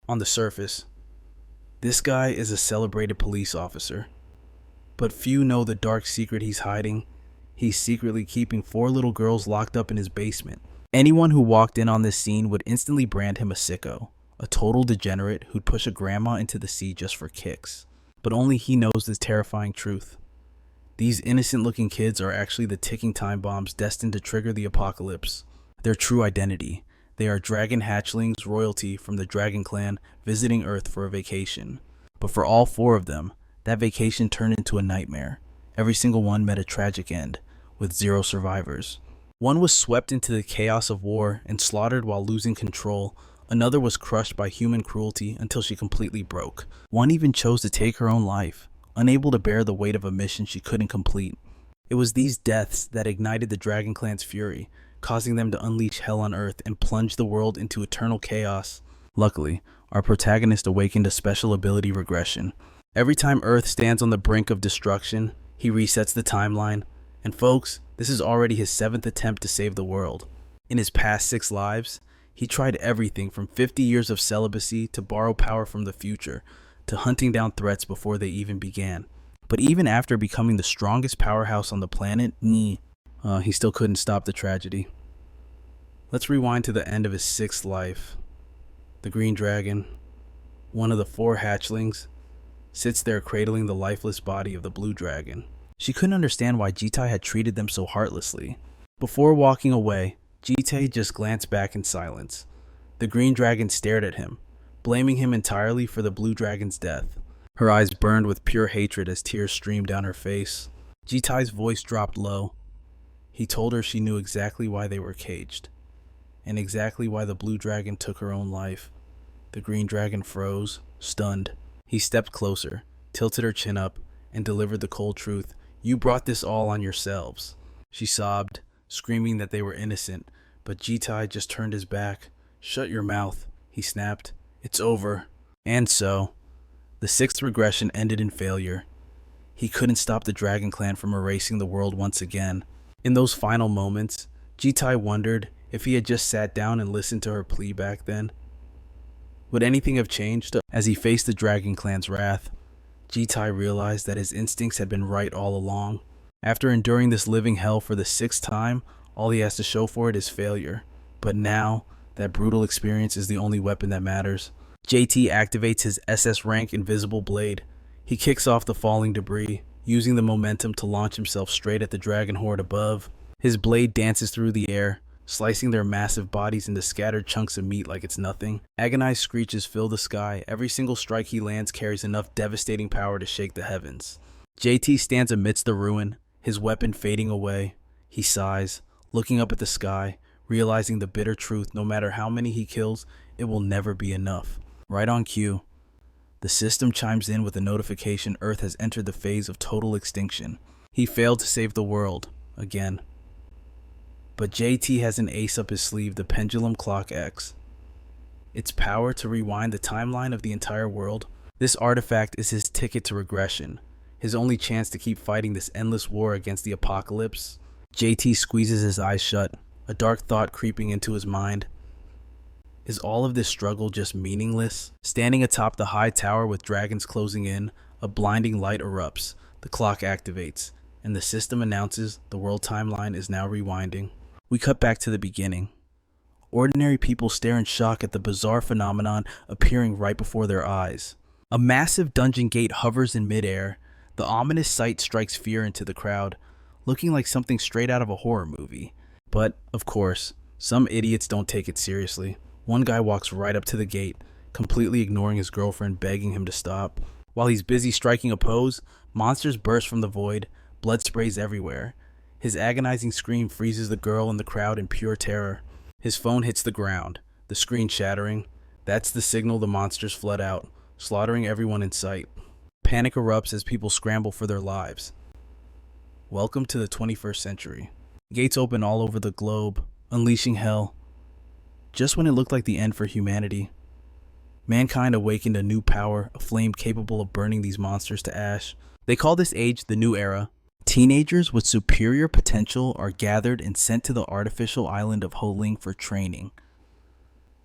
On the surface, this guy is a celebrated police officer. But few know the dark secret he's hiding. He's secretly keeping 4 little girls locked up in his basement. Anyone who walked in on this scene would instantly brand him a sicko, a total degenerate who'd push a grandma into the sea just for kicks. But only he knows this terrifying truth. These innocent-looking kids are actually the ticking time bombs destined to trigger the apocalypse. Their true identity: they are Dragon Hatchlings, royalty from the Dragon Clan, visiting Earth for a vacation. But for all 4 of them, that vacation turned into a nightmare. Every single one met a tragic end, with 0 survivors. One was swept into the chaos of war and slaughtered while losing control. Another was crushed by human cruelty until she completely broke. One even chose to take her own life, unable to bear the weight of a mission she couldn't complete. It was these deaths that ignited the Dragon Clan's fury, causing them to unleash hell on Earth and plunge the world into eternal chaos. Luckily, our protagonist awakened a special ability, Regression. Every time Earth stands on the brink of destruction, he resets the timeline. And folks, this is already his 7th attempt to save the world. In his past 6 lives, he tried everything from 50 years of celibacy to borrow power from the future, to hunting down threats before they even began. But even after becoming the strongest powerhouse on the planet, he still couldn't stop the tragedy. Let's rewind to the end of his 6th life. The green dragon, one of the 4 hatchlings, sits there cradling the lifeless body of the blue dragon. She couldn't understand why Jitai had treated them so heartlessly. Before walking away, Jitai just glanced back in silence. The green dragon stared at him, blaming him entirely for the blue dragon's death. Her eyes burned with pure hatred as tears streamed down her face. Jitai's voice dropped low. He told her she knew exactly why they were caged, and exactly why the blue dragon took her own life. The green dragon froze, stunned. He stepped closer, tilted her chin up, and delivered the cold truth. "You brought this all on yourselves." She sobbed, screaming that they were innocent, but Jitai just turned his back. "Shut your mouth," he snapped. "It's over." And so, the 6th regression ended in failure. He couldn't stop the Dragon Clan from erasing the world once again. In those final moments, Jitai wondered if he had just sat down and listened to her plea back then. Would anything have changed? As he faced the Dragon Clan's wrath, Jitai realized that his instincts had been right all along. After enduring this living hell for the 6th time, all he has to show for it is failure. But now, that brutal experience is the only weapon that matters. JT activates his SS rank Invisible Blade. He kicks off the falling debris, using the momentum to launch himself straight at the dragon horde above. His blade dances through the air, slicing their massive bodies into scattered chunks of meat like it's nothing. Agonized screeches fill the sky. Every single strike he lands carries enough devastating power to shake the heavens. JT stands amidst the ruin, his weapon fading away. He sighs, looking up at the sky, realizing the bitter truth: no matter how many he kills, it will never be enough. Right on cue, the system chimes in with a notification: Earth has entered the phase of total extinction. He failed to save the world, again. But JT has an ace up his sleeve: the Pendulum Clock X. Its power to rewind the timeline of the entire world. This artifact is his ticket to regression, his only chance to keep fighting this endless war against the apocalypse. JT squeezes his eyes shut, a dark thought creeping into his mind. Is all of this struggle just meaningless? Standing atop the high tower with dragons closing in, a blinding light erupts. The clock activates, and the system announces the world timeline is now rewinding. We cut back to the beginning. Ordinary people stare in shock at the bizarre phenomenon appearing right before their eyes. A massive dungeon gate hovers in midair. The ominous sight strikes fear into the crowd, looking like something straight out of a horror movie. But, of course, some idiots don't take it seriously. One guy walks right up to the gate, completely ignoring his girlfriend begging him to stop. While he's busy striking a pose, monsters burst from the void, blood sprays everywhere. His agonizing scream freezes the girl and the crowd in pure terror. His phone hits the ground, the screen shattering. That's the signal the monsters flood out, slaughtering everyone in sight. Panic erupts as people scramble for their lives. Welcome to the 21st century. Gates open all over the globe, unleashing hell. Just when it looked like the end for humanity, mankind awakened a new power, a flame capable of burning these monsters to ash. They call this age the New Era. Teenagers with superior potential are gathered and sent to the artificial island of Holing for training.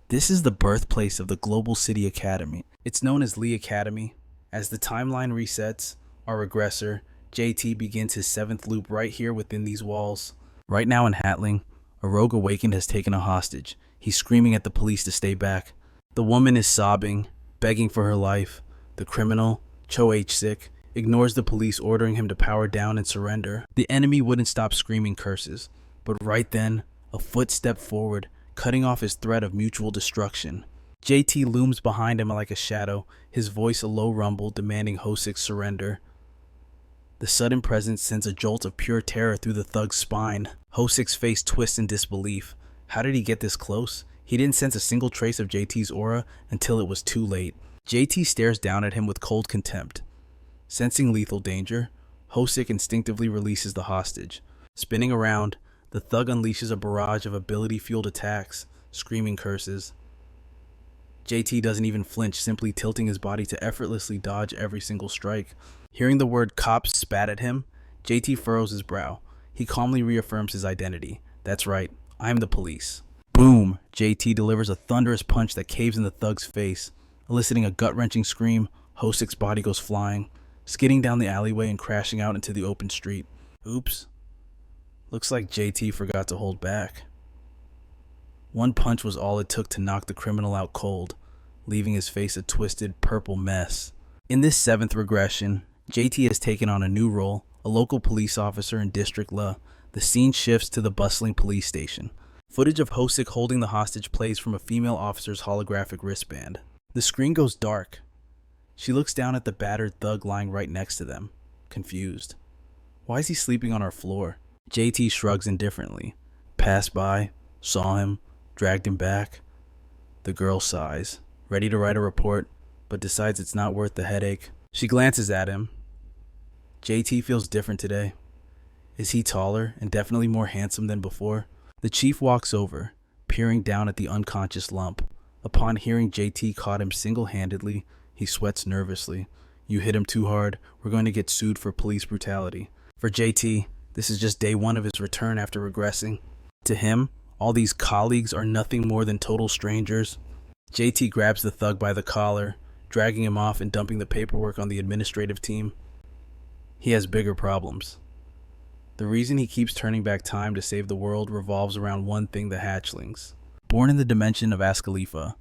This is the birthplace of the Global City Academy. It's known as Lee Academy. As the timeline resets, our regressor, JT, begins his 7th loop right here within these walls. Right now in Hatling, a rogue awakened has taken a hostage. He's screaming at the police to stay back. The woman is sobbing, begging for her life. The criminal, Cho H-Sik, ignores the police ordering him to power down and surrender. The enemy wouldn't stop screaming curses, but right then, a foot stepped forward, cutting off his threat of mutual destruction. JT looms behind him like a shadow, his voice a low rumble demanding Hosik's surrender. The sudden presence sends a jolt of pure terror through the thug's spine. Hosik's face twists in disbelief. How did he get this close? He didn't sense a single trace of JT's aura until it was too late. JT stares down at him with cold contempt. Sensing lethal danger, Hosik instinctively releases the hostage. Spinning around, the thug unleashes a barrage of ability-fueled attacks, screaming curses. JT doesn't even flinch, simply tilting his body to effortlessly dodge every single strike. Hearing the word cops spat at him, JT furrows his brow. He calmly reaffirms his identity. That's right, I'm the police. Boom! JT delivers a thunderous punch that caves in the thug's face. Eliciting a gut-wrenching scream, Hosik's body goes flying, skidding down the alleyway and crashing out into the open street. Oops. Looks like JT forgot to hold back. One punch was all it took to knock the criminal out cold, leaving his face a twisted, purple mess. In this 7th regression, JT has taken on a new role, a local police officer in District La. The scene shifts to the bustling police station. Footage of Hosik holding the hostage plays from a female officer's holographic wristband. The screen goes dark. She looks down at the battered thug lying right next to them, confused. Why is he sleeping on our floor? JT shrugs indifferently. Passed by, saw him, dragged him back. The girl sighs, ready to write a report, but decides it's not worth the headache. She glances at him. JT feels different today. Is he taller and definitely more handsome than before? The chief walks over, peering down at the unconscious lump. Upon hearing JT caught him single-handedly, he sweats nervously. You hit him too hard. We're going to get sued for police brutality. For JT, this is just day 1 of his return after regressing. To him, all these colleagues are nothing more than total strangers. JT grabs the thug by the collar, dragging him off and dumping the paperwork on the administrative team. He has bigger problems. The reason he keeps turning back time to save the world revolves around one thing: the hatchlings. Born in the dimension of Ascalifa,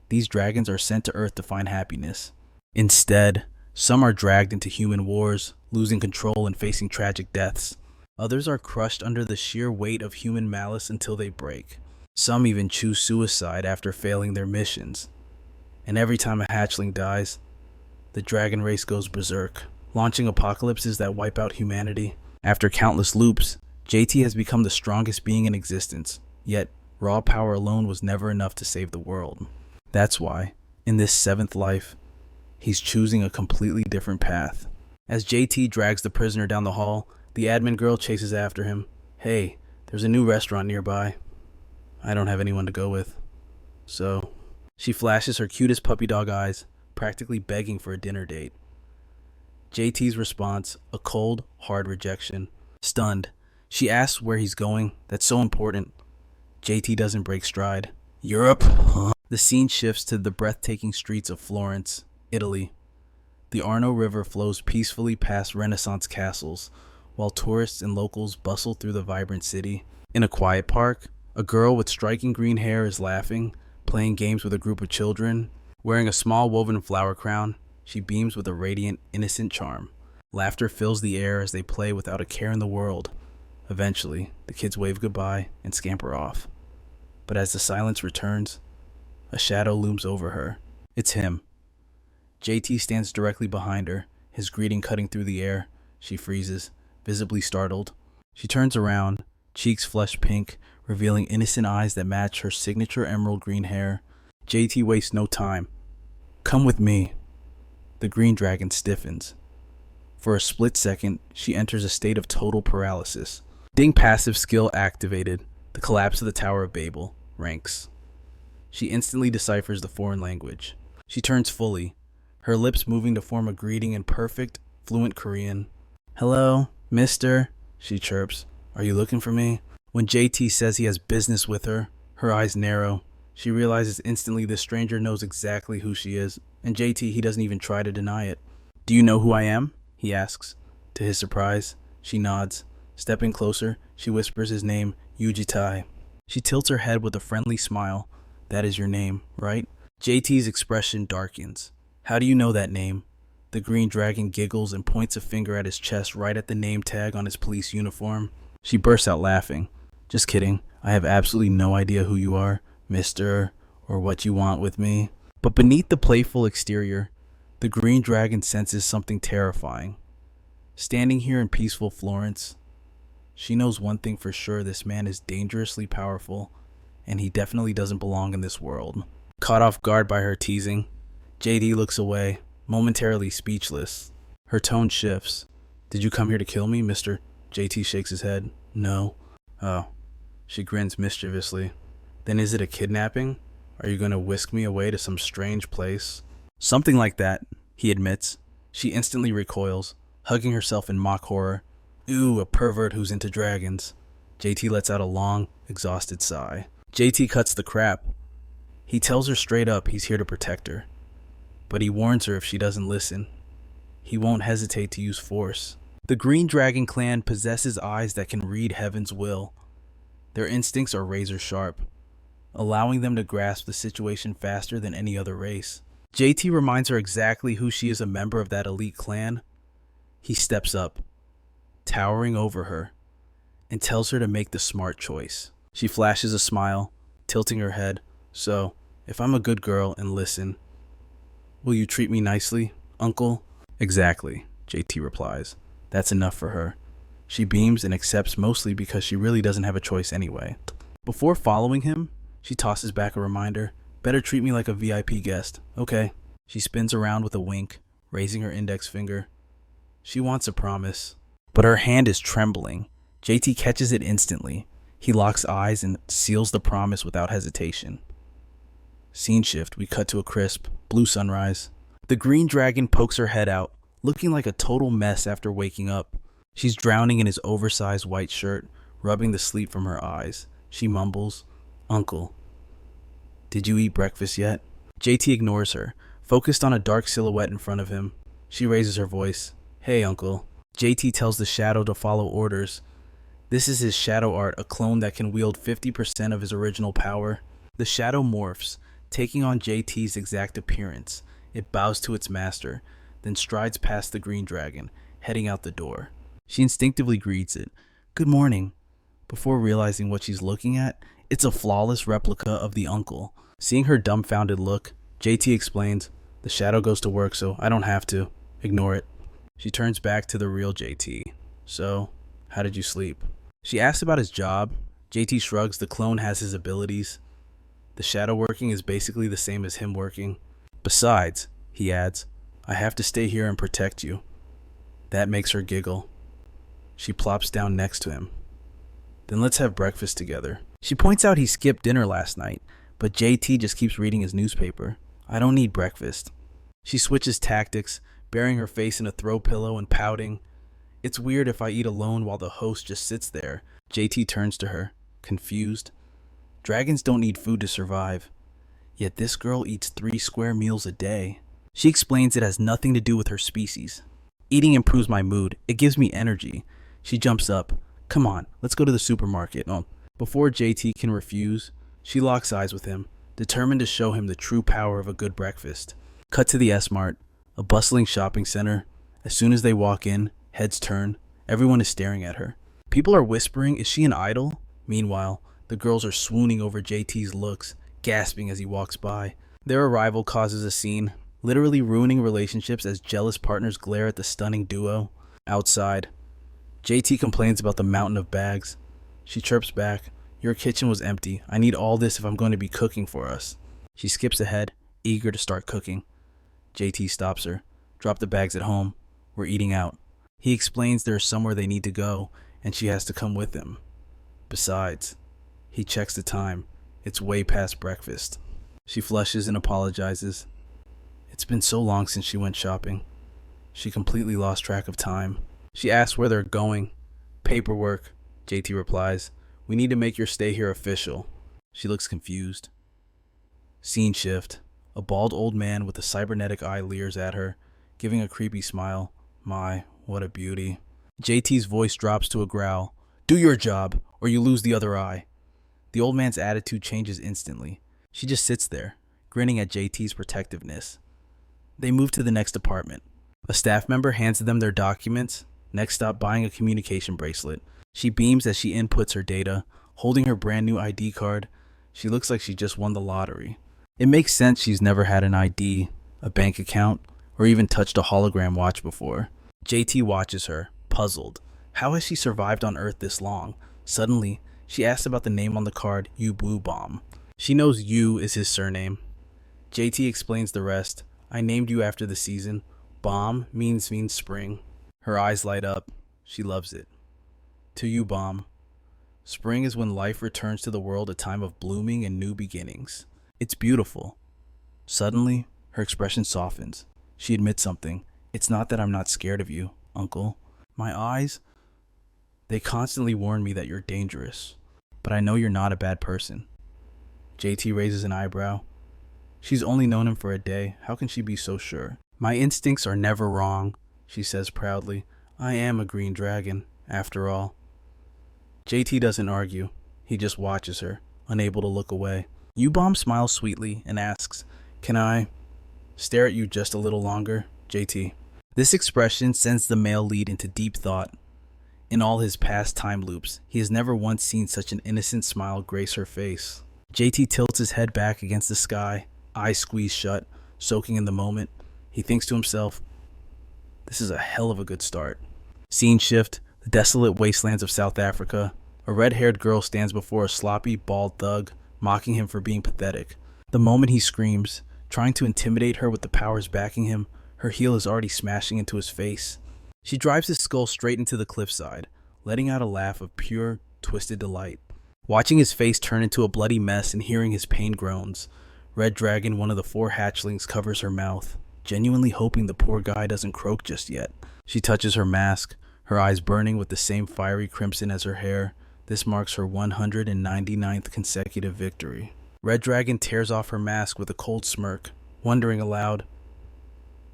these dragons are sent to Earth to find happiness. Instead, some are dragged into human wars, losing control and facing tragic deaths. Others are crushed under the sheer weight of human malice until they break. Some even choose suicide after failing their missions. And every time a hatchling dies, the dragon race goes berserk, launching apocalypses that wipe out humanity. After countless loops, JT has become the strongest being in existence, yet raw power alone was never enough to save the world. That's why, in this 7th life, he's choosing a completely different path. As JT drags the prisoner down the hall, the admin girl chases after him. Hey, there's a new restaurant nearby. I don't have anyone to go with. So, she flashes her cutest puppy dog eyes, practically begging for a dinner date. JT's response, a cold, hard rejection. Stunned, she asks where he's going. That's so important. JT doesn't break stride. Europe? Huh? The scene shifts to the breathtaking streets of Florence, Italy. The Arno River flows peacefully past Renaissance castles, while tourists and locals bustle through the vibrant city. In a quiet park, a girl with striking green hair is laughing, playing games with a group of children. Wearing a small woven flower crown, she beams with a radiant, innocent charm. Laughter fills the air as they play without a care in the world. Eventually, the kids wave goodbye and scamper off. But as the silence returns, a shadow looms over her. It's him. JT stands directly behind her, his greeting cutting through the air. She freezes, visibly startled. She turns around, cheeks flushed pink, revealing innocent eyes that match her signature emerald green hair. JT wastes no time. Come with me. The green dragon stiffens. For a split second, she enters a state of total paralysis. Ding passive skill activated. The collapse of the Tower of Babel. Ranks. She instantly deciphers the foreign language. She turns fully, her lips moving to form a greeting in perfect, fluent Korean. Hello, mister, she chirps. Are you looking for me? When JT says he has business with her, her eyes narrow. She realizes instantly this stranger knows exactly who she is, and JT, he doesn't even try to deny it. "Do you know who I am?" he asks. To his surprise, she nods. Stepping closer, she whispers his name, Yujitai. She tilts her head with a friendly smile. "That is your name, right?" JT's expression darkens. "How do you know that name?" The green dragon giggles and points a finger at his chest right at the name tag on his police uniform. She bursts out laughing. "Just kidding. I have absolutely no idea who you are, mister, or what you want with me." But beneath the playful exterior, the green dragon senses something terrifying. Standing here in peaceful Florence, she knows one thing for sure: this man is dangerously powerful, and he definitely doesn't belong in this world. Caught off guard by her teasing, JD looks away, momentarily speechless. Her tone shifts. "Did you come here to kill me, mister?" JT shakes his head. "No." "Oh." She grins mischievously. "Then is it a kidnapping? Are you going to whisk me away to some strange place?" "Something like that," he admits. She instantly recoils, hugging herself in mock horror. "Ooh, a pervert who's into dragons." JT lets out a long, exhausted sigh. JT cuts the crap. He tells her straight up he's here to protect her. But he warns her if she doesn't listen, he won't hesitate to use force. The Green Dragon clan possesses eyes that can read heaven's will. Their instincts are razor sharp, allowing them to grasp the situation faster than any other race. JT reminds her exactly who she is, a member of that elite clan. He steps up, towering over her, and tells her to make the smart choice. She flashes a smile, tilting her head. "So, if I'm a good girl and listen, will you treat me nicely, uncle?" "Exactly," JT replies. That's enough for her. She beams and accepts, mostly because she really doesn't have a choice anyway. Before following him, she tosses back a reminder. "Better treat me like a VIP guest." "Okay." She spins around with a wink, raising her index finger. She wants a promise, but her hand is trembling. JT catches it instantly. He locks eyes and seals the promise without hesitation. Scene shift, we cut to a crisp, blue sunrise. The green dragon pokes her head out, looking like a total mess after waking up. She's drowning in his oversized white shirt, rubbing the sleep from her eyes. She mumbles, "Uncle, did you eat breakfast yet?" JT ignores her, focused on a dark silhouette in front of him. She raises her voice. "Hey, uncle." JT tells the shadow to follow orders. This is his shadow art, a clone that can wield 50% of his original power. The shadow morphs, taking on JT's exact appearance. It bows to its master, then strides past the green dragon, heading out the door. She instinctively greets it, "Good morning," before realizing what she's looking at. It's a flawless replica of the uncle. Seeing her dumbfounded look, JT explains, "The shadow goes to work, so I don't have to. Ignore it." She turns back to the real JT. "So, how did you sleep?" She asks about his job. JT shrugs. The clone has his abilities. The shadow working is basically the same as him working. "Besides," he adds, "I have to stay here and protect you." That makes her giggle. She plops down next to him. "Then let's have breakfast together." She points out he skipped dinner last night, but JT just keeps reading his newspaper. "I don't need breakfast." She switches tactics, burying her face in a throw pillow and pouting. "It's weird if I eat alone while the host just sits there." JT turns to her, confused. Dragons don't need food to survive, yet this girl eats 3 square meals a day. She explains it has nothing to do with her species. "Eating improves my mood. It gives me energy." She jumps up. "Come on, let's go to the supermarket." Before JT can refuse, she locks eyes with him, determined to show him the true power of a good breakfast. Cut to the S-Mart, a bustling shopping center. As soon as they walk in, heads turn. Everyone is staring at her. People are whispering, "Is she an idol?" Meanwhile, the girls are swooning over JT's looks, gasping as he walks by. Their arrival causes a scene, literally ruining relationships as jealous partners glare at the stunning duo. Outside, JT complains about the mountain of bags. She chirps back, "Your kitchen was empty. I need all this if I'm going to be cooking for us." She skips ahead, eager to start cooking. JT stops her. "Drop the bags at home. We're eating out." He explains there's somewhere they need to go, and she has to come with him. Besides, he checks the time. It's way past breakfast. She flushes and apologizes. It's been so long since she went shopping. She completely lost track of time. She asks where they're going. "Paperwork," JT replies. "We need to make your stay here official." She looks confused. Scene shift. A bald old man with a cybernetic eye leers at her, giving a creepy smile. My, what a beauty. JT's voice drops to a growl. Do your job, or you lose the other eye. The old man's attitude changes instantly. She just sits there, grinning at JT's protectiveness. They move to the next apartment. A staff member hands them their documents, next stop buying a communication bracelet. She beams as she inputs her data, holding her brand new ID card. She looks like she just won the lottery. It makes sense she's never had an ID, a bank account, or even touched a hologram watch before. JT watches her, puzzled. How has she survived on Earth this long? Suddenly, she asks about the name on the card, Yu Blue Bomb. She knows Yu is his surname. JT explains the rest. I named you after the season. Bomb means spring. Her eyes light up. She loves it. To you, Bomb. Spring is when life returns to the world, a time of blooming and new beginnings. It's beautiful. Suddenly, her expression softens. She admits something. It's not that I'm not scared of you, Uncle. My eyes, they constantly warn me that you're dangerous. But I know you're not a bad person. JT raises an eyebrow. She's only known him for a day. How can she be so sure? My instincts are never wrong, she says proudly. I am a green dragon, after all. JT doesn't argue. He just watches her, unable to look away. U-Bomb smiles sweetly and asks, Can I stare at you just a little longer, JT? This expression sends the male lead into deep thought. In all his past time loops, he has never once seen such an innocent smile grace her face. JT tilts his head back against the sky, eyes squeezed shut, soaking in the moment. He thinks to himself, this is a hell of a good start. Scene shift, the desolate wastelands of South Africa. A red-haired girl stands before a sloppy, bald thug, mocking him for being pathetic. The moment he screams, trying to intimidate her with the powers backing him, her heel is already smashing into his face. She drives his skull straight into the cliffside, letting out a laugh of pure, twisted delight. Watching his face turn into a bloody mess and hearing his pain groans, Red Dragon, one of the 4 hatchlings, covers her mouth, genuinely hoping the poor guy doesn't croak just yet. She touches her mask, her eyes burning with the same fiery crimson as her hair. This marks her 199th consecutive victory. Red Dragon tears off her mask with a cold smirk, wondering aloud,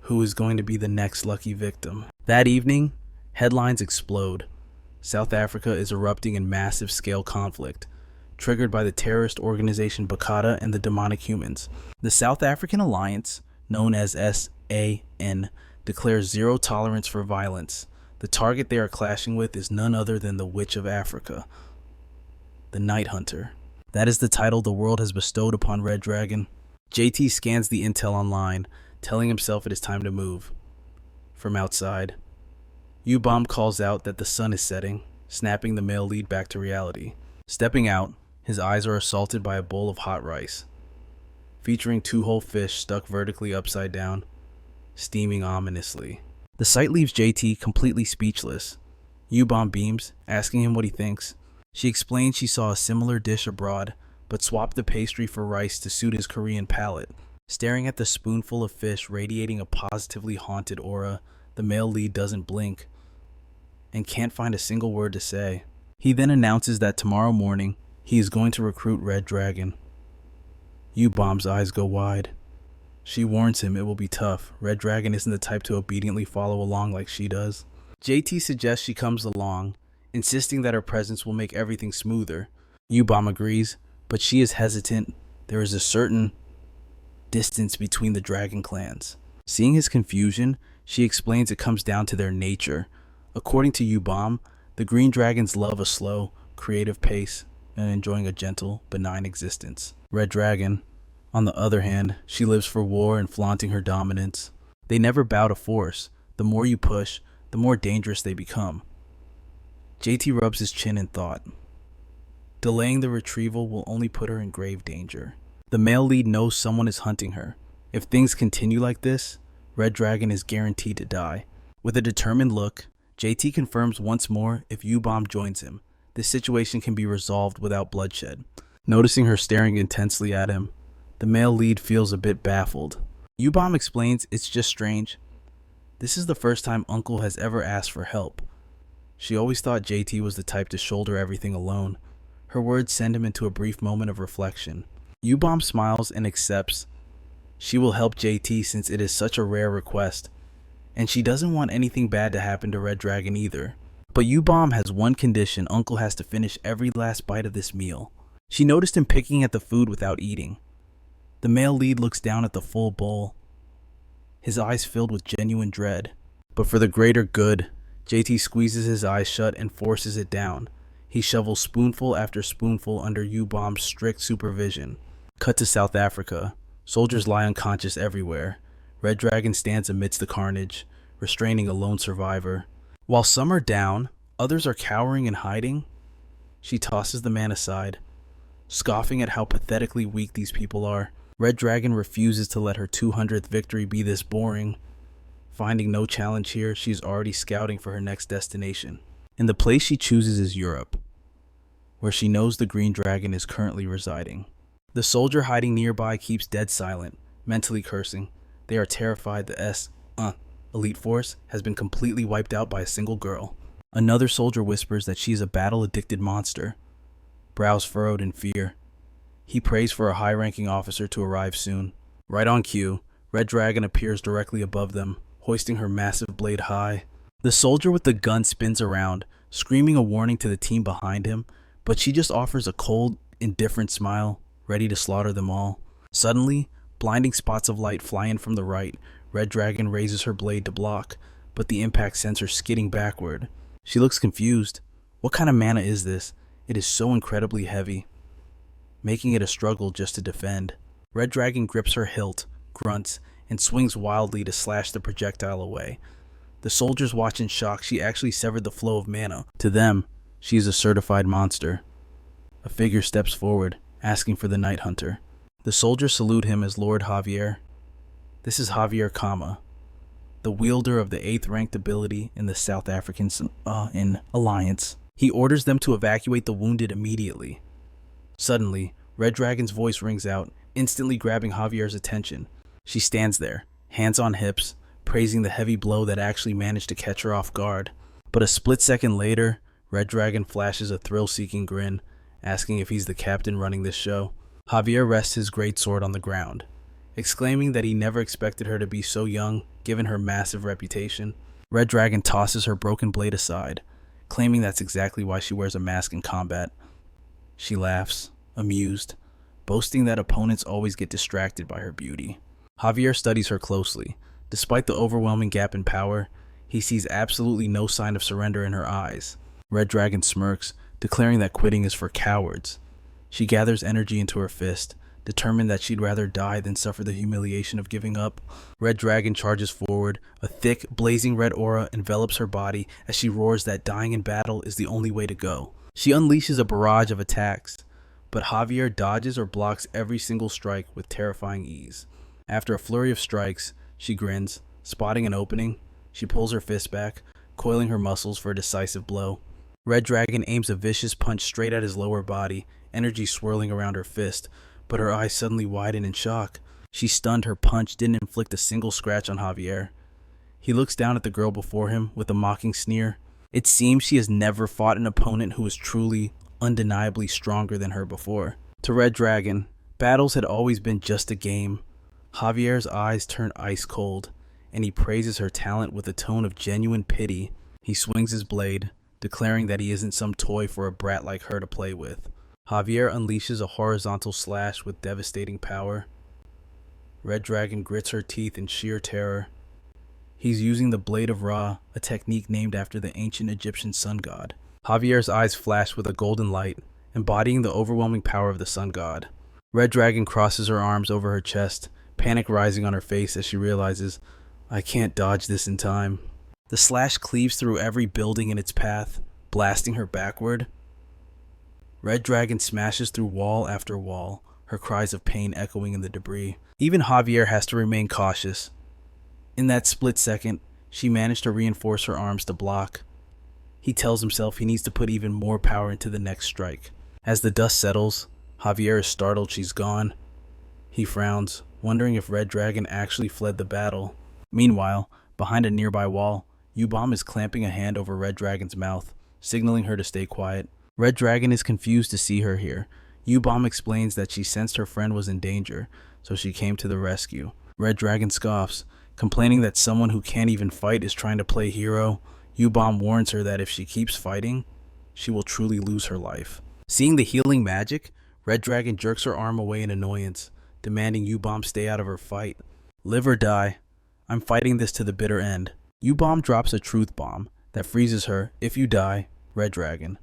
who is going to be the next lucky victim? That evening, headlines explode. South Africa is erupting in massive scale conflict, triggered by the terrorist organization Bakata and the demonic humans. The South African Alliance, known as SAN, declares zero tolerance for violence. The target they are clashing with is none other than the Witch of Africa, the Night Hunter. That is the title the world has bestowed upon Red Dragon. JT scans the intel online, telling himself it is time to move. From outside, U-Bomb calls out that the sun is setting, snapping the male lead back to reality. Stepping out, his eyes are assaulted by a bowl of hot rice, featuring 2 whole fish stuck vertically upside down, steaming ominously. The sight leaves JT completely speechless. U-Bomb beams, asking him what he thinks. She explains she saw a similar dish abroad, but swapped the pastry for rice to suit his Korean palate. Staring at the spoonful of fish radiating a positively haunted aura, the male lead doesn't blink and can't find a single word to say. He then announces that tomorrow morning, he is going to recruit Red Dragon. U-Bomb's eyes go wide. She warns him it will be tough. Red Dragon isn't the type to obediently follow along like she does. JT suggests she comes along, insisting that her presence will make everything smoother. U-Bomb agrees, but she is hesitant. There is a certain distance between the dragon clans. Seeing his confusion, she explains it comes down to their nature. According to U-Bomb, the green dragons love a slow, creative pace and enjoying a gentle, benign existence. Red Dragon, on the other hand, she lives for war and flaunting her dominance. They never bow to force. The more you push, the more dangerous they become. JT rubs his chin in thought. Delaying the retrieval will only put her in grave danger. The male lead knows someone is hunting her. If things continue like this, Red Dragon is guaranteed to die. With a determined look, JT confirms once more if U-Bomb joins him, this situation can be resolved without bloodshed. Noticing her staring intensely at him, the male lead feels a bit baffled. U-Bomb explains it's just strange. This is the first time Uncle has ever asked for help. She always thought JT was the type to shoulder everything alone. Her words send him into a brief moment of reflection. U-Bomb smiles and accepts. She will help JT since it is such a rare request, and she doesn't want anything bad to happen to Red Dragon either. But U-Bomb has one condition: Uncle has to finish every last bite of this meal. She noticed him picking at the food without eating. The male lead looks down at the full bowl, his eyes filled with genuine dread. But for the greater good, JT squeezes his eyes shut and forces it down. He shovels spoonful after spoonful under U-Bomb's strict supervision. Cut to South Africa. Soldiers lie unconscious everywhere. Red Dragon stands amidst the carnage, restraining a lone survivor. While some are down, others are cowering and hiding. She tosses the man aside, scoffing at how pathetically weak these people are. Red Dragon refuses to let her 200th victory be this boring. Finding no challenge here, she's already scouting for her next destination. And the place she chooses is Europe, where she knows the Green Dragon is currently residing. The soldier hiding nearby keeps dead silent, mentally cursing. They are terrified the elite force has been completely wiped out by a single girl. Another soldier whispers that she's a battle-addicted monster, brows furrowed in fear. He prays for a high-ranking officer to arrive soon. Right on cue, Red Dragon appears directly above them, hoisting her massive blade high. The soldier with the gun spins around, screaming a warning to the team behind him, but she just offers a cold, indifferent smile, ready to slaughter them all. Suddenly, blinding spots of light fly in from the right. Red Dragon raises her blade to block, but the impact sends her skidding backward. She looks confused. What kind of mana is this? It is so incredibly heavy, making it a struggle just to defend. Red Dragon grips her hilt, grunts, and swings wildly to slash the projectile away. The soldiers watch in shock. She actually severed the flow of mana. To them, she is a certified monster. A figure steps forward, asking for the Night Hunter. The soldiers salute him as Lord Javier. This is Javier Kama, the wielder of the 8th ranked ability in the South African Alliance. He orders them to evacuate the wounded immediately. Suddenly, Red Dragon's voice rings out, instantly grabbing Javier's attention. She stands there, hands on hips, praising the heavy blow that actually managed to catch her off guard. But a split second later, Red Dragon flashes a thrill-seeking grin, asking if he's the captain running this show. Javier rests his greatsword on the ground, exclaiming that he never expected her to be so young, given her massive reputation. Red Dragon tosses her broken blade aside, claiming that's exactly why she wears a mask in combat. She laughs, amused, boasting that opponents always get distracted by her beauty. Javier studies her closely. Despite the overwhelming gap in power, he sees absolutely no sign of surrender in her eyes. Red Dragon smirks, declaring that quitting is for cowards. She gathers energy into her fist, determined that she'd rather die than suffer the humiliation of giving up. Red Dragon charges forward. A thick, blazing red aura envelops her body as she roars that dying in battle is the only way to go. She unleashes a barrage of attacks, but Javier dodges or blocks every single strike with terrifying ease. After a flurry of strikes, she grins, spotting an opening. She pulls her fist back, coiling her muscles for a decisive blow. Red Dragon aims a vicious punch straight at his lower body, energy swirling around her fist, but her eyes suddenly widen in shock. She's stunned. Her punch didn't inflict a single scratch on Javier. He looks down at the girl before him with a mocking sneer. It seems she has never fought an opponent who was truly, undeniably stronger than her before. To Red Dragon, battles had always been just a game. Javier's eyes turn ice cold, and he praises her talent with a tone of genuine pity. He swings his blade, declaring that he isn't some toy for a brat like her to play with. Javier unleashes a horizontal slash with devastating power. Red Dragon grits her teeth in sheer terror. He's using the Blade of Ra, a technique named after the ancient Egyptian sun god. Javier's eyes flash with a golden light, embodying the overwhelming power of the sun god. Red Dragon crosses her arms over her chest, panic rising on her face as she realizes, I can't dodge this in time. The slash cleaves through every building in its path, blasting her backward. Red Dragon smashes through wall after wall, her cries of pain echoing in the debris. Even Javier has to remain cautious. In that split second, she managed to reinforce her arms to block. He tells himself he needs to put even more power into the next strike. As the dust settles, Javier is startled she's gone. He frowns, wondering if Red Dragon actually fled the battle. Meanwhile, behind a nearby wall, U-Bomb is clamping a hand over Red Dragon's mouth, signaling her to stay quiet. Red Dragon is confused to see her here. U-Bomb explains that she sensed her friend was in danger, so she came to the rescue. Red Dragon scoffs, complaining that someone who can't even fight is trying to play hero. U-Bomb warns her that if she keeps fighting, she will truly lose her life. Seeing the healing magic, Red Dragon jerks her arm away in annoyance, demanding U-Bomb stay out of her fight. Live or die, I'm fighting this to the bitter end. U-Bomb drops a truth bomb that freezes her. If you die, Red Dragon.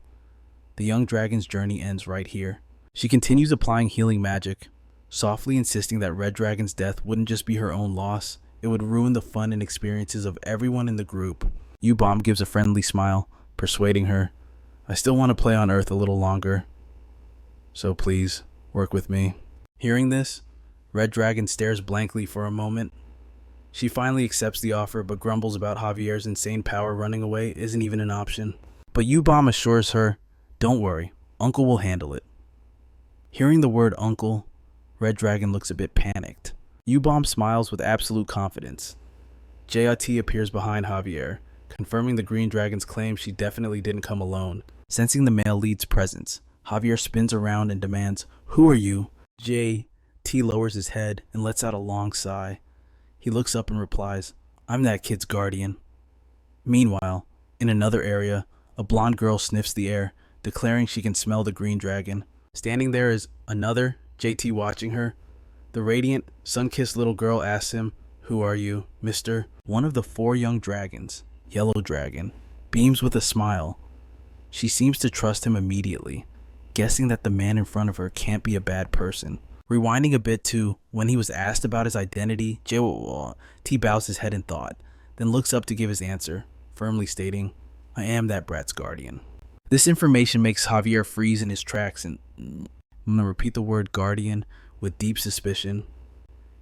The young dragon's journey ends right here. She continues applying healing magic, softly insisting that Red Dragon's death wouldn't just be her own loss, it would ruin the fun and experiences of everyone in the group. U-Bomb gives a friendly smile, persuading her, I still want to play on Earth a little longer, so please, work with me. Hearing this, Red Dragon stares blankly for a moment. She finally accepts the offer, but grumbles about Javier's insane power. Running away isn't even an option. But U-Bomb assures her, don't worry, Uncle will handle it. Hearing the word uncle, Red Dragon looks a bit panicked. U-Bomb smiles with absolute confidence. JRT appears behind Javier, confirming the Green Dragon's claim she definitely didn't come alone. Sensing the male lead's presence, Javier spins around and demands, who are you? JT lowers his head and lets out a long sigh. He looks up and replies, I'm that kid's guardian. Meanwhile, in another area, a blonde girl sniffs the air, declaring she can smell the Green Dragon. Standing there is another, JT watching her. The radiant, sun-kissed little girl asks him, who are you, mister? One of the 4 young dragons, Yellow Dragon, beams with a smile. She seems to trust him immediately, guessing that the man in front of her can't be a bad person. Rewinding a bit to when he was asked about his identity, T bows his head in thought, then looks up to give his answer, firmly stating, I am that brat's guardian. This information makes Javier freeze in his tracks and I'm gonna repeat the word guardian with deep suspicion.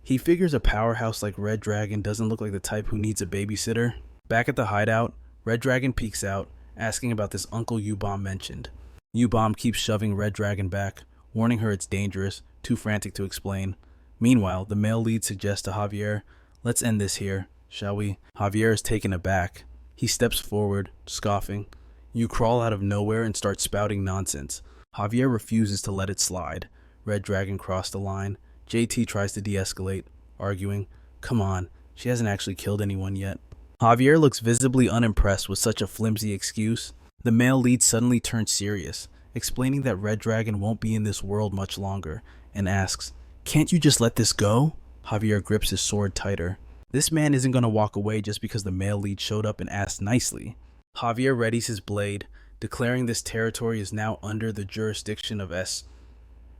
He figures a powerhouse like Red Dragon doesn't look like the type who needs a babysitter. Back at the hideout, Red Dragon peeks out, asking about this uncle U-Bomb mentioned. U-Bomb keeps shoving Red Dragon back, warning her it's dangerous, too frantic to explain. Meanwhile, the male lead suggests to Javier, let's end this here, shall we? Javier is taken aback. He steps forward, scoffing. You crawl out of nowhere and start spouting nonsense. Javier refuses to let it slide. Red Dragon crossed the line. JT tries to de-escalate, arguing, come on, she hasn't actually killed anyone yet. Javier looks visibly unimpressed with such a flimsy excuse. The male lead suddenly turns serious, explaining that Red Dragon won't be in this world much longer, and asks, can't you just let this go? Javier grips his sword tighter. This man isn't going to walk away just because the male lead showed up and asked nicely. Javier readies his blade, declaring this territory is now under the jurisdiction of S.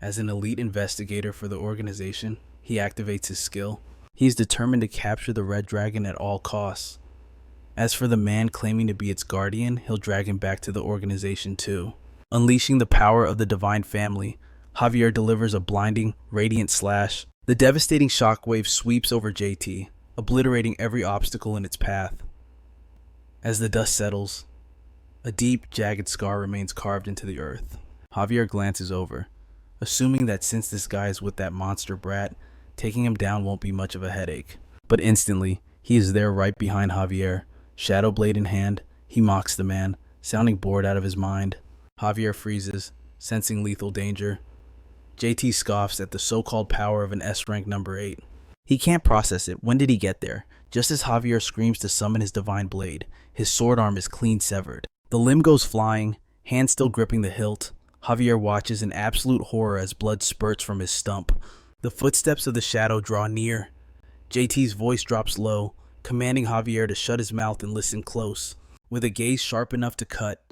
As an elite investigator for the organization, he activates his skill. He's determined to capture the Red Dragon at all costs. As for the man claiming to be its guardian, he'll drag him back to the organization too. Unleashing the power of the Divine Family, Javier delivers a blinding, radiant slash. The devastating shockwave sweeps over JT, obliterating every obstacle in its path. As the dust settles, a deep, jagged scar remains carved into the earth. Javier glances over, assuming that since this guy is with that monster brat, taking him down won't be much of a headache. But instantly, he is there right behind Javier. Shadow blade in hand, he mocks the man, sounding bored out of his mind. Javier freezes, sensing lethal danger. JT scoffs at the so-called power of an S-rank number 8. He can't process it. When did he get there? Just as Javier screams to summon his divine blade, his sword arm is clean severed. The limb goes flying, hand still gripping the hilt. Javier watches in absolute horror as blood spurts from his stump. The footsteps of the shadow draw near. JT's voice drops low, commanding Javier to shut his mouth and listen close. With a gaze sharp enough to cut,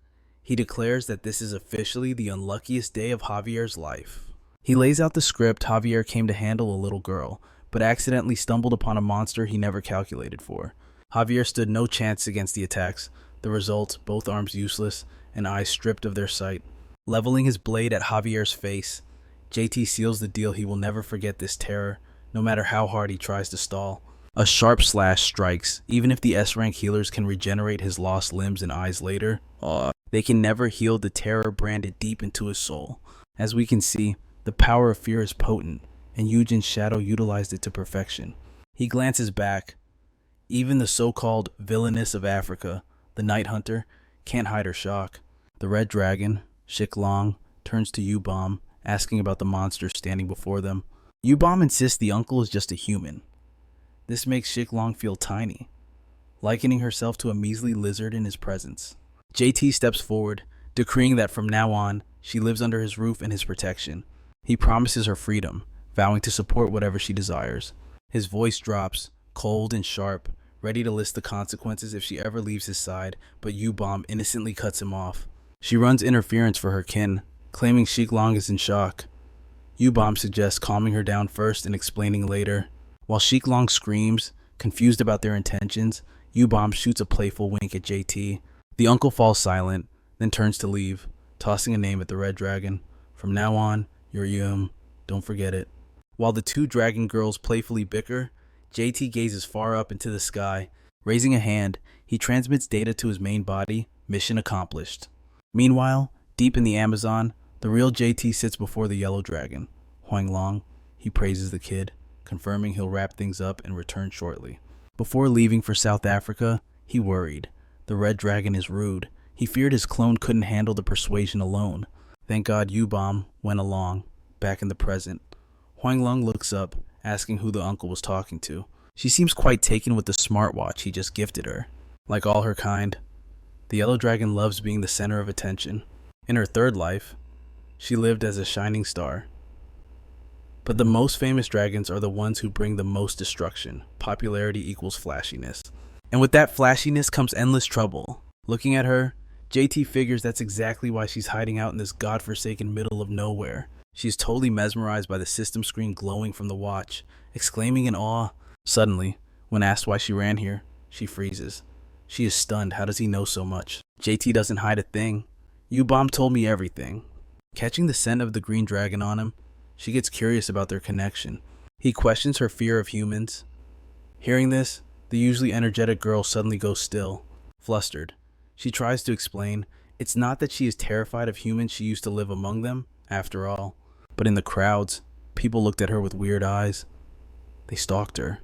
he declares that this is officially the unluckiest day of Javier's life. He lays out the script Javier came to handle a little girl, but accidentally stumbled upon a monster he never calculated for. Javier stood no chance against the attacks. The result, both arms useless and eyes stripped of their sight. Leveling his blade at Javier's face, JT seals the deal he will never forget this terror, no matter how hard he tries to stall. A sharp slash strikes. Even if the S-rank healers can regenerate his lost limbs and eyes later, they can never heal the terror branded deep into his soul. As we can see, the power of fear is potent, and Eugen's shadow utilized it to perfection. He glances back. Even the so-called villainess of Africa, the Night Hunter, can't hide her shock. The Red Dragon, Shik Long, turns to U-Bomb, asking about the monster standing before them. Yubom insists the uncle is just a human. This makes Shiklong feel tiny, likening herself to a measly lizard in his presence. JT steps forward, decreeing that from now on, she lives under his roof and his protection. He promises her freedom, vowing to support whatever she desires. His voice drops, cold and sharp, ready to list the consequences if she ever leaves his side, but Yubom innocently cuts him off. She runs interference for her kin, claiming Shiklong is in shock. Yubom suggests calming her down first and explaining later. While Shiklong screams, confused about their intentions, Yubom shoots a playful wink at JT. The uncle falls silent, then turns to leave, tossing a name at the red dragon. From now on, you're Yum. Don't forget it. While the two dragon girls playfully bicker, JT gazes far up into the sky. Raising a hand, he transmits data to his main body. Mission accomplished. Meanwhile, deep in the Amazon, the real JT sits before the yellow dragon. Huanglong, he praises the kid, confirming he'll wrap things up and return shortly. Before leaving for South Africa, he worried. The red dragon is rude. He feared his clone couldn't handle the persuasion alone. Thank God Yubom went along, back in the present. Huanglong looks up, asking who the uncle was talking to. She seems quite taken with the smartwatch he just gifted her. Like all her kind, the yellow dragon loves being the center of attention. In her third life, she lived as a shining star. But the most famous dragons are the ones who bring the most destruction. Popularity equals flashiness. And with that flashiness comes endless trouble. Looking at her, JT figures that's exactly why she's hiding out in this godforsaken middle of nowhere. She's totally mesmerized by the system screen glowing from the watch, exclaiming in awe. Suddenly, when asked why she ran here, she freezes. She is stunned. How does he know so much? JT doesn't hide a thing. Yubom told me everything. Catching the scent of the green dragon on him, she gets curious about their connection. He questions her fear of humans. Hearing this, the usually energetic girl suddenly goes still, flustered. She tries to explain, it's not that she is terrified of humans, she used to live among them, after all. But in the crowds, people looked at her with weird eyes. They stalked her.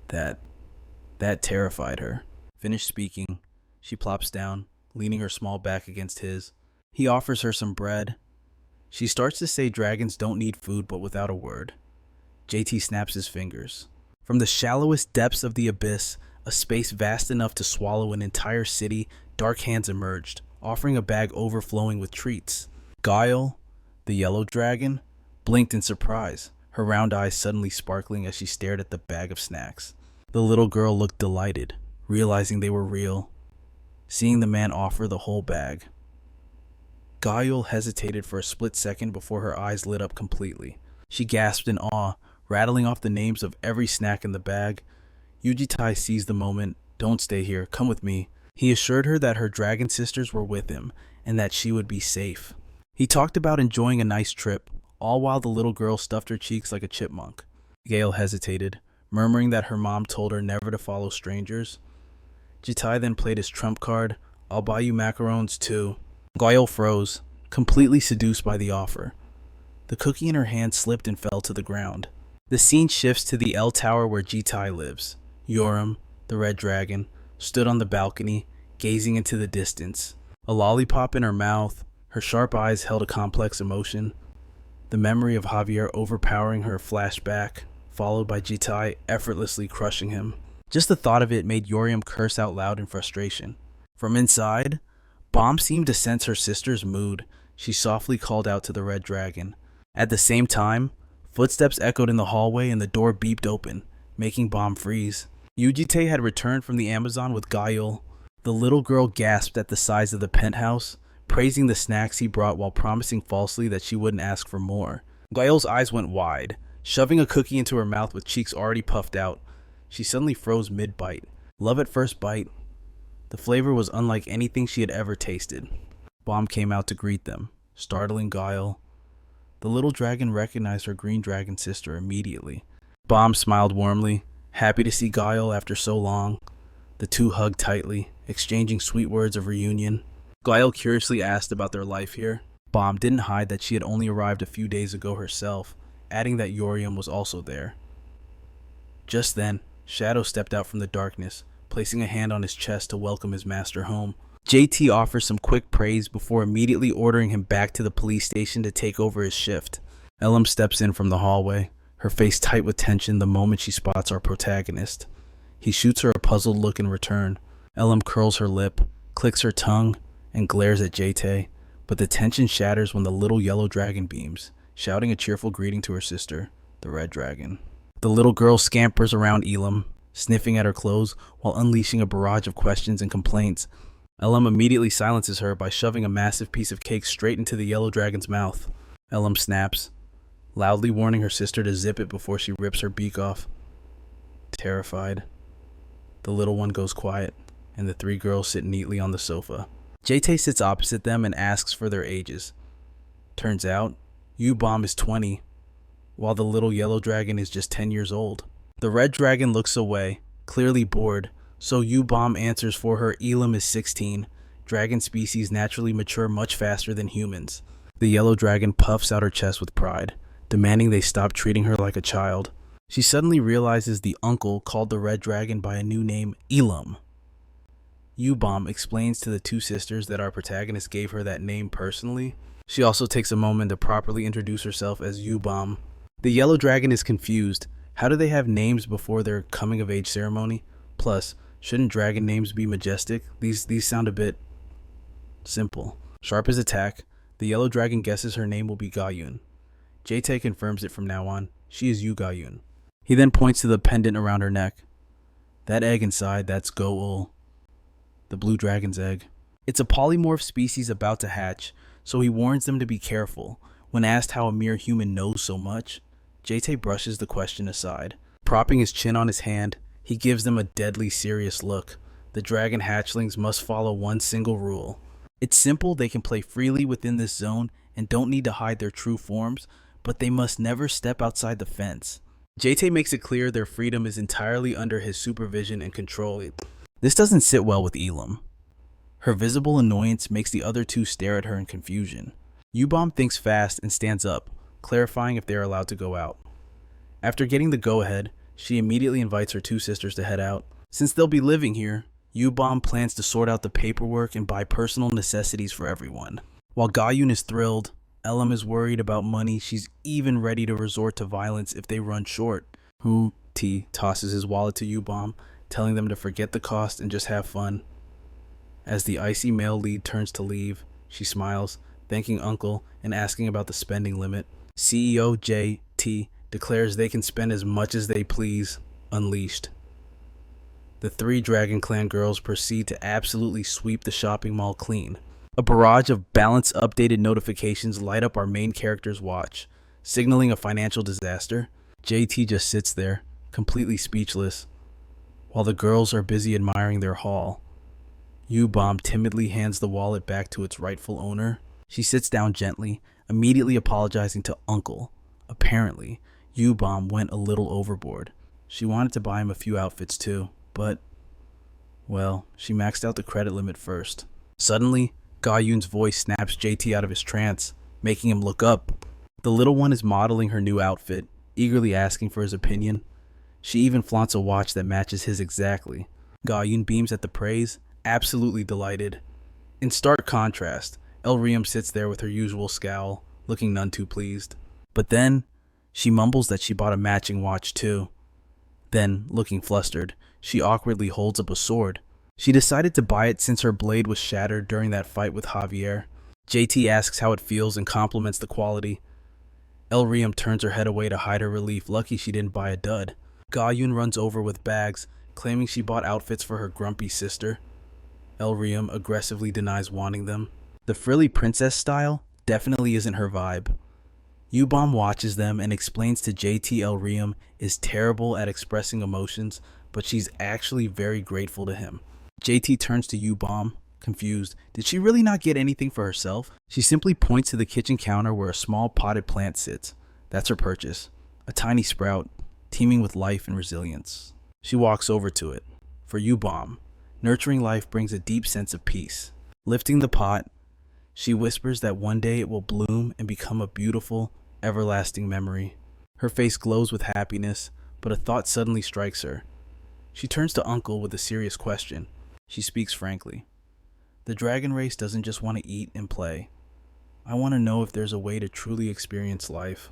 That terrified her. Finished speaking, she plops down, leaning her small back against his. He offers her some bread. She starts to say dragons don't need food, but without a word. JT snaps his fingers. From the shallowest depths of the abyss, a space vast enough to swallow an entire city, dark hands emerged, offering a bag overflowing with treats. Guile, the yellow dragon, blinked in surprise, her round eyes suddenly sparkling as she stared at the bag of snacks. The little girl looked delighted, realizing they were real, seeing the man offer the whole bag. Guile hesitated for a split second before her eyes lit up completely. She gasped in awe, rattling off the names of every snack in the bag. Yujitai seized the moment. Don't stay here, come with me. He assured her that her dragon sisters were with him, and that she would be safe. He talked about enjoying a nice trip, all while the little girl stuffed her cheeks like a chipmunk. Gale hesitated, murmuring that her mom told her never to follow strangers. Jitai then played his trump card. I'll buy you macarons too. Guile froze, completely seduced by the offer. The cookie in her hand slipped and fell to the ground. The scene shifts to the L Tower where Jitai lives. Yoram, the red dragon, stood on the balcony, gazing into the distance. A lollipop in her mouth, her sharp eyes held a complex emotion. The memory of Javier overpowering her flashed back, followed by Jitai effortlessly crushing him. Just the thought of it made Yoriam curse out loud in frustration. From inside, Bomb seemed to sense her sister's mood. She softly called out to the red dragon. At the same time, footsteps echoed in the hallway and the door beeped open, making Bomb freeze. Yujite had returned from the Amazon with Guile. The little girl gasped at the size of the penthouse, praising the snacks he brought while promising falsely that she wouldn't ask for more. Guile's eyes went wide, shoving a cookie into her mouth with cheeks already puffed out. She suddenly froze mid-bite. Love at first bite. The flavor was unlike anything she had ever tasted. Bomb came out to greet them, startling Guile. The little dragon recognized her green dragon sister immediately. Bomb smiled warmly, happy to see Guile after so long. The two hugged tightly, exchanging sweet words of reunion. Guile curiously asked about their life here. Bomb didn't hide that she had only arrived a few days ago herself, adding that Yoriam was also there. Just then, Shadow stepped out from the darkness, placing a hand on his chest to welcome his master home. JT offers some quick praise before immediately ordering him back to the police station to take over his shift. Elam steps in from the hallway, her face tight with tension the moment she spots our protagonist. He shoots her a puzzled look in return. Elam curls her lip, clicks her tongue, and glares at JT, but the tension shatters when the little yellow dragon beams, shouting a cheerful greeting to her sister, the red dragon. The little girl scampers around Elam, sniffing at her clothes while unleashing a barrage of questions and complaints. Elam immediately silences her by shoving a massive piece of cake straight into the yellow dragon's mouth. Elam snaps, loudly warning her sister to zip it before she rips her beak off. Terrified, the little one goes quiet, and the three girls sit neatly on the sofa. JT sits opposite them and asks for their ages. Turns out, U-Bomb is 20, while the little yellow dragon is just 10 years old. The red dragon looks away, clearly bored, so U-Bomb answers for her. Elam is 16. Dragon species naturally mature much faster than humans. The yellow dragon puffs out her chest with pride, demanding they stop treating her like a child. She suddenly realizes the uncle called the red dragon by a new name, Elam. U-Bomb explains to the two sisters that our protagonist gave her that name personally. She also takes a moment to properly introduce herself as U-Bomb. The yellow dragon is confused. How do they have names before their coming-of-age ceremony? Plus, shouldn't dragon names be majestic? These sound a bit simple. Sharp as a tack, the yellow dragon guesses her name will be Gayun. JT confirms it from now on. She is Yu Gayun. He then points to the pendant around her neck. That egg inside, that's Go'ul, the blue dragon's egg. It's a polymorph species about to hatch, so he warns them to be careful. When asked how a mere human knows so much, JT brushes the question aside. Propping his chin on his hand, he gives them a deadly serious look. The Dragon Hatchlings must follow one single rule. It's simple, they can play freely within this zone and don't need to hide their true forms, but they must never step outside the fence. JT makes it clear their freedom is entirely under his supervision and control. This doesn't sit well with Elam. Her visible annoyance makes the other two stare at her in confusion. U-Bomb thinks fast and stands up, clarifying if they are allowed to go out. After getting the go-ahead, she immediately invites her two sisters to head out. Since they'll be living here, U-Bomb plans to sort out the paperwork and buy personal necessities for everyone. While Gayun is thrilled, Elam is worried about money. She's even ready to resort to violence if they run short. T tosses his wallet to U-Bomb, telling them to forget the cost and just have fun. As the icy male lead turns to leave, she smiles, thanking Uncle and asking about the spending limit. CEO JT declares they can spend as much as they please, unleashed. The three Dragon Clan girls proceed to absolutely sweep the shopping mall clean. A barrage of balanced updated notifications light up our main character's watch, signaling a financial disaster. JT just sits there, completely speechless, while the girls are busy admiring their haul. U-Bomb timidly hands the wallet back to its rightful owner. She sits down gently, immediately apologizing to Uncle. Apparently, U-Bomb went a little overboard. She wanted to buy him a few outfits too, but, well, she maxed out the credit limit first. Suddenly, Gayun's voice snaps JT out of his trance, making him look up. The little one is modeling her new outfit, eagerly asking for his opinion. She even flaunts a watch that matches his exactly. Gayun beams at the praise, absolutely delighted. In stark contrast, Elriam sits there with her usual scowl, looking none too pleased. But then, she mumbles that she bought a matching watch too. Then, looking flustered, she awkwardly holds up a sword. She decided to buy it since her blade was shattered during that fight with Javier. JT asks how it feels and compliments the quality. Elriam turns her head away to hide her relief, lucky she didn't buy a dud. Gayun runs over with bags, claiming she bought outfits for her grumpy sister. Elriam aggressively denies wanting them. The frilly princess style definitely isn't her vibe. U-Bomb watches them and explains to JT Elriam is terrible at expressing emotions, but she's actually very grateful to him. JT turns to U-Bomb, confused. Did she really not get anything for herself? She simply points to the kitchen counter where a small potted plant sits. That's her purchase. A tiny sprout, teeming with life and resilience. She walks over to it. For U-Bomb, nurturing life brings a deep sense of peace. Lifting the pot, she whispers that one day it will bloom and become a beautiful, everlasting memory. Her face glows with happiness, but a thought suddenly strikes her. She turns to Uncle with a serious question. She speaks frankly. The dragon race doesn't just want to eat and play. I want to know if there's a way to truly experience life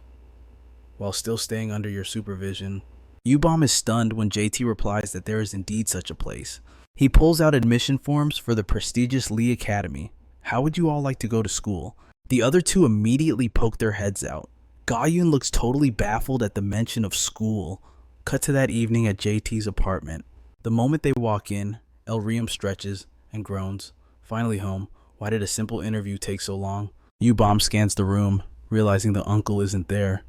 while still staying under your supervision. U-Bomb is stunned when JT replies that there is indeed such a place. He pulls out admission forms for the prestigious Lee Academy. How would you all like to go to school? The other two immediately poke their heads out. Ga-Yoon looks totally baffled at the mention of school. Cut to that evening at JT's apartment. The moment they walk in, El-Riem stretches and groans. Finally home. Why did a simple interview take so long? U-Bomb scans the room, realizing the uncle isn't there.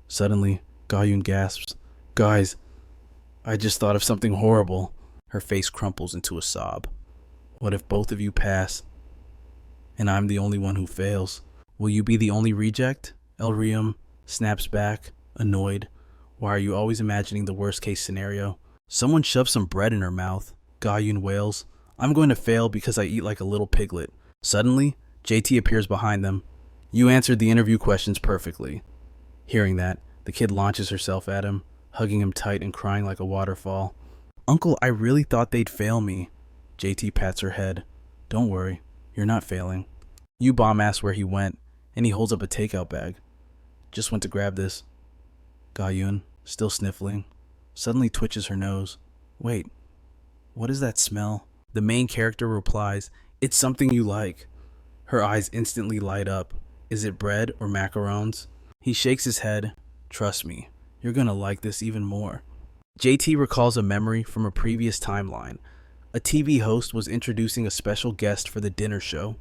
Suddenly, Ga-Yoon gasps, "Guys, I just thought of something horrible." Her face crumples into a sob. "What if both of you pass, and I'm the only one who fails? Will you be the only reject?" El-Riem snaps back, annoyed. "Why are you always imagining the worst case scenario?" Someone shoves some bread in her mouth. Ga-Yoon wails, "I'm going to fail because I eat like a little piglet." Suddenly, JT appears behind them. "You answered the interview questions perfectly." Hearing that, the kid launches herself at him, hugging him tight and crying like a waterfall. "Uncle, I really thought they'd fail me." JT pats her head. "Don't worry, you're not failing." U-Bomb asks where he went, and he holds up a takeout bag. "Just went to grab this." Ga-Yoon, still sniffling, suddenly twitches her nose. "Wait, what is that smell?" The main character replies, "It's something you like." Her eyes instantly light up. Is it bread or macarons? He shakes his head. "Trust me, you're gonna like this even more." JT recalls a memory from a previous timeline. A TV host was introducing a special guest for the dinner show.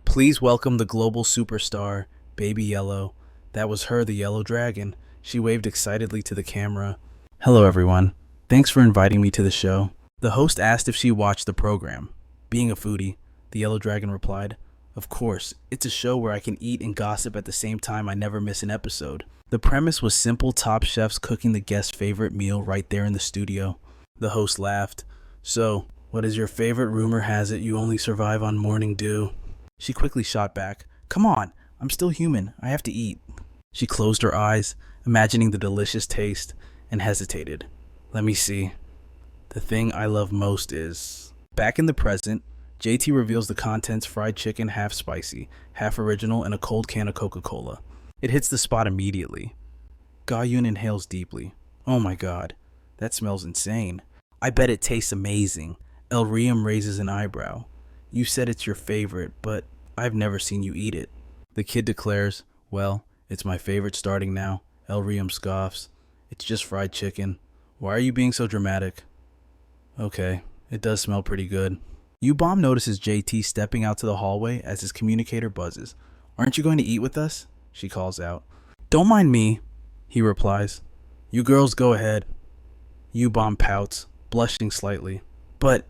"Please welcome the global superstar, Baby Yellow." That was her, the Yellow Dragon. She waved excitedly to the camera. "Hello everyone. Thanks for inviting me to the show." The host asked if she watched the program. Being a foodie, the Yellow Dragon replied, "Of course, it's a show where I can eat and gossip at the same time. I never miss an episode." The premise was simple top chefs cooking the guest's favorite meal right there in the studio. The host laughed. "So, what is your favorite? Rumor has it you only survive on morning dew." She quickly shot back, "Come on, I'm still human. I have to eat." She closed her eyes, imagining the delicious taste, and hesitated. "Let me see. The thing I love most is..." Back in the present, JT reveals the contents: fried chicken, half spicy, half original, and a cold can of Coca-Cola. It hits the spot immediately. Ga-Yoon inhales deeply. "Oh my god, that smells insane. I bet it tastes amazing." El-Riem raises an eyebrow. "You said it's your favorite, but I've never seen you eat it." The kid declares, "Well, it's my favorite starting now." El-Riem scoffs. "It's just fried chicken. Why are you being so dramatic?" "Okay, it does smell pretty good." U-Bomb notices JT stepping out to the hallway as his communicator buzzes. "Aren't you going to eat with us?" she calls out. "Don't mind me," he replies. "You girls go ahead." U-Bomb pouts, blushing slightly. "But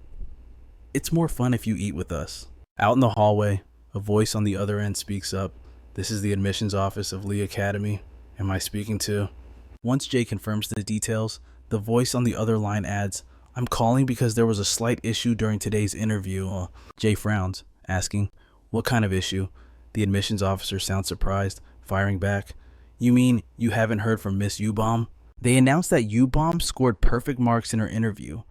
it's more fun if you eat with us." Out in the hallway, a voice on the other end speaks up. "This is the admissions office of Lee Academy. Am I speaking to..." Once Jay confirms the details, the voice on the other line adds, "I'm calling because there was a slight issue during today's interview." Jay frowns, asking, "What kind of issue?" The admissions officer sounds surprised, firing back, "You mean you haven't heard from Miss U-Bomb?" They announced that U-Bomb scored perfect marks in her interview.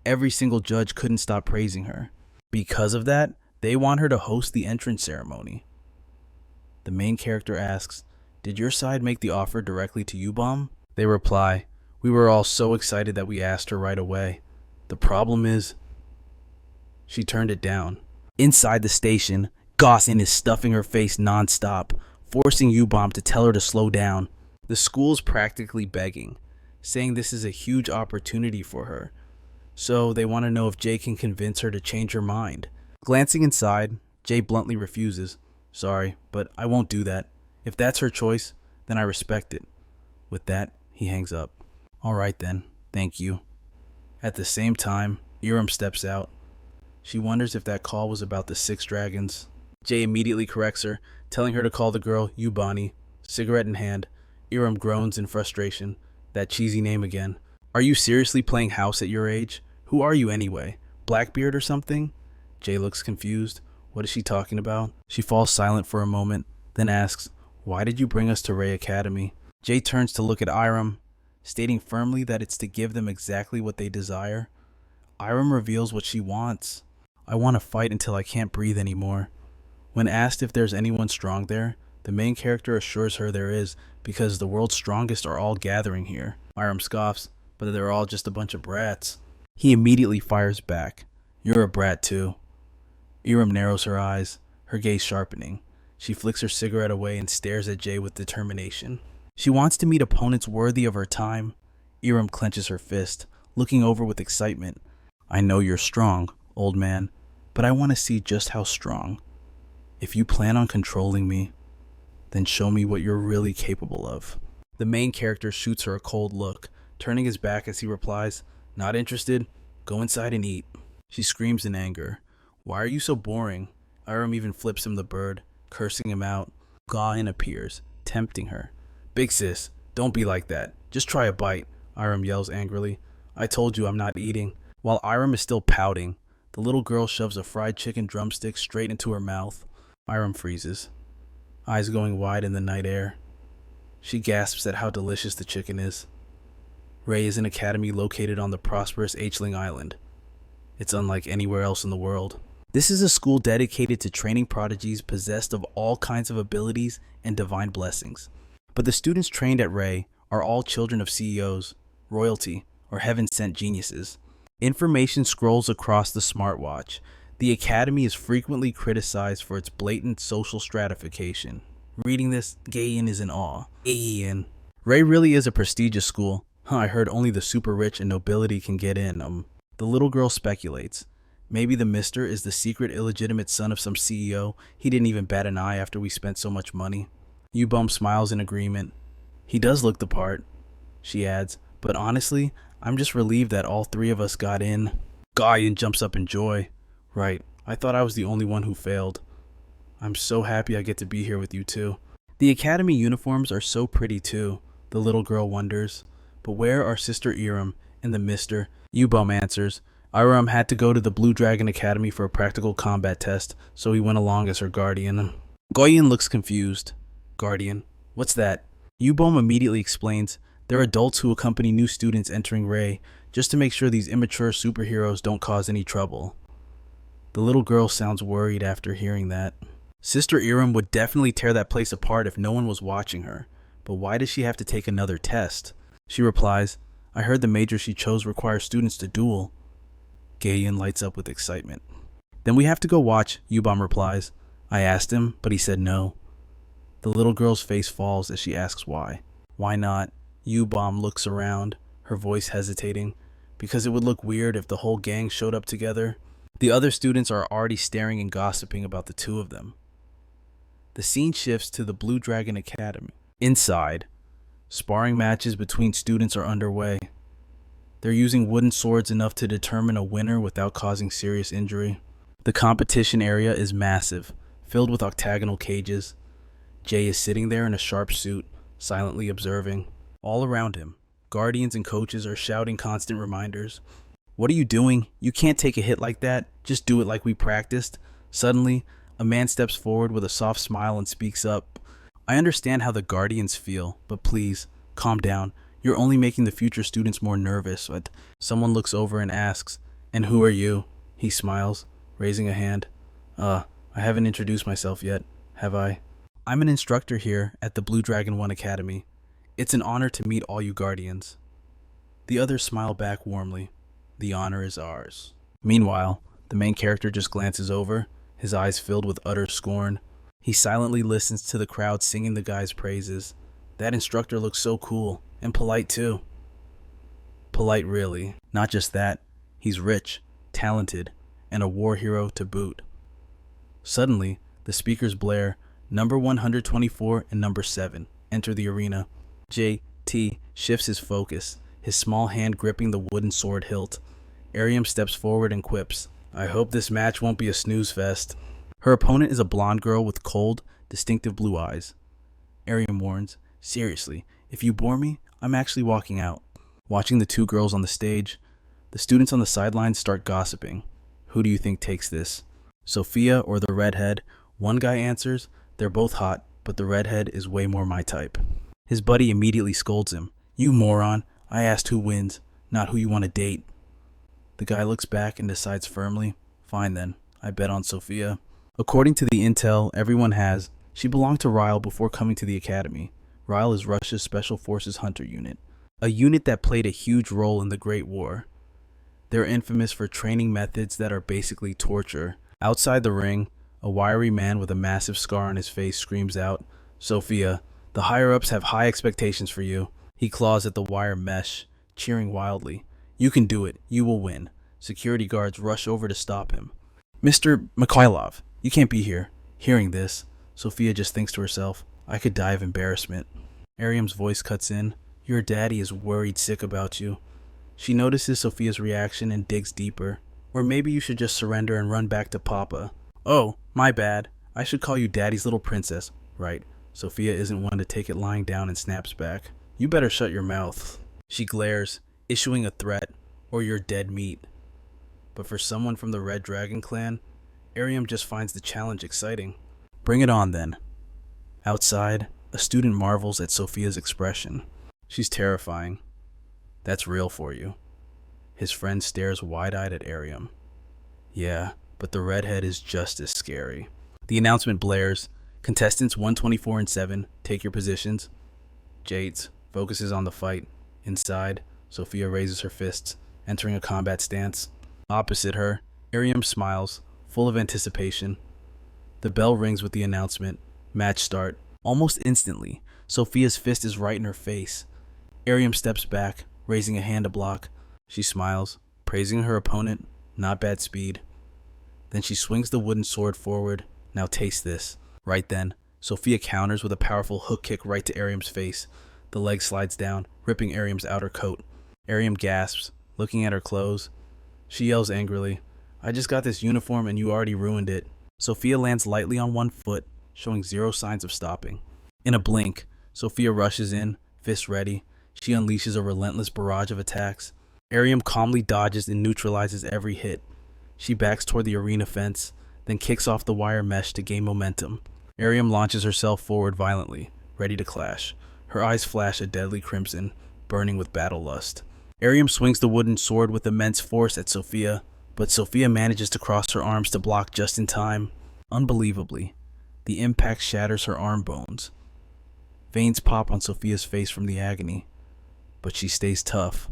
Every single judge couldn't stop praising her. Because of that, they want her to host the entrance ceremony. The main character asks, "Did your side make the offer directly to U-Bomb?" They reply, "We were all so excited that we asked her right away. The problem is, she turned it down." Inside the station, Gossin is stuffing her face non-stop, forcing U-Bomb to tell her to slow down. The school's practically begging, saying this is a huge opportunity for her. So they want to know if Jay can convince her to change her mind. Glancing inside, Jay bluntly refuses. "Sorry, but I won't do that. If that's her choice, then I respect it." With that, he hangs up. "All right then, thank you." At the same time, Iram steps out. She wonders if that call was about the 6 dragons. Jay immediately corrects her, telling her to call the girl Yubani. Cigarette in hand, Iram groans in frustration. That cheesy name again. "Are you seriously playing house at your age? Who are you anyway? Blackbeard or something?" Jay looks confused. What is she talking about? She falls silent for a moment, then asks, "Why did you bring us to Ray Academy?" Jay turns to look at Iram, stating firmly that it's to give them exactly what they desire. Iram reveals what she wants. I want to fight until I can't breathe anymore. When asked if there's anyone strong there, the main character assures her there is, because the world's strongest are all gathering here. Iram scoffs, but they're all just a bunch of brats. He immediately fires back. You're a brat too. Iram narrows her eyes, her gaze sharpening. She flicks her cigarette away and stares at Jay with determination. She wants to meet opponents worthy of her time. Iram clenches her fist, looking over with excitement. I know you're strong, old man, but I want to see just how strong. If you plan on controlling me, then show me what you're really capable of. The main character shoots her a cold look, turning his back as he replies, Not interested? Go inside and eat. She screams in anger. Why are you so boring? Iram even flips him the bird, cursing him out. Gain appears, tempting her. Big sis, don't be like that. Just try a bite, Iram yells angrily. I told you I'm not eating. While Iram is still pouting, the little girl shoves a fried chicken drumstick straight into her mouth. Iram freezes, eyes going wide in the night air. She gasps at how delicious the chicken is. Ray is an academy located on the prosperous Hatchling Island. It's unlike anywhere else in the world. This is a school dedicated to training prodigies possessed of all kinds of abilities and divine blessings. But the students trained at Ray are all children of CEOs, royalty, or heaven-sent geniuses. Information scrolls across the smartwatch. The academy is frequently criticized for its blatant social stratification. Reading this, Gayen is in awe. Gayen. Ray really is a prestigious school. I heard only the super rich and nobility can get in. The little girl speculates. Maybe the mister is the secret illegitimate son of some CEO. He didn't even bat an eye after we spent so much money. U-Bum smiles in agreement. He does look the part, she adds, but honestly, I'm just relieved that all three of us got in. Gayen jumps up in joy. Right, I thought I was the only one who failed. I'm so happy I get to be here with you too. The academy uniforms are so pretty too, the little girl wonders. But where are Sister Iram and the mister? U-Bum answers. Iram had to go to the Blue Dragon Academy for a practical combat test, so he went along as her guardian. Gayen looks confused. Guardian? What's that? U-Bum immediately explains. They're adults who accompany new students entering Ray, just to make sure these immature superheroes don't cause any trouble. The little girl sounds worried after hearing that. Sister Iram would definitely tear that place apart if no one was watching her, but why does she have to take another test? She replies, I heard the major she chose requires students to duel. Gayen lights up with excitement. Then we have to go watch, U-Bum replies. I asked him, but he said no. The little girl's face falls as she asks why. Why not? U-Bum looks around, her voice hesitating. Because it would look weird if the whole gang showed up together. The other students are already staring and gossiping about the two of them. The scene shifts to the Blue Dragon Academy. Inside, sparring matches between students are underway. They're using wooden swords enough to determine a winner without causing serious injury. The competition area is massive, filled with octagonal cages. Jay is sitting there in a sharp suit, silently observing. All around him, guardians and coaches are shouting constant reminders. What are you doing? You can't take a hit like that. Just do it like we practiced. Suddenly, a man steps forward with a soft smile and speaks up. I understand how the guardians feel, but please, calm down. You're only making the future students more nervous. But someone looks over and asks, and who are you? He smiles, raising a hand. I haven't introduced myself yet, have I? I'm an instructor here at the Blue Dragon 1 Academy. It's an honor to meet all you guardians. The others smile back warmly. The honor is ours. Meanwhile, the main character just glances over, his eyes filled with utter scorn. He silently listens to the crowd singing the guy's praises. That instructor looks so cool, and polite too. Polite really. Not just that, he's rich, talented, and a war hero to boot. Suddenly, the speakers blare, number 124 and number 7 enter the arena. JT shifts his focus, his small hand gripping the wooden sword hilt. Ariam steps forward and quips, I hope this match won't be a snooze fest. Her opponent is a blonde girl with cold, distinctive blue eyes. Ariam warns, seriously, if you bore me, I'm actually walking out. Watching the two girls on the stage, the students on the sidelines start gossiping. Who do you think takes this? Sophia or the redhead? One guy answers, they're both hot, but the redhead is way more my type. His buddy immediately scolds him. You moron, I asked who wins, not who you want to date. The guy looks back and decides firmly, Fine then, I bet on Sophia. According to the intel everyone has, she belonged to Ryle before coming to the academy. Ryle is Russia's Special Forces Hunter unit, a unit that played a huge role in the Great War. They're infamous for training methods that are basically torture. Outside the ring, a wiry man with a massive scar on his face screams out, "Sophia, the higher-ups have high expectations for you." He claws at the wire mesh, cheering wildly. "You can do it. You will win." Security guards rush over to stop him. "Mr. Mikhailov, you can't be here." Hearing this, Sophia just thinks to herself, I could die of embarrassment. Ariam's voice cuts in. "Your daddy is worried sick about you." She notices Sophia's reaction and digs deeper. "Or maybe you should just surrender and run back to Papa." "Oh, my bad. I should call you Daddy's little princess." "Right." Sophia isn't one to take it lying down and snaps back. "You better shut your mouth." She glares, issuing a threat, "Or you're dead meat." But for someone from the Red Dragon clan, Ariam just finds the challenge exciting. "Bring it on then." Outside, a student marvels at Sophia's expression. She's terrifying. "That's real for you." His friend stares wide-eyed at Ariam. "Yeah, but the redhead is just as scary." The announcement blares. "Contestants 124 and 7, take your positions." Jades focuses on the fight. Inside, Sophia raises her fists, entering a combat stance. Opposite her, Ariam smiles, full of anticipation. The bell rings with the announcement. Match start. Almost instantly, Sophia's fist is right in her face. Ariam steps back, raising a hand to block. She smiles, praising her opponent. Not bad speed. Then she swings the wooden sword forward. "Now taste this." Right then, Sophia counters with a powerful hook kick right to Ariam's face. The leg slides down, ripping Ariam's outer coat. Ariam gasps, looking at her clothes. She yells angrily, "I just got this uniform and you already ruined it." Sophia lands lightly on one foot, showing zero signs of stopping. In a blink, Sophia rushes in, fist ready. She unleashes a relentless barrage of attacks. Ariam calmly dodges and neutralizes every hit. She backs toward the arena fence, then kicks off the wire mesh to gain momentum. Ariam launches herself forward violently, ready to clash. Her eyes flash a deadly crimson, burning with battle lust. Ariam swings the wooden sword with immense force at Sophia, but Sophia manages to cross her arms to block just in time. Unbelievably, the impact shatters her arm bones. Veins pop on Sophia's face from the agony, but she stays tough,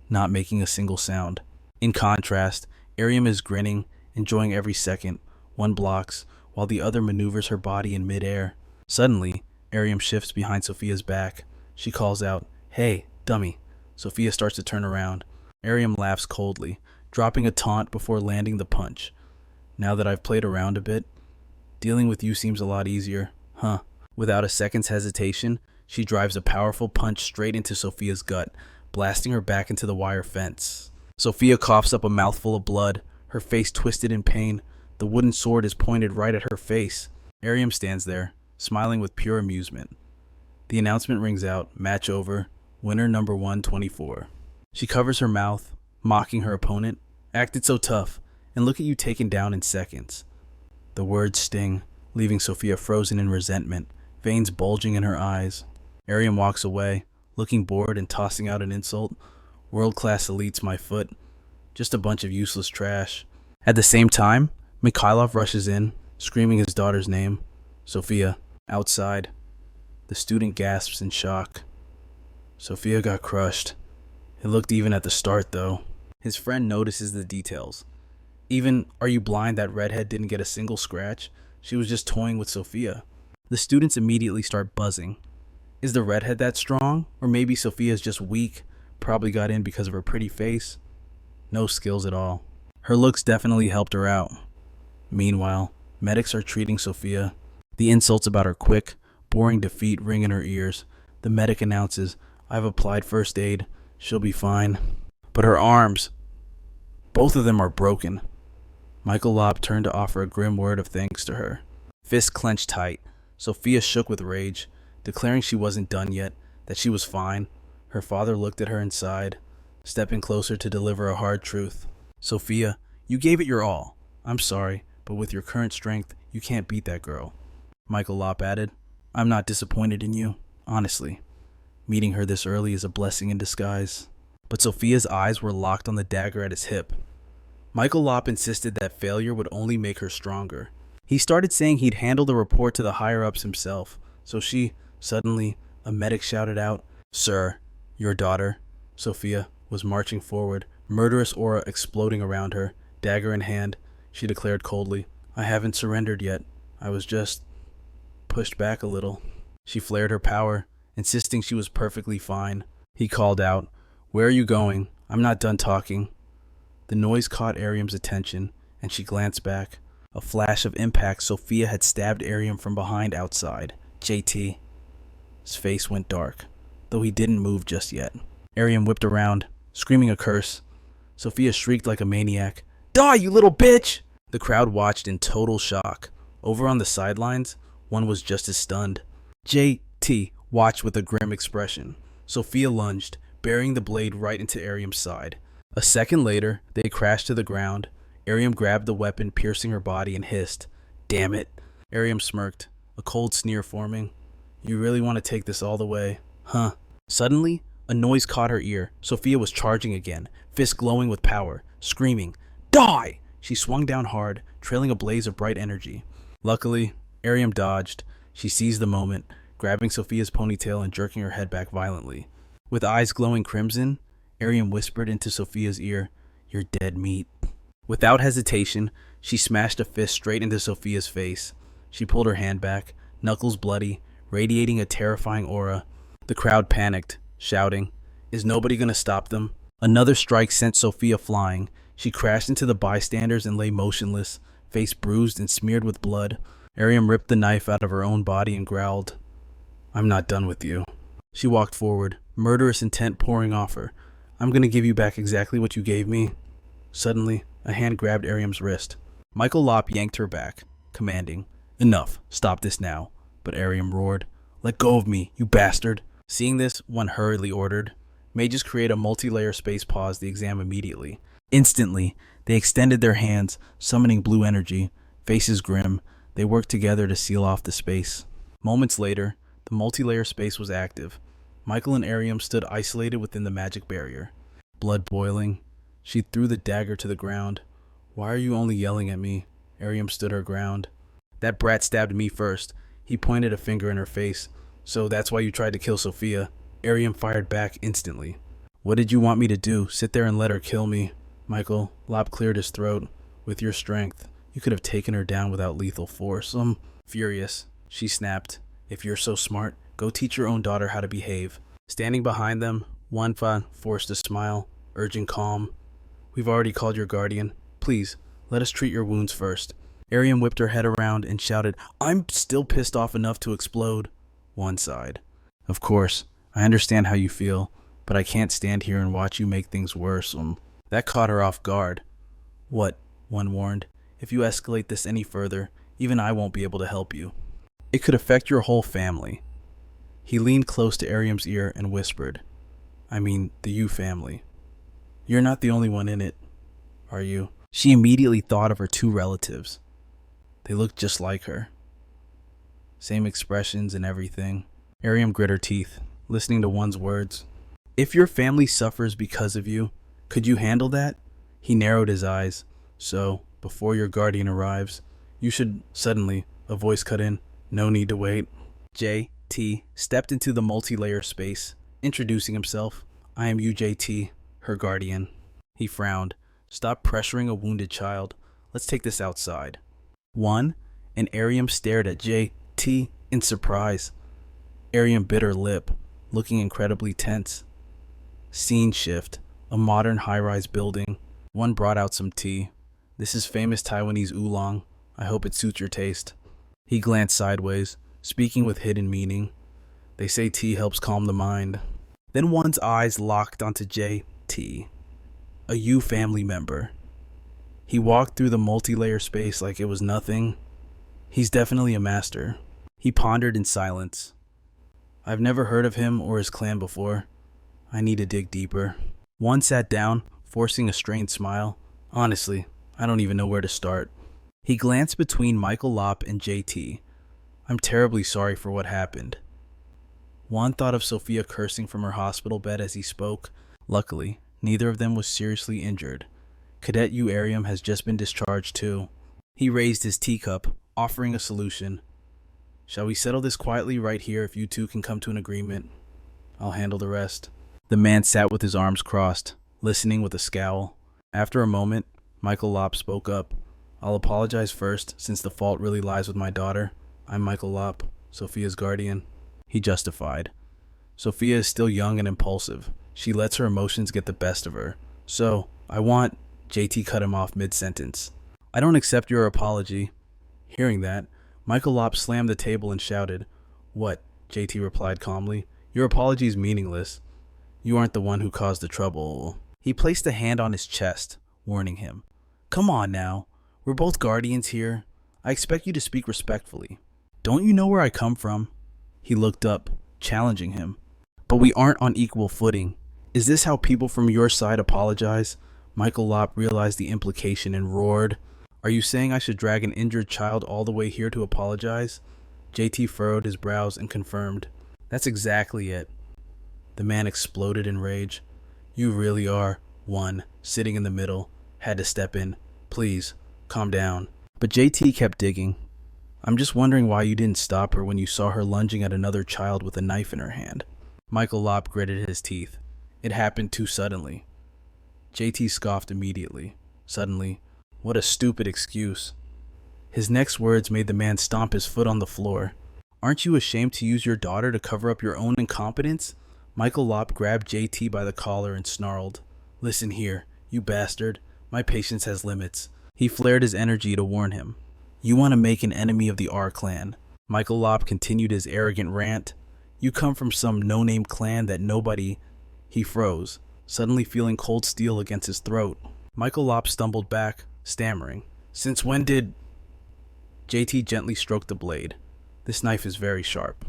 not making a single sound. In contrast, Ariam is grinning, enjoying every second. One blocks, while the other maneuvers her body in midair. Suddenly, Ariam shifts behind Sophia's back. She calls out, "Hey, dummy." Sophia starts to turn around. Ariam laughs coldly, dropping a taunt before landing the punch. "Now that I've played around a bit, dealing with you seems a lot easier, huh?" Without a second's hesitation, she drives a powerful punch straight into Sophia's gut, blasting her back into the wire fence. Sophia coughs up a mouthful of blood, her face twisted in pain. The wooden sword is pointed right at her face. Ariam stands there, smiling with pure amusement. The announcement rings out, match over, winner number 124. She covers her mouth, mocking her opponent. "Acted so tough, and look at you taken down in seconds." The words sting, leaving Sophia frozen in resentment, veins bulging in her eyes. Ariam walks away, looking bored and tossing out an insult. "World-class elites, my foot. Just a bunch of useless trash." At the same time, Mikhailov rushes in, screaming his daughter's name. "Sophia." Outside, the student gasps in shock. Sophia got crushed. It looked even at the start, though. His friend notices the details. Even, "Are you blind that redhead didn't get a single scratch? She was just toying with Sophia." The students immediately start buzzing. Is the redhead that strong? Or maybe Sophia's just weak, probably got in because of her pretty face? No skills at all. Her looks definitely helped her out. Meanwhile, medics are treating Sophia. The insults about her quick, boring defeat ring in her ears. The medic announces, "I've applied first aid. She'll be fine." But her arms, both of them are broken. Michael Lobb turned to offer a grim word of thanks to her. Fists clenched tight, Sophia shook with rage, declaring she wasn't done yet, that she was fine. Her father looked at her and sighed, stepping closer to deliver a hard truth. "Sophia, you gave it your all. I'm sorry, but with your current strength, you can't beat that girl." Michael Lopp added, "I'm not disappointed in you, honestly. Meeting her this early is a blessing in disguise." But Sophia's eyes were locked on the dagger at his hip. Michael Lopp insisted that failure would only make her stronger. He started saying he'd handle the report to the higher-ups himself, so suddenly, a medic shouted out, "Sir, your daughter," Sophia, was marching forward, murderous aura exploding around her, dagger in hand. She declared coldly, "I haven't surrendered yet. I was just pushed back a little." She flared her power, insisting she was perfectly fine. He called out, "Where are you going? I'm not done talking." The noise caught Ariam's attention, and she glanced back. A flash of impact, Sophia had stabbed Ariam from behind outside. JT. His face went dark, though he didn't move just yet. Ariam whipped around, screaming a curse. Sophia shrieked like a maniac. "Die, you little bitch!" The crowd watched in total shock. Over on the sidelines, one was just as stunned. JT watched with a grim expression. Sophia lunged, burying the blade right into Ariam's side. A second later, they crashed to the ground. Ariam grabbed the weapon, piercing her body, and hissed, "Damn it." Ariam smirked, a cold sneer forming. "You really want to take this all the way, huh?" Suddenly, a noise caught her ear. Sophia was charging again, fists glowing with power, screaming, "Die!" She swung down hard, trailing a blaze of bright energy. Luckily, Ariam dodged. She seized the moment, grabbing Sophia's ponytail and jerking her head back violently. With eyes glowing crimson, Ariam whispered into Sophia's ear, "You're dead meat." Without hesitation, she smashed a fist straight into Sophia's face. She pulled her hand back, knuckles bloody, radiating a terrifying aura. The crowd panicked, shouting, "Is nobody gonna stop them?" Another strike sent Sophia flying. She crashed into the bystanders and lay motionless, face bruised and smeared with blood. Ariam ripped the knife out of her own body and growled, "I'm not done with you." She walked forward, murderous intent pouring off her. "I'm gonna give you back exactly what you gave me." Suddenly, a hand grabbed Ariam's wrist. Michael Lopp yanked her back, commanding, "Enough, stop this now." But Ariam roared, "Let go of me, you bastard." Seeing this, one hurriedly ordered, "Mages create a multi-layer space, pause the exam immediately." Instantly, they extended their hands, summoning blue energy. Faces grim, they worked together to seal off the space. Moments later, the multi-layer space was active. Michael and Ariam stood isolated within the magic barrier. Blood boiling, she threw the dagger to the ground. "Why are you only yelling at me?" Ariam stood her ground. "That brat stabbed me first." He pointed a finger in her face. "So that's why you tried to kill Sophia?" Ariam fired back instantly. "What did you want me to do? Sit there and let her kill me?" Michael Lopp cleared his throat. "With your strength, you could have taken her down without lethal force." Furious, she snapped, "If you're so smart, go teach your own daughter how to behave." Standing behind them, Wanfa forced a smile, urging calm. "We've already called your guardian. Please, let us treat your wounds first." Ariam whipped her head around and shouted, "I'm still pissed off enough to explode." One sighed. "Of course, I understand how you feel, but I can't stand here and watch you make things worse." That caught her off guard. "What?" one warned. "If you escalate this any further, even I won't be able to help you. It could affect your whole family." He leaned close to Ariam's ear and whispered, "I mean, the Yu family. You're not the only one in it, are you?" She immediately thought of her two relatives. They looked just like her. Same expressions and everything. Ariam grit her teeth, listening to one's words. "If your family suffers because of you, could you handle that?" He narrowed his eyes. "So, before your guardian arrives, you should..." Suddenly, a voice cut in, "No need to wait." JT stepped into the multi-layer space, introducing himself. "I am UJT, her guardian." He frowned. "Stop pressuring a wounded child. Let's take this outside." "One?" And Ariam stared at JT in surprise. Ariam bit her lip, looking incredibly tense. Scene shift. A modern high-rise building. One brought out some tea. "This is famous Taiwanese oolong. I hope it suits your taste." He glanced sideways, speaking with hidden meaning. "They say tea helps calm the mind." Then one's eyes locked onto JT, a Yu family member. He walked through the multi-layer space like it was nothing. He's definitely a master. He pondered in silence. "I've never heard of him or his clan before. I need to dig deeper." One sat down, forcing a strained smile. "Honestly, I don't even know where to start." He glanced between Michael Lopp and JT. "I'm terribly sorry for what happened." Juan thought of Sophia cursing from her hospital bed as he spoke. Luckily, neither of them was seriously injured. Cadet U Arium has just been discharged too. He raised his teacup, offering a solution. Shall we settle this quietly right here if you two can come to an agreement? I'll handle the rest. The man sat with his arms crossed, listening with a scowl. After a moment, Michael Lopp spoke up. I'll apologize first, since the fault really lies with my daughter. I'm Michael Lopp, Sophia's guardian. He justified. Sophia is still young and impulsive. She lets her emotions get the best of her. So, I want... JT cut him off mid-sentence. I don't accept your apology. Hearing that, Michael Lopp slammed the table and shouted. What? JT replied calmly. Your apology is meaningless. You aren't the one who caused the trouble. He placed a hand on his chest, warning him. Come on now. We're both guardians here. I expect you to speak respectfully. Don't you know where I come from? He looked up, challenging him. But we aren't on equal footing. Is this how people from your side apologize? Michael Lopp realized the implication and roared. Are you saying I should drag an injured child all the way here to apologize? JT furrowed his brows and confirmed. That's exactly it. The man exploded in rage. You really are, one, sitting in the middle, had to step in. Please, calm down. But JT kept digging. I'm just wondering why you didn't stop her when you saw her lunging at another child with a knife in her hand. Michael Lopp gritted his teeth. It happened too suddenly. JT scoffed immediately. Suddenly, what a stupid excuse. His next words made the man stomp his foot on the floor. Aren't you ashamed to use your daughter to cover up your own incompetence? Michael Lopp grabbed JT by the collar and snarled. Listen here, you bastard. My patience has limits. He flared his energy to warn him. You want to make an enemy of the R clan. Michael Lopp continued his arrogant rant. You come from some no-name clan that nobody... He froze, suddenly feeling cold steel against his throat. Michael Lopp stumbled back, stammering. Since when did... JT gently stroked the blade. This knife is very sharp.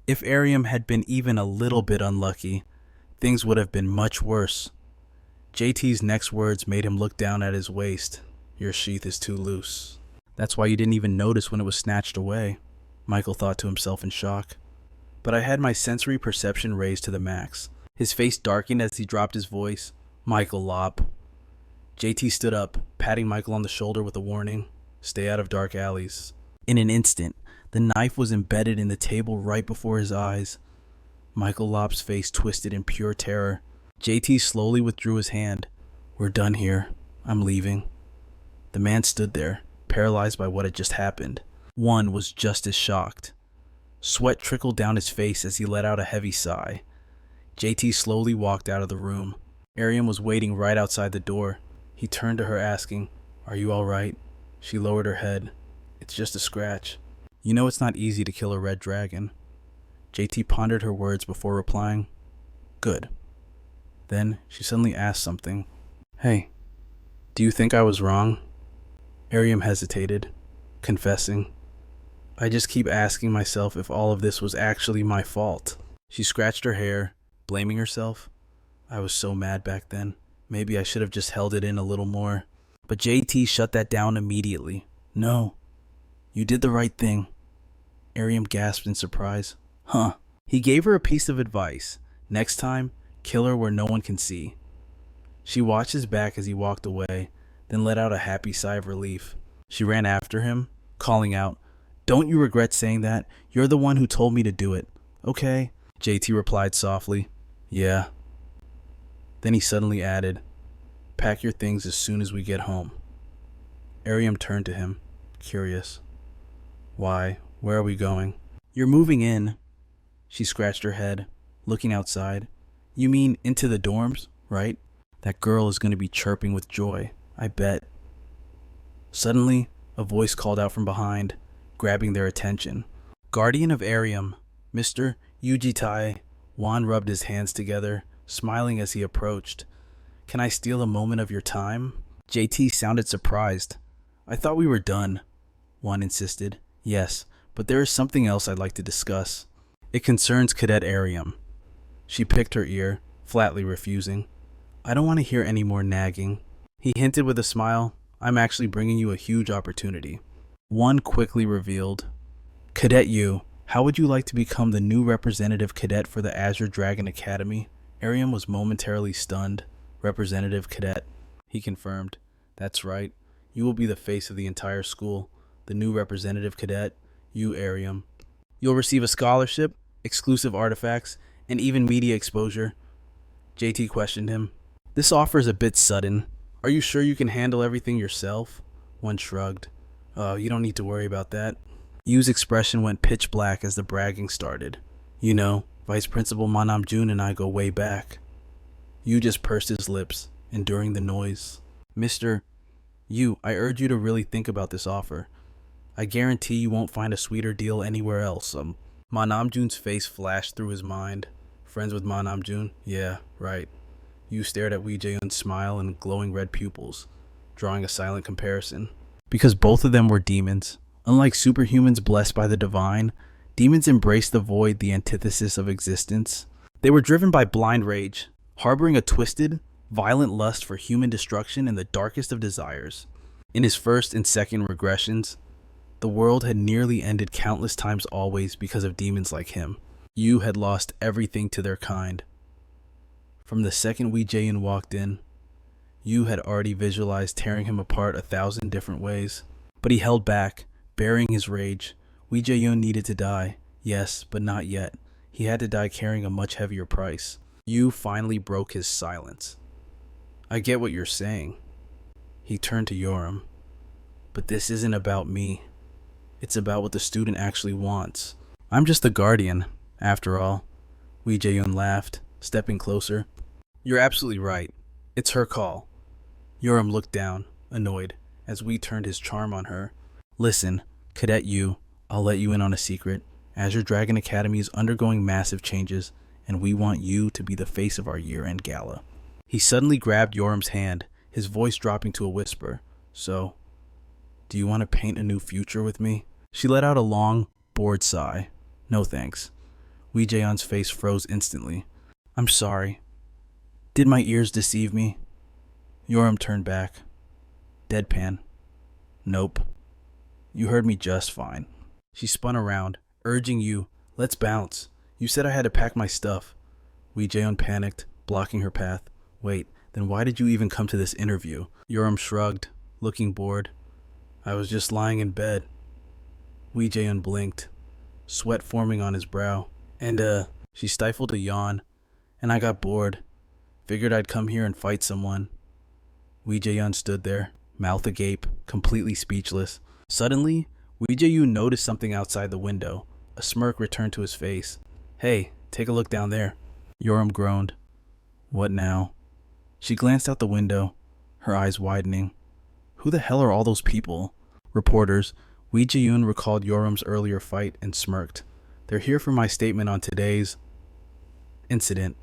If Arium had been even a little bit unlucky, things would have been much worse. JT's next words made him look down at his waist. Your sheath is too loose. That's why you didn't even notice when it was snatched away, Michael thought to himself in shock. But I had my sensory perception raised to the max. His face darkened as he dropped his voice. Michael Lopp. JT stood up, patting Michael on the shoulder with a warning. Stay out of dark alleys. In an instant, the knife was embedded in the table right before his eyes. Michael Lopp's face twisted in pure terror. JT slowly withdrew his hand. We're done here. I'm leaving. The man stood there, paralyzed by what had just happened. One was just as shocked. Sweat trickled down his face as he let out a heavy sigh. JT slowly walked out of the room. Arium was waiting right outside the door. He turned to her asking, Are you all right? She lowered her head. It's just a scratch. You know it's not easy to kill a red dragon. JT pondered her words before replying. Good. Then she suddenly asked something. Hey, do you think I was wrong? Arium hesitated, confessing. I just keep asking myself if all of this was actually my fault. She scratched her hair, blaming herself. I was so mad back then. Maybe I should have just held it in a little more. But JT shut that down immediately. No, you did the right thing. Arium gasped in surprise. Huh. He gave her a piece of advice. Next time, kill her where no one can see. She watched his back as he walked away, then let out a happy sigh of relief. She ran after him, calling out, Don't you regret saying that? You're the one who told me to do it. Okay, JT replied softly. Yeah. Then he suddenly added, Pack your things as soon as we get home. Arium turned to him, curious. Why? Where are we going? You're moving in. She scratched her head, looking outside. You mean into the dorms, right? That girl is going to be chirping with joy, I bet. Suddenly, a voice called out from behind, grabbing their attention. Guardian of Arium, Mr. Yujitai. Juan rubbed his hands together, smiling as he approached. Can I steal a moment of your time? JT sounded surprised. I thought we were done, Juan insisted. Yes, but there is something else I'd like to discuss. It concerns Cadet Arium. She picked her ear, flatly refusing. I don't want to hear any more nagging. He hinted with a smile, I'm actually bringing you a huge opportunity. One quickly revealed. Cadet U, how would you like to become the new representative cadet for the Azure Dragon Academy? Arium was momentarily stunned. Representative cadet, he confirmed. That's right. You will be the face of the entire school, the new representative cadet, you Arium. You'll receive a scholarship, exclusive artifacts, and even media exposure. JT questioned him. This offer is a bit sudden. Are you sure you can handle everything yourself? One shrugged. Oh, you don't need to worry about that. Yu's expression went pitch black as the bragging started. You know, Vice Principal Manamjun and I go way back. Yu just pursed his lips, enduring the noise. Mr. Yu, I urge you to really think about this offer. I guarantee you won't find a sweeter deal anywhere else. Manamjun's face flashed through his mind. Friends with Manamjun? Yeah, right. Yu stared at Wee Jae-eun's smile and glowing red pupils, drawing a silent comparison. Because both of them were demons. Unlike superhumans blessed by the divine, demons embraced the void, the antithesis of existence. They were driven by blind rage, harboring a twisted, violent lust for human destruction and the darkest of desires. In his first and second regressions, the world had nearly ended countless times always because of demons like him. Yu had lost everything to their kind. From the second Wee Jae-eun walked in, Yu had already visualized tearing him apart 1,000 different ways. But he held back, burying his rage. Wee Jae-eun needed to die, yes, but not yet. He had to die carrying a much heavier price. Yu finally broke his silence. I get what you're saying. He turned to Yoram. But this isn't about me. It's about what the student actually wants. I'm just the guardian, after all. Wee Jae-eun laughed, stepping closer. You're absolutely right. It's her call. Yoram looked down, annoyed, as Wee turned his charm on her. Listen, Cadet Yu, I'll let you in on a secret. Azure Dragon Academy is undergoing massive changes, and we want you to be the face of our year-end gala. He suddenly grabbed Yoram's hand, his voice dropping to a whisper. So, do you want to paint a new future with me? She let out a long, bored sigh. No thanks. Wee Jae-eun's face froze instantly. I'm sorry. Did my ears deceive me? Yoram turned back. Deadpan. Nope. You heard me just fine. She spun around, urging Yu, let's bounce. You said I had to pack my stuff. Wee Jae-eun panicked, blocking her path. Wait, then why did you even come to this interview? Yoram shrugged, looking bored. I was just lying in bed. Wee Jae-eun blinked, sweat forming on his brow. And, she stifled a yawn. And I got bored. Figured I'd come here and fight someone. Wee Jae-eun stood there, mouth agape, completely speechless. Suddenly, Wee Jae-eun noticed something outside the window. A smirk returned to his face. Hey, take a look down there. Yoram groaned. What now? She glanced out the window, her eyes widening. Who the hell are all those people? Reporters. Wee Jae-eun recalled Yoram's earlier fight and smirked. They're here for my statement on today's incident.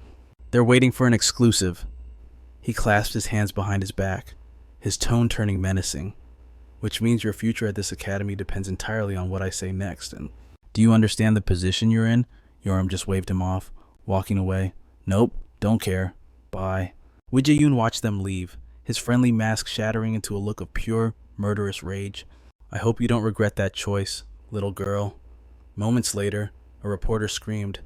They're waiting for an exclusive. He clasped his hands behind his back, his tone turning menacing. Which means your future at this academy depends entirely on what I say next. And do you understand the position you're in? Yoram just waved him off, walking away. Nope, don't care. Bye. Wee Jae-eun watched them leave, his friendly mask shattering into a look of pure, murderous rage. I hope you don't regret that choice, little girl. Moments later, a reporter screamed.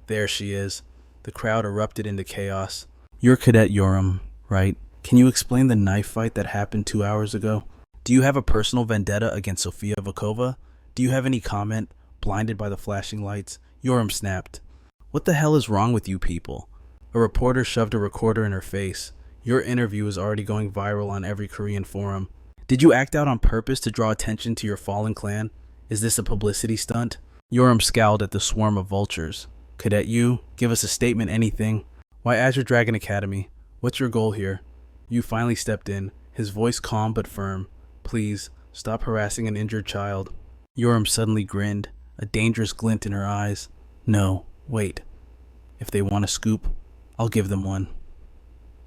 There she is. The crowd erupted into chaos. You're Cadet Yoram, right? Can you explain the knife fight that happened 2 hours ago? Do you have a personal vendetta against Sofia Vokova? Do you have any comment? Blinded by the flashing lights, Yoram snapped. What the hell is wrong with you people? A reporter shoved a recorder in her face. Your interview is already going viral on every Korean forum. Did you act out on purpose to draw attention to your fallen clan? Is this a publicity stunt? Yoram scowled at the swarm of vultures. Cadet Yu, give us a statement, anything. Why Azure Dragon Academy? What's your goal here? Yu finally stepped in, his voice calm but firm. Please, stop harassing an injured child. Yoram suddenly grinned, a dangerous glint in her eyes. No, wait. If they want a scoop, I'll give them one.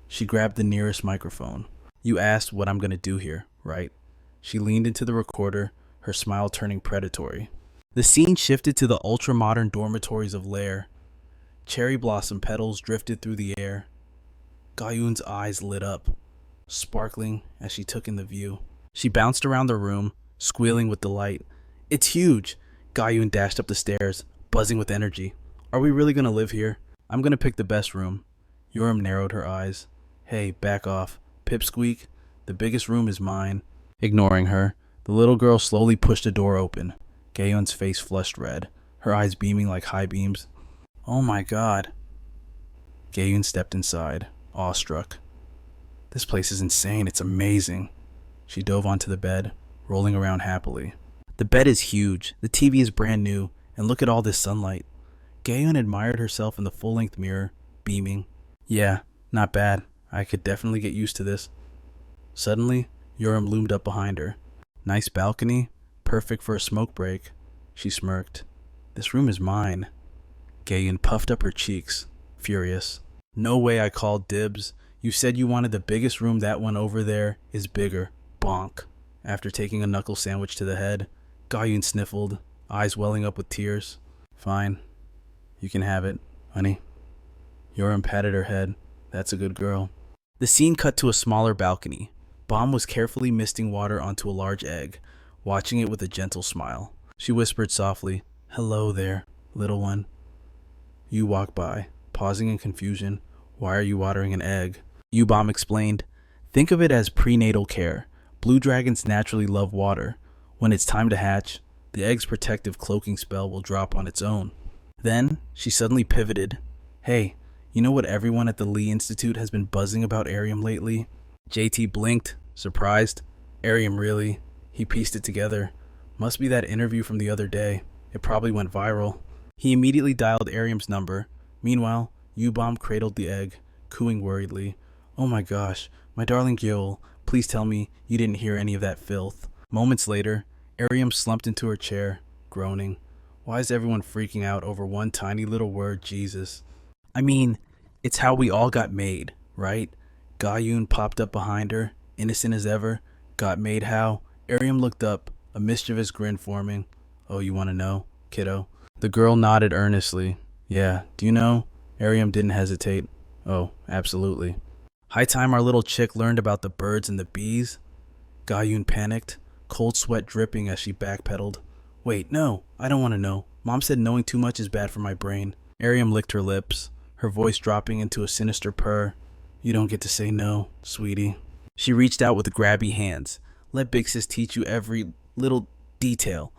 She grabbed the nearest microphone. You asked what I'm gonna do here, right? She leaned into the recorder, her smile turning predatory. The scene shifted to the ultra-modern dormitories of Lair. Cherry blossom petals drifted through the air. Ga-eun's eyes lit up, sparkling as she took in the view. She bounced around the room, squealing with delight. It's huge! Ga-eun dashed up the stairs, buzzing with energy. Are we really gonna live here? I'm gonna pick the best room. Yoram narrowed her eyes. Hey, back off. Pipsqueak, The biggest room is mine. Ignoring her, the little girl slowly pushed the door open. Gaeun's face flushed red, her eyes beaming like high beams. Oh my god. Gaeun stepped inside, awestruck. This place is insane, it's amazing. She dove onto the bed, rolling around happily. The bed is huge, the TV is brand new, and look at all this sunlight. Gaeun admired herself in the full-length mirror, beaming. Yeah, not bad. I could definitely get used to this. Suddenly, Yoram loomed up behind her. Nice balcony, perfect for a smoke break. She smirked. This room is mine. Gaeun puffed up her cheeks, furious. No way, I called dibs. You said you wanted the biggest room. That one over there is bigger. Bonk. After taking a knuckle sandwich to the head, Gaeun sniffled, eyes welling up with tears. Fine. You can have it, honey. Yoram patted her head. That's a good girl. The scene cut to a smaller balcony. Bomb was carefully misting water onto a large egg, watching it with a gentle smile. She whispered softly, "Hello there, little one." Yu walked by, pausing in confusion. Why are you watering an egg? Yu-Bomb explained, think of it as prenatal care. Blue dragons naturally love water. When it's time to hatch, the egg's protective cloaking spell will drop on its own. Then, she suddenly pivoted. Hey, you know what everyone at the Lee Institute has been buzzing about Arium lately? JT blinked, surprised. Arium really? He pieced it together. Must be that interview from the other day. It probably went viral. He immediately dialed Arium's number. Meanwhile, Yu-Bomb cradled the egg, cooing worriedly. Oh my gosh, my darling Gyeol, please tell me you didn't hear any of that filth. Moments later, Arium slumped into her chair, groaning. Why is everyone freaking out over one tiny little word, Jesus? I mean, it's how we all got made, right? Gaeun popped up behind her, innocent as ever. Got made how? Arium looked up, a mischievous grin forming. Oh, you want to know, kiddo? The girl nodded earnestly. Yeah, do you know? Arium didn't hesitate. Oh, absolutely. High time our little chick learned about the birds and the bees. Gaeun panicked, cold sweat dripping as she backpedaled. Wait, no, I don't want to know. Mom said knowing too much is bad for my brain. Arium licked her lips, her voice dropping into a sinister purr. You don't get to say no, sweetie. She reached out with grabby hands. Let Big Sis teach you every little detail.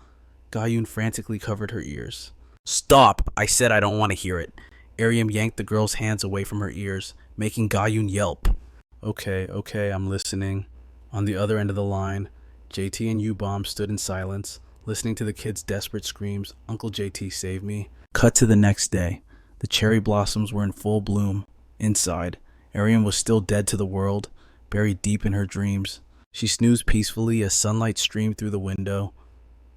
Gaeun frantically covered her ears. Stop! I said I don't want to hear it. Arium yanked the girl's hands away from her ears, making Gaeun yelp. Okay, I'm listening. On the other end of the line, JT and Yu-Bomb stood in silence, listening to the kids' desperate screams, Uncle JT, save me. Cut to the next day. The cherry blossoms were in full bloom. Inside, Arium was still dead to the world, buried deep in her dreams. She snoozed peacefully as sunlight streamed through the window.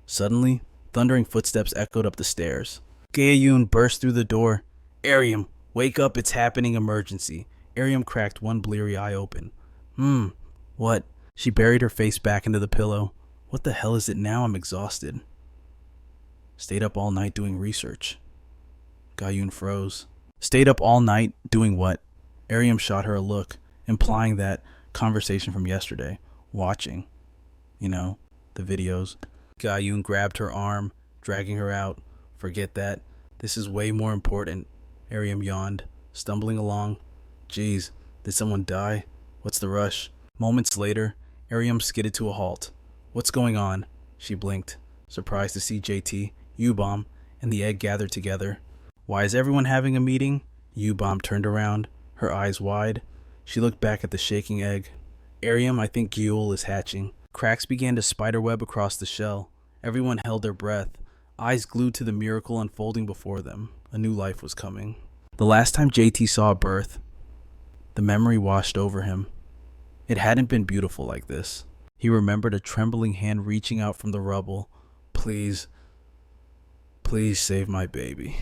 Suddenly, thundering footsteps echoed up the stairs. Gaeun burst through the door. Arium, wake up, it's happening, emergency. Arium cracked one bleary eye open. What? She buried her face back into the pillow. What the hell is it now? I'm exhausted. Stayed up all night doing research. Gaeun froze. Stayed up all night doing what? Arium shot her a look, implying that conversation from yesterday. Watching. You know, the videos. Gaeun grabbed her arm, dragging her out. Forget that. This is way more important. Arium yawned, stumbling along. Geez, did someone die? What's the rush? Moments later, Arium skidded to a halt. What's going on? She blinked, surprised to see JT, Yu-Bomb, and the egg gathered together. Why is everyone having a meeting? Yu-Bomb turned around, her eyes wide. She looked back at the shaking egg. Arium, I think Gyeol is hatching. Cracks began to spiderweb across the shell. Everyone held their breath, eyes glued to the miracle unfolding before them. A new life was coming. The last time JT saw a birth, the memory washed over him. It hadn't been beautiful like this. He remembered a trembling hand reaching out from the rubble. Please save my baby.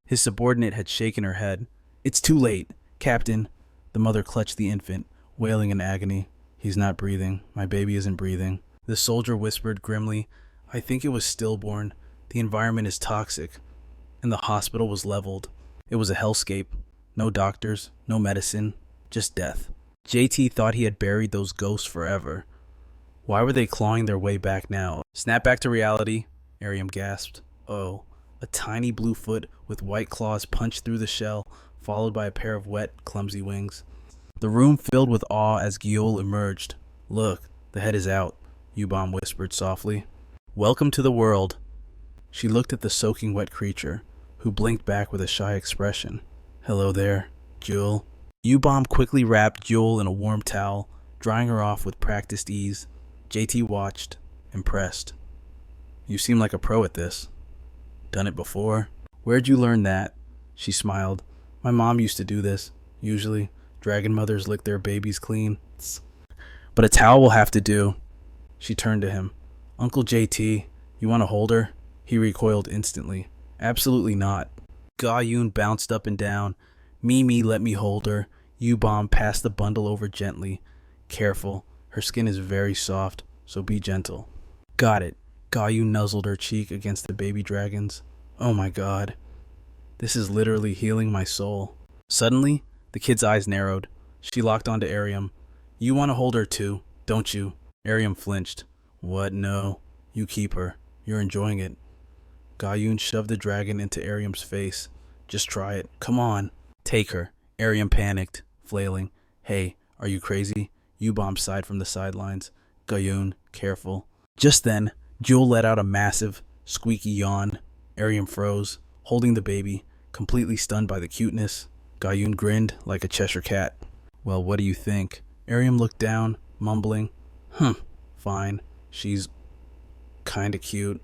His subordinate had shaken her head. It's too late, Captain. The mother clutched the infant, wailing in agony. He's not breathing. My baby isn't breathing. The soldier whispered grimly, I think it was stillborn. The environment is toxic. And the hospital was leveled. It was a hellscape. No doctors, no medicine, just death. JT thought he had buried those ghosts forever. Why were they clawing their way back now? Snap back to reality, Arium gasped. Oh, a tiny blue foot with white claws punched through the shell, followed by a pair of wet, clumsy wings. The room filled with awe as Gyeol emerged, Look, the head is out, U-Bomb whispered softly. Welcome to the world. She looked at the soaking wet creature, who blinked back with a shy expression. Hello there, Jewel. U-Bomb quickly wrapped Jewel in a warm towel, drying her off with practiced ease. JT watched, impressed. You seem like a pro at this. Done it before? Where'd you learn that? She smiled. My mom used to do this. Usually, dragon mothers lick their babies clean. But a towel will have to do. She turned to him. Uncle JT, you want to hold her? He recoiled instantly. Absolutely not. Ga-Yun bounced up and down. Mimi, let me hold her. U-Bomb passed the bundle over gently. Careful. Her skin is very soft, so be gentle. Got it. Ga-Yun nuzzled her cheek against the baby dragon's. Oh my god. This is literally healing my soul. Suddenly, the kid's eyes narrowed. She locked onto Arium. You want to hold her too, don't you? Arium flinched. What? No. You keep her. You're enjoying it. Ga-Yun shoved the dragon into Arium's face. Just try it. Come on. Take her. Arium panicked, flailing. Hey, are you crazy? U-Bomb sighed from the sidelines. Ga-Yun, careful. Just then, Jewel let out a massive, squeaky yawn. Arium froze, holding the baby, completely stunned by the cuteness. Ga-Yun grinned like a Cheshire cat. Well, what do you think? Arium looked down, mumbling. Fine. She's kinda cute.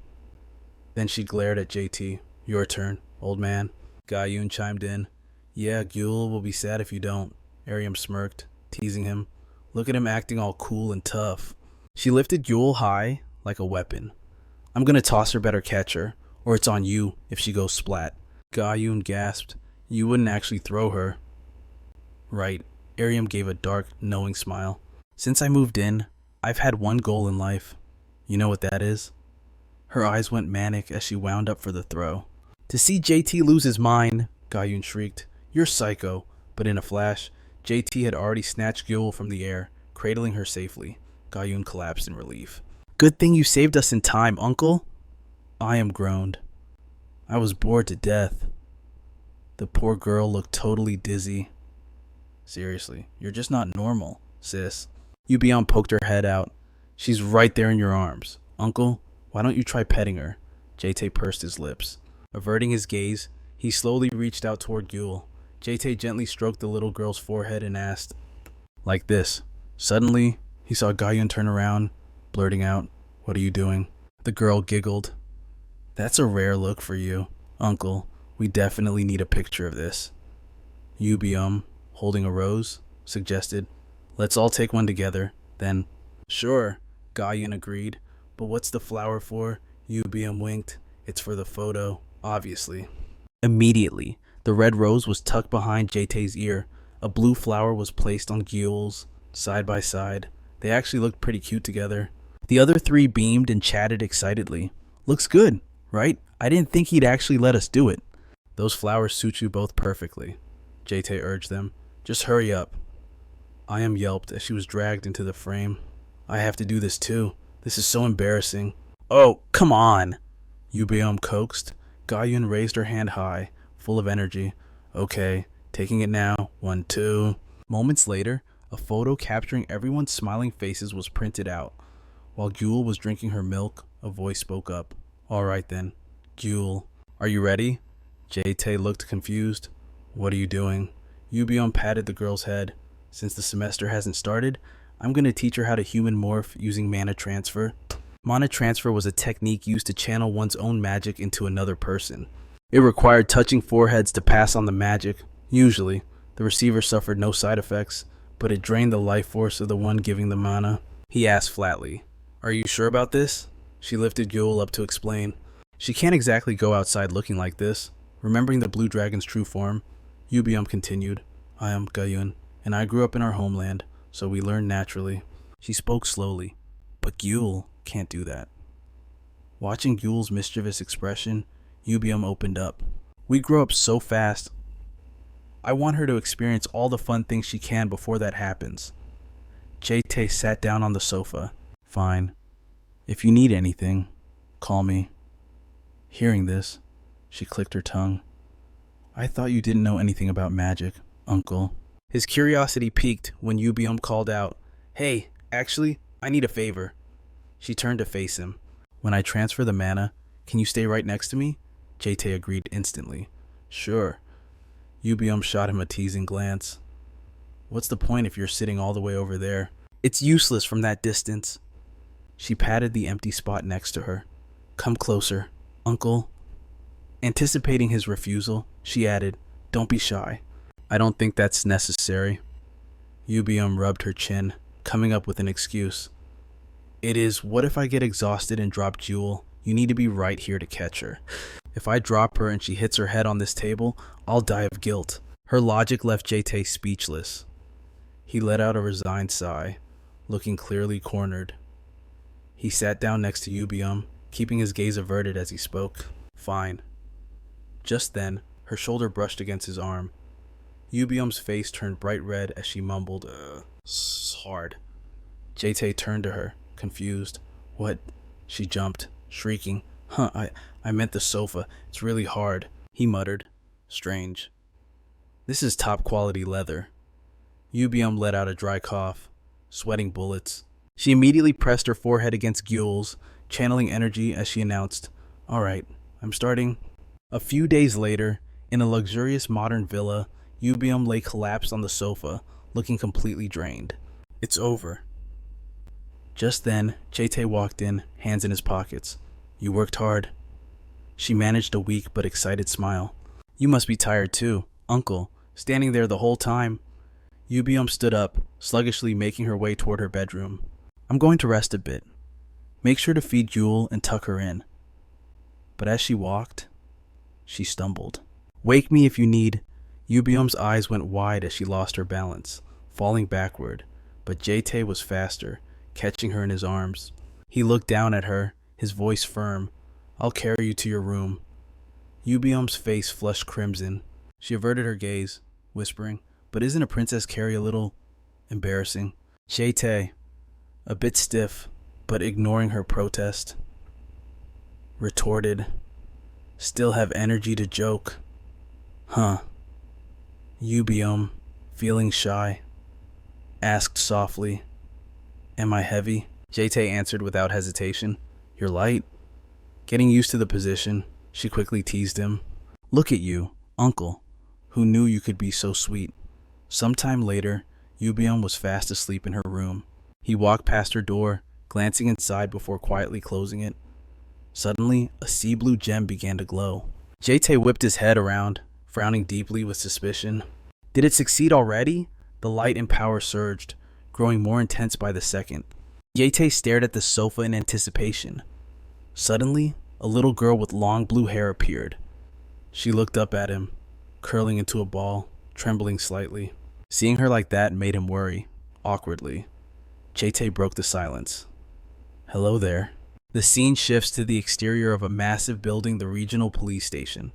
Then she glared at JT. Your turn, old man. Ga-Yun chimed in. Yeah, Jewel will be sad if you don't. Arium smirked, teasing him. Look at him acting all cool and tough. She lifted Jewel high like a weapon. I'm gonna toss her, better catch her, or it's on you if she goes splat. Ga-Yun gasped. You wouldn't actually throw her. Right. Arium gave a dark, knowing smile. Since I moved in, I've had one goal in life. You know what that is? Her eyes went manic as she wound up for the throw. To see JT lose his mind, Ga-Yun shrieked. You're psycho. But in a flash, JT had already snatched Jewel from the air, cradling her safely. Ga-Yun collapsed in relief. Good thing you saved us in time, uncle. Ayam groaned. I was bored to death. The poor girl looked totally dizzy. Seriously, you're just not normal, sis. U-Bomb poked her head out. She's right there in your arms. Uncle, why don't you try petting her? JT pursed his lips. Averting his gaze, he slowly reached out toward Jewel. JT gently stroked the little girl's forehead and asked, like this. Suddenly, he saw Ga-Yun turn around, blurting out, What are you doing? The girl giggled. That's a rare look for you. Uncle, we definitely need a picture of this. U-Bomb, holding a rose, suggested, Let's all take one together, then. Sure, Ga-Yun agreed. But what's the flower for? U-Bomb winked. It's for the photo, obviously. Immediately, the red rose was tucked behind JT's ear. A blue flower was placed on Jewel's, side by side. They actually looked pretty cute together. The other three beamed and chatted excitedly. Looks good, right? I didn't think he'd actually let us do it. Those flowers suit you both perfectly, JT urged them. Just hurry up. Ayam yelped as she was dragged into the frame. I have to do this too. This is so embarrassing. Oh, come on, U-Bomb coaxed. Ga-Yun raised her hand high, full of energy. Okay, taking it now. 1, 2. Moments later, a photo capturing everyone's smiling faces was printed out. While Jewel was drinking her milk, a voice spoke up. All right then. Jewel, are you ready? JT looked confused. What are you doing? U-Bomb patted the girl's head. Since the semester hasn't started, I'm going to teach her how to human morph using mana transfer. Mana transfer was a technique used to channel one's own magic into another person. It required touching foreheads to pass on the magic. Usually, the receiver suffered no side effects, but it drained the life force of the one giving the mana. He asked flatly, Are you sure about this? She lifted Jewel up to explain. She can't exactly go outside looking like this. Remembering the blue dragon's true form, U-Bomb continued, I am Ga-Yun, and I grew up in our homeland, so we learned naturally. She spoke slowly, but Jewel can't do that. Watching Jewel's mischievous expression, U-Bomb opened up. We grow up so fast. I want her to experience all the fun things she can before that happens. JT sat down on the sofa. Fine. If you need anything, call me. Hearing this, she clicked her tongue. I thought you didn't know anything about magic, uncle. His curiosity piqued when U-Bomb called out, Hey, Actually, I need a favor. She turned to face him. When I transfer the mana, can you stay right next to me? Jete agreed instantly. Sure. Yubium shot him a teasing glance. What's the point if you're sitting all the way over there? It's useless from that distance. She patted the empty spot next to her. Come closer, uncle. Anticipating his refusal, she added, don't be shy. I don't think that's necessary. Yubium rubbed her chin, coming up with an excuse. It is, what if I get exhausted and drop Jewel? You need to be right here to catch her. If I drop her and she hits her head on this table, I'll die of guilt. Her logic left Jete speechless. He let out a resigned sigh, looking clearly cornered. He sat down next to Yubium, keeping his gaze averted as he spoke. Fine. Just then, her shoulder brushed against his arm. Yubium's face turned bright red as she mumbled, hard. Jete turned to her, confused. What? She jumped, shrieking. I meant the sofa. It's really hard. He muttered. Strange. This is top quality leather. Yubium let out a dry cough, sweating bullets. She immediately pressed her forehead against Gyul's, channeling energy as she announced, All right, I'm starting. A few days later, in a luxurious modern villa, Yubium lay collapsed on the sofa, looking completely drained. It's over. Just then, Jete walked in, hands in his pockets. You worked hard. She managed a weak but excited smile. You must be tired too, uncle, standing there the whole time. Yubium stood up, sluggishly making her way toward her bedroom. I'm going to rest a bit. Make sure to feed Jewel and tuck her in. But as she walked, she stumbled. Wake me if you need. Yubium's eyes went wide as she lost her balance, falling backward, but Jete was faster, catching her in his arms. He looked down at her, his voice firm. I'll carry you to your room. Yubium's face flushed crimson. She averted her gaze, whispering, But isn't a Princess Carrie a little embarrassing? Jete, a bit stiff, but ignoring her protest, retorted, Still have energy to joke. Huh. Yubium, feeling shy, asked softly, Am I heavy? Jete answered without hesitation. You're light. Getting used to the position, she quickly teased him. Look at you, uncle. Who knew you could be so sweet? Sometime later, Yubium was fast asleep in her room. He walked past her door, glancing inside before quietly closing it. Suddenly, a sea blue gem began to glow. Jete whipped his head around, frowning deeply with suspicion. Did it succeed already? The light and power surged, growing more intense by the second. Jete stared at the sofa in anticipation. Suddenly, a little girl with long blue hair appeared. She looked up at him, curling into a ball, trembling slightly. Seeing her like that made him worry, awkwardly. Jete broke the silence. Hello there. The scene shifts to the exterior of a massive building, the regional police station.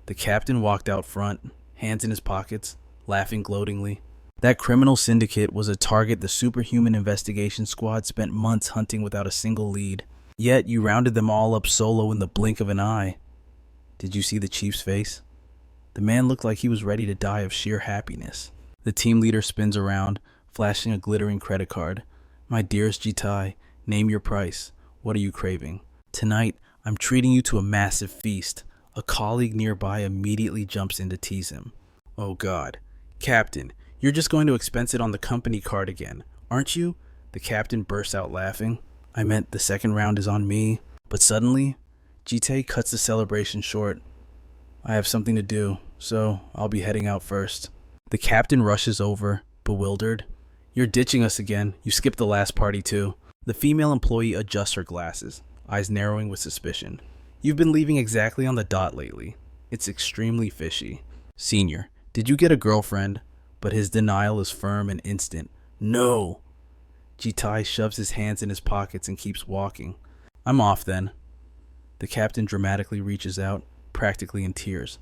The captain walked out front, hands in his pockets, laughing gloatingly. That criminal syndicate was a target the superhuman investigation squad spent months hunting without a single lead. Yet you rounded them all up solo in the blink of an eye. Did you see the chief's face? The man looked like he was ready to die of sheer happiness. The team leader spins around, flashing a glittering credit card. My dearest Jitai, name your price. What are you craving? Tonight, I'm treating you to a massive feast. A colleague nearby immediately jumps in to tease him. Oh God. Captain, you're just going to expense it on the company card again, aren't you? The captain bursts out laughing. I meant the second round is on me. But suddenly, Jite cuts the celebration short. I have something to do, so I'll be heading out first. The captain rushes over, bewildered. You're ditching us again. You skipped the last party too. The female employee adjusts her glasses, eyes narrowing with suspicion. You've been leaving exactly on the dot lately. It's extremely fishy. Senior, did you get a girlfriend? But his denial is firm and instant. No! Jitai shoves his hands in his pockets and keeps walking. I'm off then. The captain dramatically reaches out, practically in tears.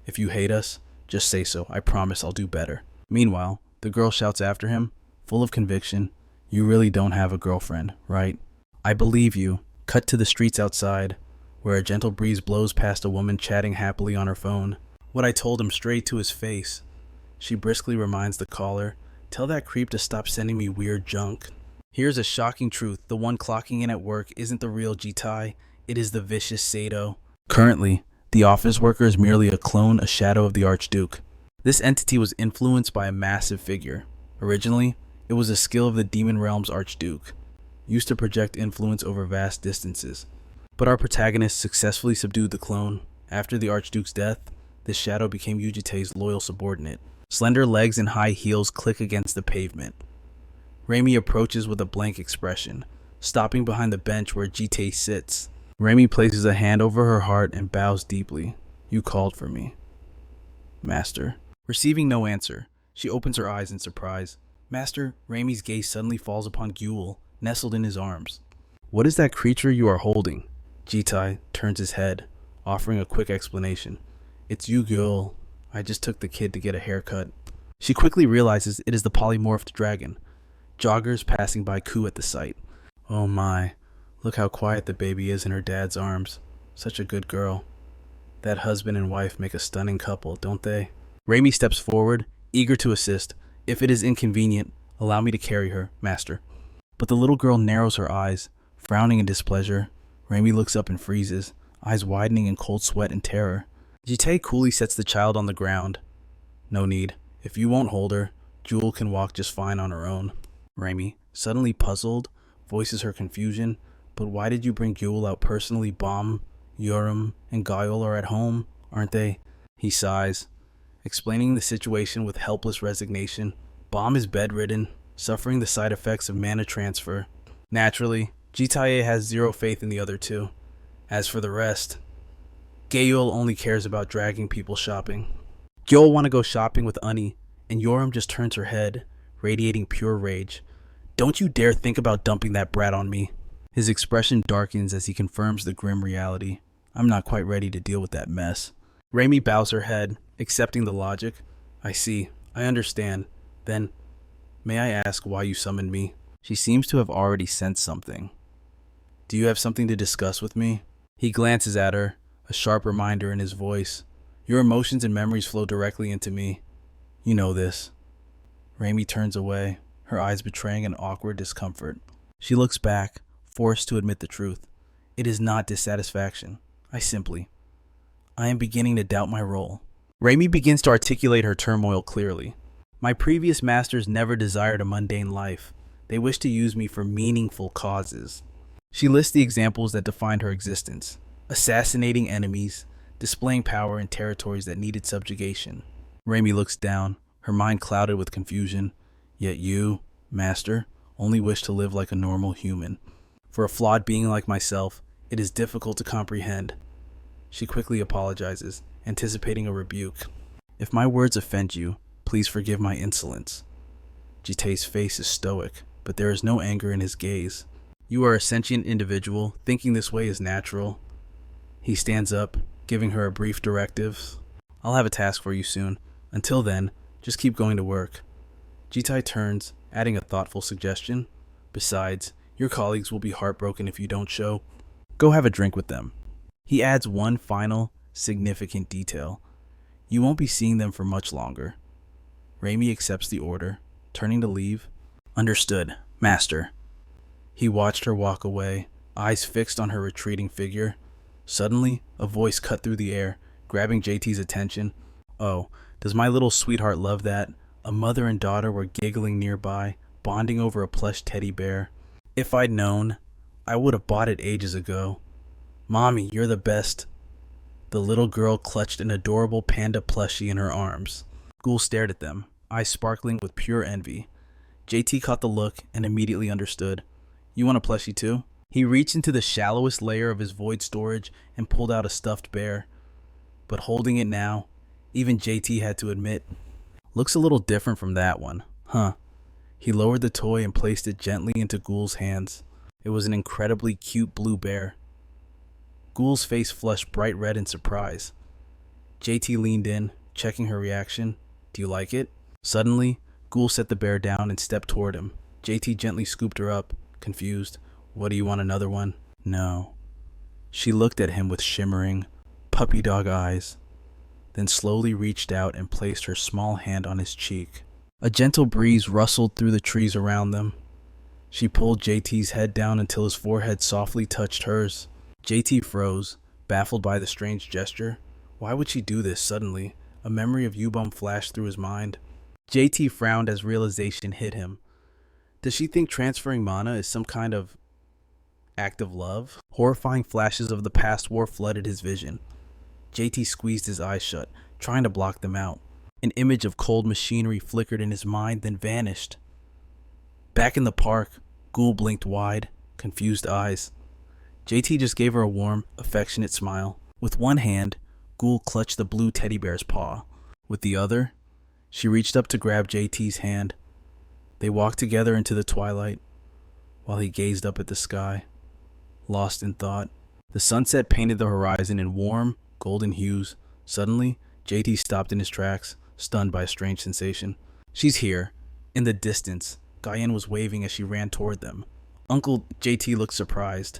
If you hate us, just say so. I promise I'll do better. Meanwhile, the girl shouts after him, full of conviction, You really don't have a girlfriend, right? I believe you. Cut to the streets outside, where a gentle breeze blows past a woman chatting happily on her phone. What I told him straight to his face. She briskly reminds the caller, Tell that creep to stop sending me weird junk. Here's a shocking truth. The one clocking in at work isn't the real Jitai, it is the vicious Sato. Currently, the office worker is merely a clone, a shadow of the Archduke. This entity was influenced by a massive figure. Originally, it was a skill of the Demon Realm's Archduke, used to project influence over vast distances. But our protagonist successfully subdued the clone. After the Archduke's death, this shadow became Yujite's loyal subordinate. Slender legs and high heels click against the pavement. Reimi approaches with a blank expression, stopping behind the bench where Jite sits. Reimi places a hand over her heart and bows deeply. You called for me, Master. Receiving no answer, she opens her eyes in surprise. Master, Reimi's gaze suddenly falls upon Gyul, nestled in his arms. What is that creature you are holding? Jitai turns his head, offering a quick explanation. It's you, Gyul. I just took the kid to get a haircut. She quickly realizes it is the polymorphed dragon. Joggers passing by coo at the sight. Oh my, look how quiet the baby is in her dad's arms. Such a good girl. That husband and wife make a stunning couple, don't they? Reimi steps forward, eager to assist. If it is inconvenient, allow me to carry her, Master. But the little girl narrows her eyes, frowning in displeasure. Reimi looks up and freezes, eyes widening in cold sweat and terror. Jite coolly sets the child on the ground. No need. If you won't hold her, Jewel can walk just fine on her own. Reimi, suddenly puzzled, voices her confusion. But why did you bring Jewel out personally? Bom, Yoram, and Gaiol are at home, aren't they? He sighs, explaining the situation with helpless resignation. Bom is bedridden, suffering the side effects of mana transfer. Naturally, Jitaye has zero faith in the other two. As for the rest, Gayul only cares about dragging people shopping. Gyul want to go shopping with Unni, and Yoram just turns her head, radiating pure rage. Don't you dare think about dumping that brat on me. His expression darkens as he confirms the grim reality. I'm not quite ready to deal with that mess. Reimi bows her head, accepting the logic. I see. I understand. Then, may I ask why you summoned me? She seems to have already sensed something. Do you have something to discuss with me? He glances at her, a sharp reminder in his voice. Your emotions and memories flow directly into me. You know this. Reimi turns away, her eyes betraying an awkward discomfort. She looks back, forced to admit the truth. It is not dissatisfaction. I am beginning to doubt my role. Reimi begins to articulate her turmoil clearly. My previous masters never desired a mundane life. They wished to use me for meaningful causes. She lists the examples that defined her existence. Assassinating enemies, displaying power in territories that needed subjugation. Reimi looks down, her mind clouded with confusion. Yet you, Master, only wish to live like a normal human. For a flawed being like myself, it is difficult to comprehend. She quickly apologizes, anticipating a rebuke. If my words offend you, please forgive my insolence. Jite's face is stoic, but there is no anger in his gaze. You are a sentient individual, thinking this way is natural. He stands up, giving her a brief directive. I'll have a task for you soon. Until then, just keep going to work. Jitai turns, adding a thoughtful suggestion. Besides, your colleagues will be heartbroken if you don't show. Go have a drink with them. He adds one final, significant detail. You won't be seeing them for much longer. Reimi accepts the order, turning to leave. Understood, Master. He watched her walk away, eyes fixed on her retreating figure. Suddenly, a voice cut through the air, grabbing JT's attention. Oh, does my little sweetheart love that? A mother and daughter were giggling nearby, bonding over a plush teddy bear. If I'd known, I would have bought it ages ago. Mommy, you're the best. The little girl clutched an adorable panda plushie in her arms. Ghoul stared at them, eyes sparkling with pure envy. JT caught the look and immediately understood. You want a plushie too? He reached into the shallowest layer of his void storage and pulled out a stuffed bear. But holding it now, even JT had to admit, looks a little different from that one, huh? He lowered the toy and placed it gently into Ghoul's hands. It was an incredibly cute blue bear. Ghoul's face flushed bright red in surprise. JT leaned in, checking her reaction. Do you like it? Suddenly, Ghoul set the bear down and stepped toward him. JT gently scooped her up, confused. What, do you want another one? No. She looked at him with shimmering, puppy dog eyes, then slowly reached out and placed her small hand on his cheek. A gentle breeze rustled through the trees around them. She pulled JT's head down until his forehead softly touched hers. JT froze, baffled by the strange gesture. Why would she do this suddenly? A memory of Yubom flashed through his mind. JT frowned as realization hit him. Does she think transferring mana is some kind of act of love? Horrifying flashes of the past war flooded his vision. JT squeezed his eyes shut, trying to block them out. An image of cold machinery flickered in his mind, then vanished. Back in the park, Ghoul blinked wide, confused eyes. JT just gave her a warm, affectionate smile. With one hand, Ghoul clutched the blue teddy bear's paw. With the other, she reached up to grab JT's hand. They walked together into the twilight, while he gazed up at the sky, lost in thought. The sunset painted the horizon in warm, golden hues. Suddenly, JT stopped in his tracks, stunned by a strange sensation. She's here. In the distance, Guyan was waving as she ran toward them. Uncle JT looked surprised.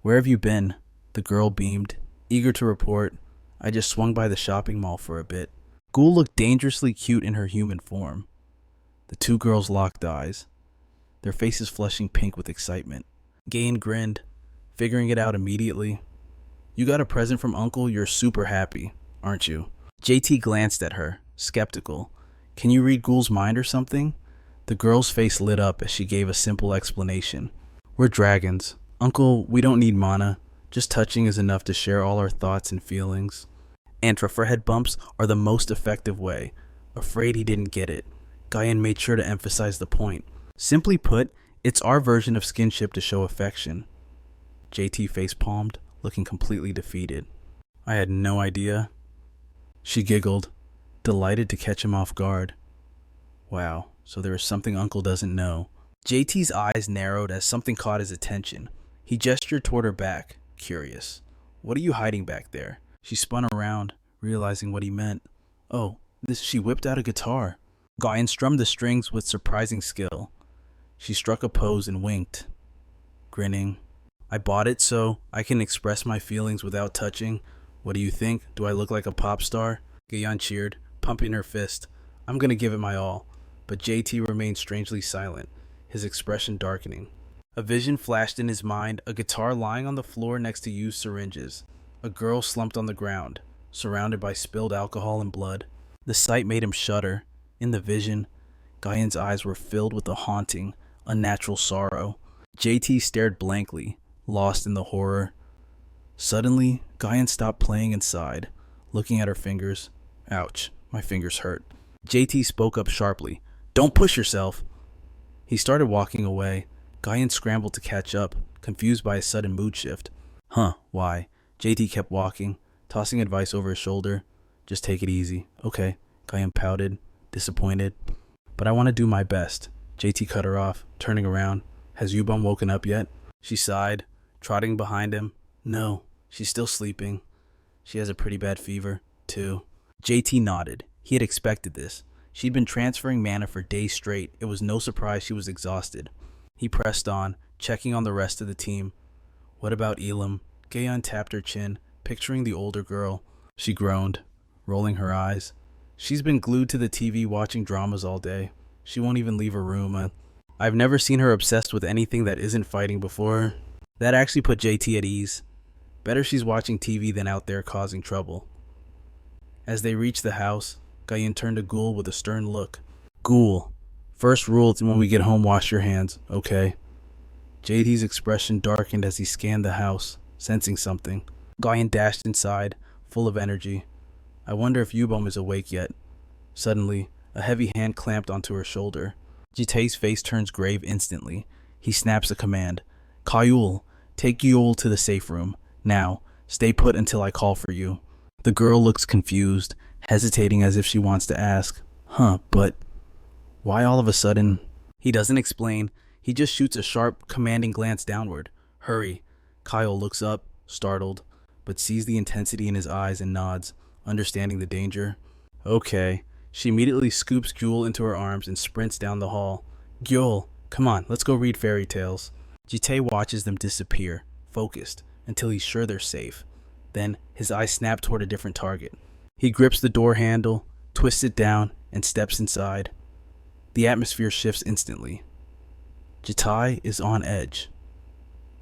Where have you been? The girl beamed, eager to report. I just swung by the shopping mall for a bit. Ghoul looked dangerously cute in her human form. The two girls locked eyes, their faces flushing pink with excitement. Guyan grinned, figuring it out immediately. You got a present from Uncle? You're super happy, aren't you? JT glanced at her, skeptical. Can you read Ghoul's mind or something? The girl's face lit up as she gave a simple explanation. We're dragons. Uncle, we don't need mana. Just touching is enough to share all our thoughts and feelings. And forehead bumps are the most effective way. Afraid he didn't get it. Guyan made sure to emphasize the point. Simply put, it's our version of skinship to show affection. JT face-palmed, looking completely defeated. I had no idea. She giggled, delighted to catch him off guard. Wow, so there is something Uncle doesn't know. JT's eyes narrowed as something caught his attention. He gestured toward her back, curious. What are you hiding back there? She spun around, realizing what he meant. Oh, she whipped out a guitar. Guyan strummed the strings with surprising skill. She struck a pose and winked, grinning. I bought it so I can express my feelings without touching. What do you think? Do I look like a pop star? Guyan cheered, pumping her fist. I'm gonna give it my all. But JT remained strangely silent, his expression darkening. A vision flashed in his mind, a guitar lying on the floor next to used syringes. A girl slumped on the ground, surrounded by spilled alcohol and blood. The sight made him shudder. In the vision, Guyan's eyes were filled with a haunting, unnatural sorrow. JT stared blankly, lost in the horror. Suddenly, Guyan stopped playing and sighed, looking at her fingers. Ouch, my fingers hurt. JT spoke up sharply. Don't push yourself. He started walking away. Guyan scrambled to catch up, confused by a sudden mood shift. Huh, why? JT kept walking, tossing advice over his shoulder. Just take it easy. Okay. Guyan pouted, disappointed. But I want to do my best. JT cut her off, turning around. Has Yubom woken up yet? She sighed, trotting behind him. No, she's still sleeping. She has a pretty bad fever, too. JT nodded. He had expected this. She'd been transferring mana for days straight. It was no surprise she was exhausted. He pressed on, checking on the rest of the team. What about Elam? Guyan tapped her chin, picturing the older girl. She groaned, rolling her eyes. She's been glued to the TV watching dramas all day. She won't even leave her room. I've never seen her obsessed with anything that isn't fighting before. That actually put JT at ease. Better she's watching TV than out there causing trouble. As they reached the house, Guyan turned to Ghoul with a stern look. Ghoul, first rule is when we get home, wash your hands, okay? JT's expression darkened as he scanned the house, sensing something. Guyan dashed inside, full of energy. I wonder if Yubom is awake yet. Suddenly, a heavy hand clamped onto her shoulder. Jitae's face turns grave instantly. He snaps a command. Kayul, take Yul to the safe room. Now, stay put until I call for you. The girl looks confused, hesitating as if she wants to ask. But why all of a sudden? He doesn't explain. He just shoots a sharp, commanding glance downward. Hurry. Kyle looks up, startled, but sees the intensity in his eyes and nods, understanding the danger. Okay. She immediately scoops Gyul into her arms and sprints down the hall. Gyul, come on, let's go read fairy tales. Jitae watches them disappear, focused, until he's sure they're safe. Then, his eyes snap toward a different target. He grips the door handle, twists it down, and steps inside. The atmosphere shifts instantly. Jitai is on edge,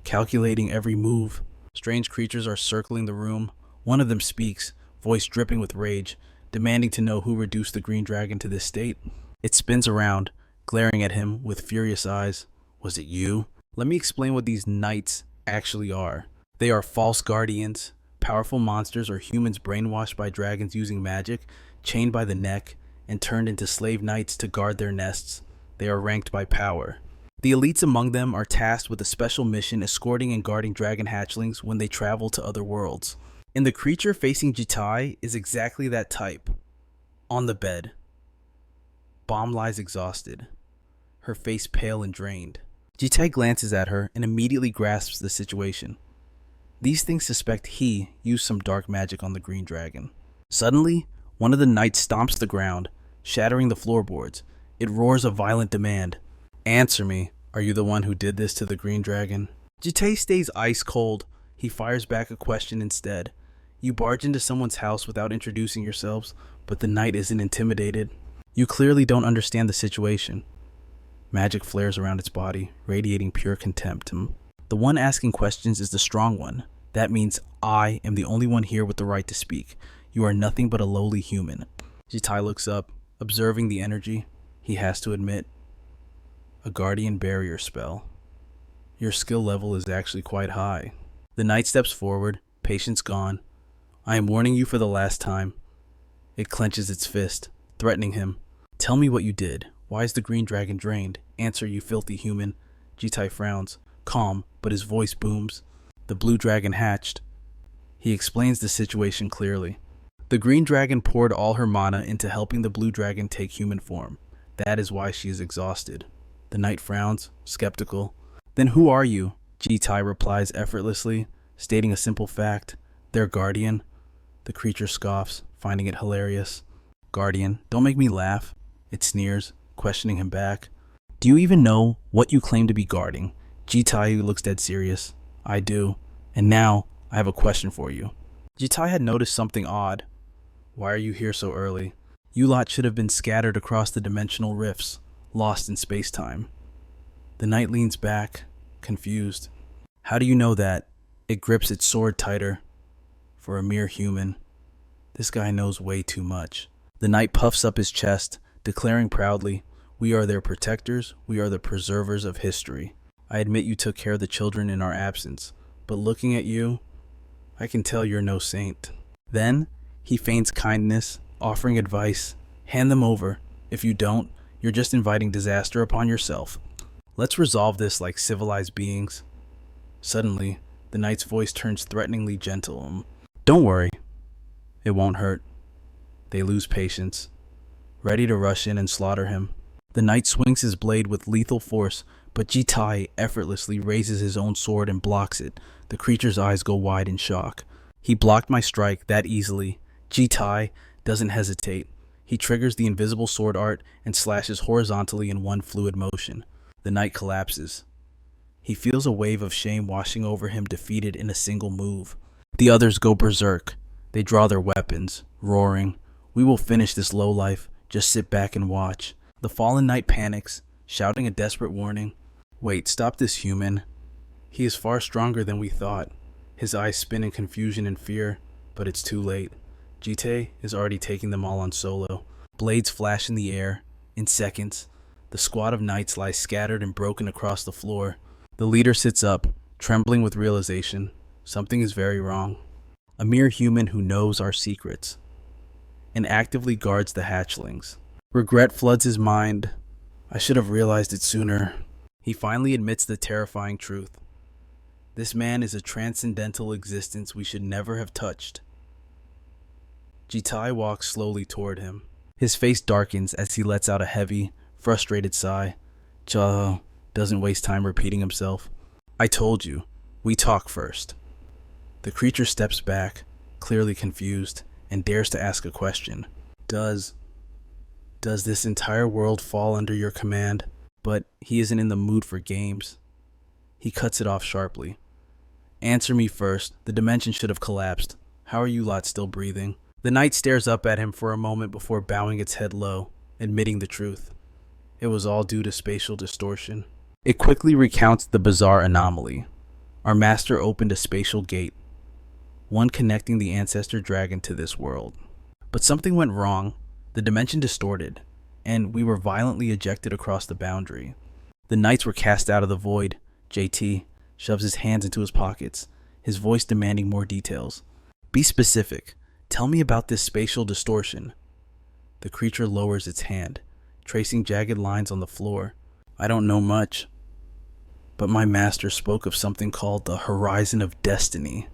calculating every move. Strange creatures are circling the room. One of them speaks, voice dripping with rage, demanding to know who reduced the green dragon to this state. It spins around, glaring at him with furious eyes. Was it you? Let me explain what these knights actually are. They are false guardians, powerful monsters or humans brainwashed by dragons using magic, chained by the neck, and turned into slave knights to guard their nests. They are ranked by power. The elites among them are tasked with a special mission escorting and guarding dragon hatchlings when they travel to other worlds. And the creature facing Jitai is exactly that type. On the bed. Bomb lies exhausted, her face pale and drained. Jitai glances at her and immediately grasps the situation. These things suspect he used some dark magic on the green dragon. Suddenly, one of the knights stomps the ground, shattering the floorboards. It roars a violent demand. Answer me. Are you the one who did this to the green dragon? Jitai stays ice cold. He fires back a question instead. You barge into someone's house without introducing yourselves, but the knight isn't intimidated. You clearly don't understand the situation. Magic flares around its body, radiating pure contempt. The one asking questions is the strong one. That means I am the only one here with the right to speak. You are nothing but a lowly human. Jitai looks up, observing the energy. He has to admit, a guardian barrier spell. Your skill level is actually quite high. The knight steps forward, patience gone. I am warning you for the last time. It clenches its fist, threatening him. Tell me what you did. Why is the green dragon drained? Answer, you filthy human. Jitai frowns, calm, but his voice booms. The blue dragon hatched. He explains the situation clearly. The green dragon poured all her mana into helping the blue dragon take human form. That is why she is exhausted. The knight frowns, skeptical. Then who are you? Jitai replies effortlessly, stating a simple fact. Their guardian. The creature scoffs, finding it hilarious. Guardian, don't make me laugh. It sneers, questioning him back. Do you even know what you claim to be guarding? Jitai looks dead serious. I do. And now, I have a question for you. Jitai had noticed something odd. Why are you here so early? You lot should have been scattered across the dimensional rifts, lost in space-time. The knight leans back, confused. How do you know that? It grips its sword tighter. For a mere human, this guy knows way too much. The knight puffs up his chest, declaring proudly, we are their protectors, we are the preservers of history. I admit you took care of the children in our absence, but looking at you, I can tell you're no saint. Then, he feigns kindness, offering advice. Hand them over. If you don't, you're just inviting disaster upon yourself. Let's resolve this like civilized beings. Suddenly, the knight's voice turns threateningly gentle. Don't worry. It won't hurt. They lose patience, ready to rush in and slaughter him. The knight swings his blade with lethal force, but Jitai effortlessly raises his own sword and blocks it. The creature's eyes go wide in shock. He blocked my strike that easily. Jitai doesn't hesitate. He triggers the invisible sword art and slashes horizontally in one fluid motion. The knight collapses. He feels a wave of shame washing over him, defeated in a single move. The others go berserk. They draw their weapons, roaring, "We will finish this lowlife. Just sit back and watch." The fallen knight panics, shouting a desperate warning. Wait, stop this human. He is far stronger than we thought. His eyes spin in confusion and fear, but it's too late. Jitai is already taking them all on solo. Blades flash in the air. In seconds, the squad of knights lies scattered and broken across the floor. The leader sits up, trembling with realization. Something is very wrong. A mere human who knows our secrets and actively guards the hatchlings. Regret floods his mind. I should have realized it sooner. He finally admits the terrifying truth. This man is a transcendental existence we should never have touched. Jitai walks slowly toward him. His face darkens as he lets out a heavy, frustrated sigh. Cha doesn't waste time repeating himself. I told you, we talk first. The creature steps back, clearly confused, and dares to ask a question. Does this entire world fall under your command? But he isn't in the mood for games. He cuts it off sharply. Answer me first. The dimension should have collapsed. How are you lot still breathing? The knight stares up at him for a moment before bowing its head low, admitting the truth. It was all due to spatial distortion. It quickly recounts the bizarre anomaly. Our master opened a spatial gate, one connecting the ancestor dragon to this world. But something went wrong, the dimension distorted, and we were violently ejected across the boundary. The knights were cast out of the void. JT shoves his hands into his pockets, his voice demanding more details. Be specific. Tell me about this spatial distortion. The creature lowers its hand, tracing jagged lines on the floor. I don't know much, but my master spoke of something called the Horizon of Destiny.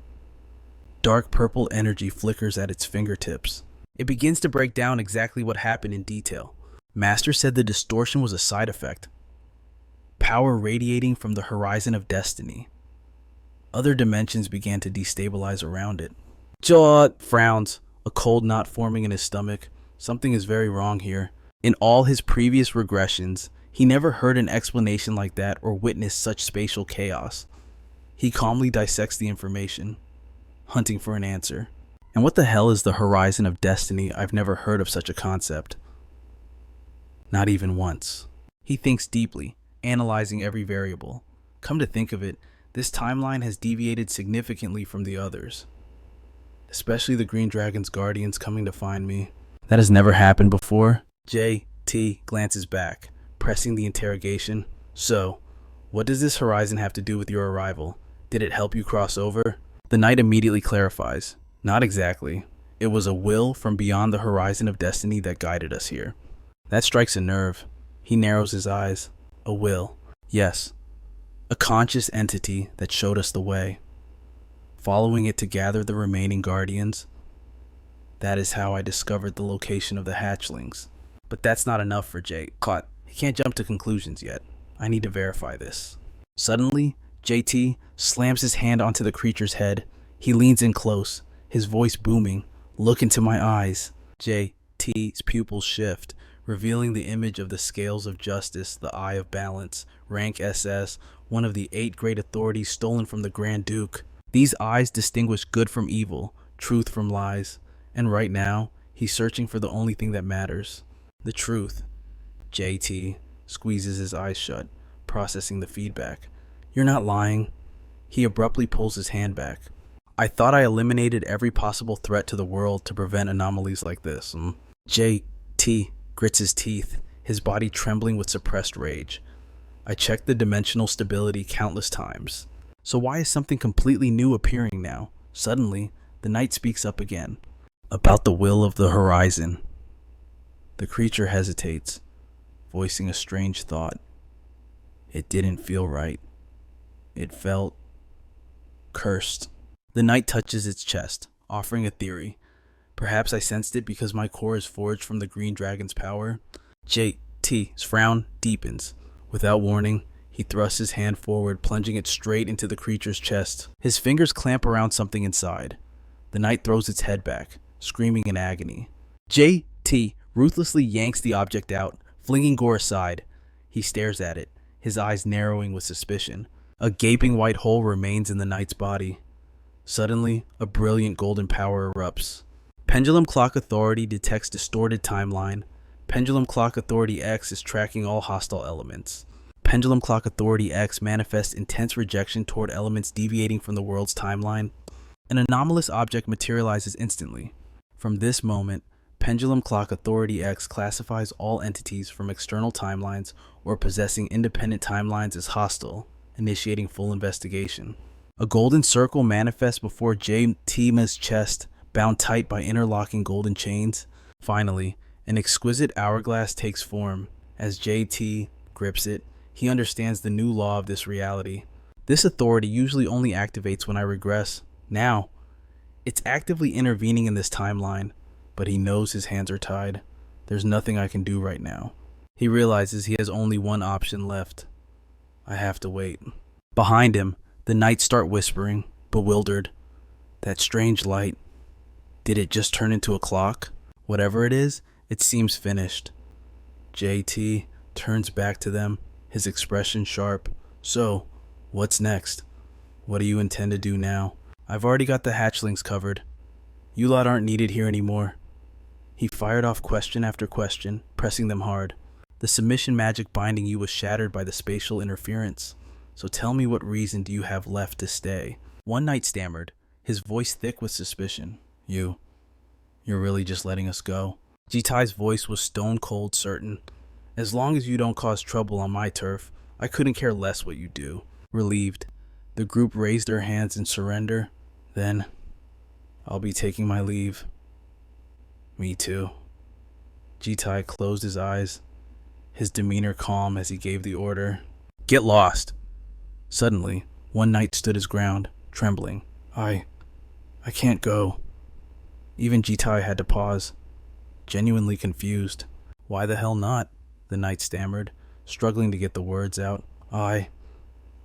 Dark purple energy flickers at its fingertips. It begins to break down exactly what happened in detail. Master said the distortion was a side effect. Power radiating from the Horizon of Destiny. Other dimensions began to destabilize around it. Jaw frowns, a cold knot forming in his stomach. Something is very wrong here. In all his previous regressions, he never heard an explanation like that or witnessed such spatial chaos. He calmly dissects the information, hunting for an answer. And what the hell is the Horizon of Destiny? I've never heard of such a concept. Not even once. He thinks deeply, analyzing every variable. Come to think of it, this timeline has deviated significantly from the others. Especially the Green Dragon's guardians coming to find me. That has never happened before. JT glances back, pressing the interrogation. So, what does this horizon have to do with your arrival? Did it help you cross over? The knight immediately clarifies. Not exactly. It was a will from beyond the Horizon of Destiny that guided us here. That strikes a nerve. He narrows his eyes. A will. Yes. A conscious entity that showed us the way. Following it to gather the remaining guardians. That is how I discovered the location of the hatchlings. But that's not enough for Jake. Caught. He can't jump to conclusions yet. I need to verify this. Suddenly, JT slams his hand onto the creature's head. He leans in close, his voice booming. Look into my eyes. JT's pupils shift, revealing the image of the scales of justice, the eye of balance, rank SS, one of the 8 great authorities stolen from the Grand Duke. These eyes distinguish good from evil, truth from lies, and right now, he's searching for the only thing that matters. The truth. JT squeezes his eyes shut, processing the feedback. You're not lying. He abruptly pulls his hand back. I thought I eliminated every possible threat to the world to prevent anomalies like this. JT grits his teeth, his body trembling with suppressed rage. I checked the dimensional stability countless times. So why is something completely new appearing now? Suddenly, the knight speaks up again. About the will of the horizon. The creature hesitates, voicing a strange thought. It didn't feel right. It felt cursed. The knight touches its chest, offering a theory. Perhaps I sensed it because my core is forged from the Green Dragon's power. JT's frown deepens. Without warning, he thrusts his hand forward, plunging it straight into the creature's chest. His fingers clamp around something inside. The knight throws its head back, screaming in agony. JT ruthlessly yanks the object out, flinging Gore aside. He stares at it, his eyes narrowing with suspicion. A gaping white hole remains in the knight's body. Suddenly, a brilliant golden power erupts. Pendulum Clock Authority detects distorted timeline. Pendulum Clock Authority X is tracking all hostile elements. Pendulum Clock Authority X manifests intense rejection toward elements deviating from the world's timeline. An anomalous object materializes instantly. From this moment, Pendulum Clock Authority X classifies all entities from external timelines or possessing independent timelines as hostile, initiating full investigation. A golden circle manifests before JT's chest, bound tight by interlocking golden chains. Finally, an exquisite hourglass takes form. As JT grips it, he understands the new law of this reality. This authority usually only activates when I regress. Now, it's actively intervening in this timeline, but he knows his hands are tied. There's nothing I can do right now. He realizes he has only one option left. I have to wait. Behind him, the knights start whispering, bewildered. That strange light. Did it just turn into a clock? Whatever it is, it seems finished. JT turns back to them, his expression sharp. So, what's next? What do you intend to do now? I've already got the hatchlings covered. You lot aren't needed here anymore. He fired off question after question, pressing them hard. The submission magic binding you was shattered by the spatial interference. So tell me, what reason do you have left to stay? One Knight stammered, his voice thick with suspicion. You're really just letting us go? Jitai's voice was stone cold certain. As long as you don't cause trouble on my turf, I couldn't care less what you do. Relieved, the group raised their hands in surrender. Then, I'll be taking my leave. Me too. Jitai closed his eyes, his demeanor calm as he gave the order. Get lost! Suddenly, one Knight stood his ground, trembling. I can't go. Even Jitai had to pause, genuinely confused. Why the hell not? The Knight stammered, struggling to get the words out. I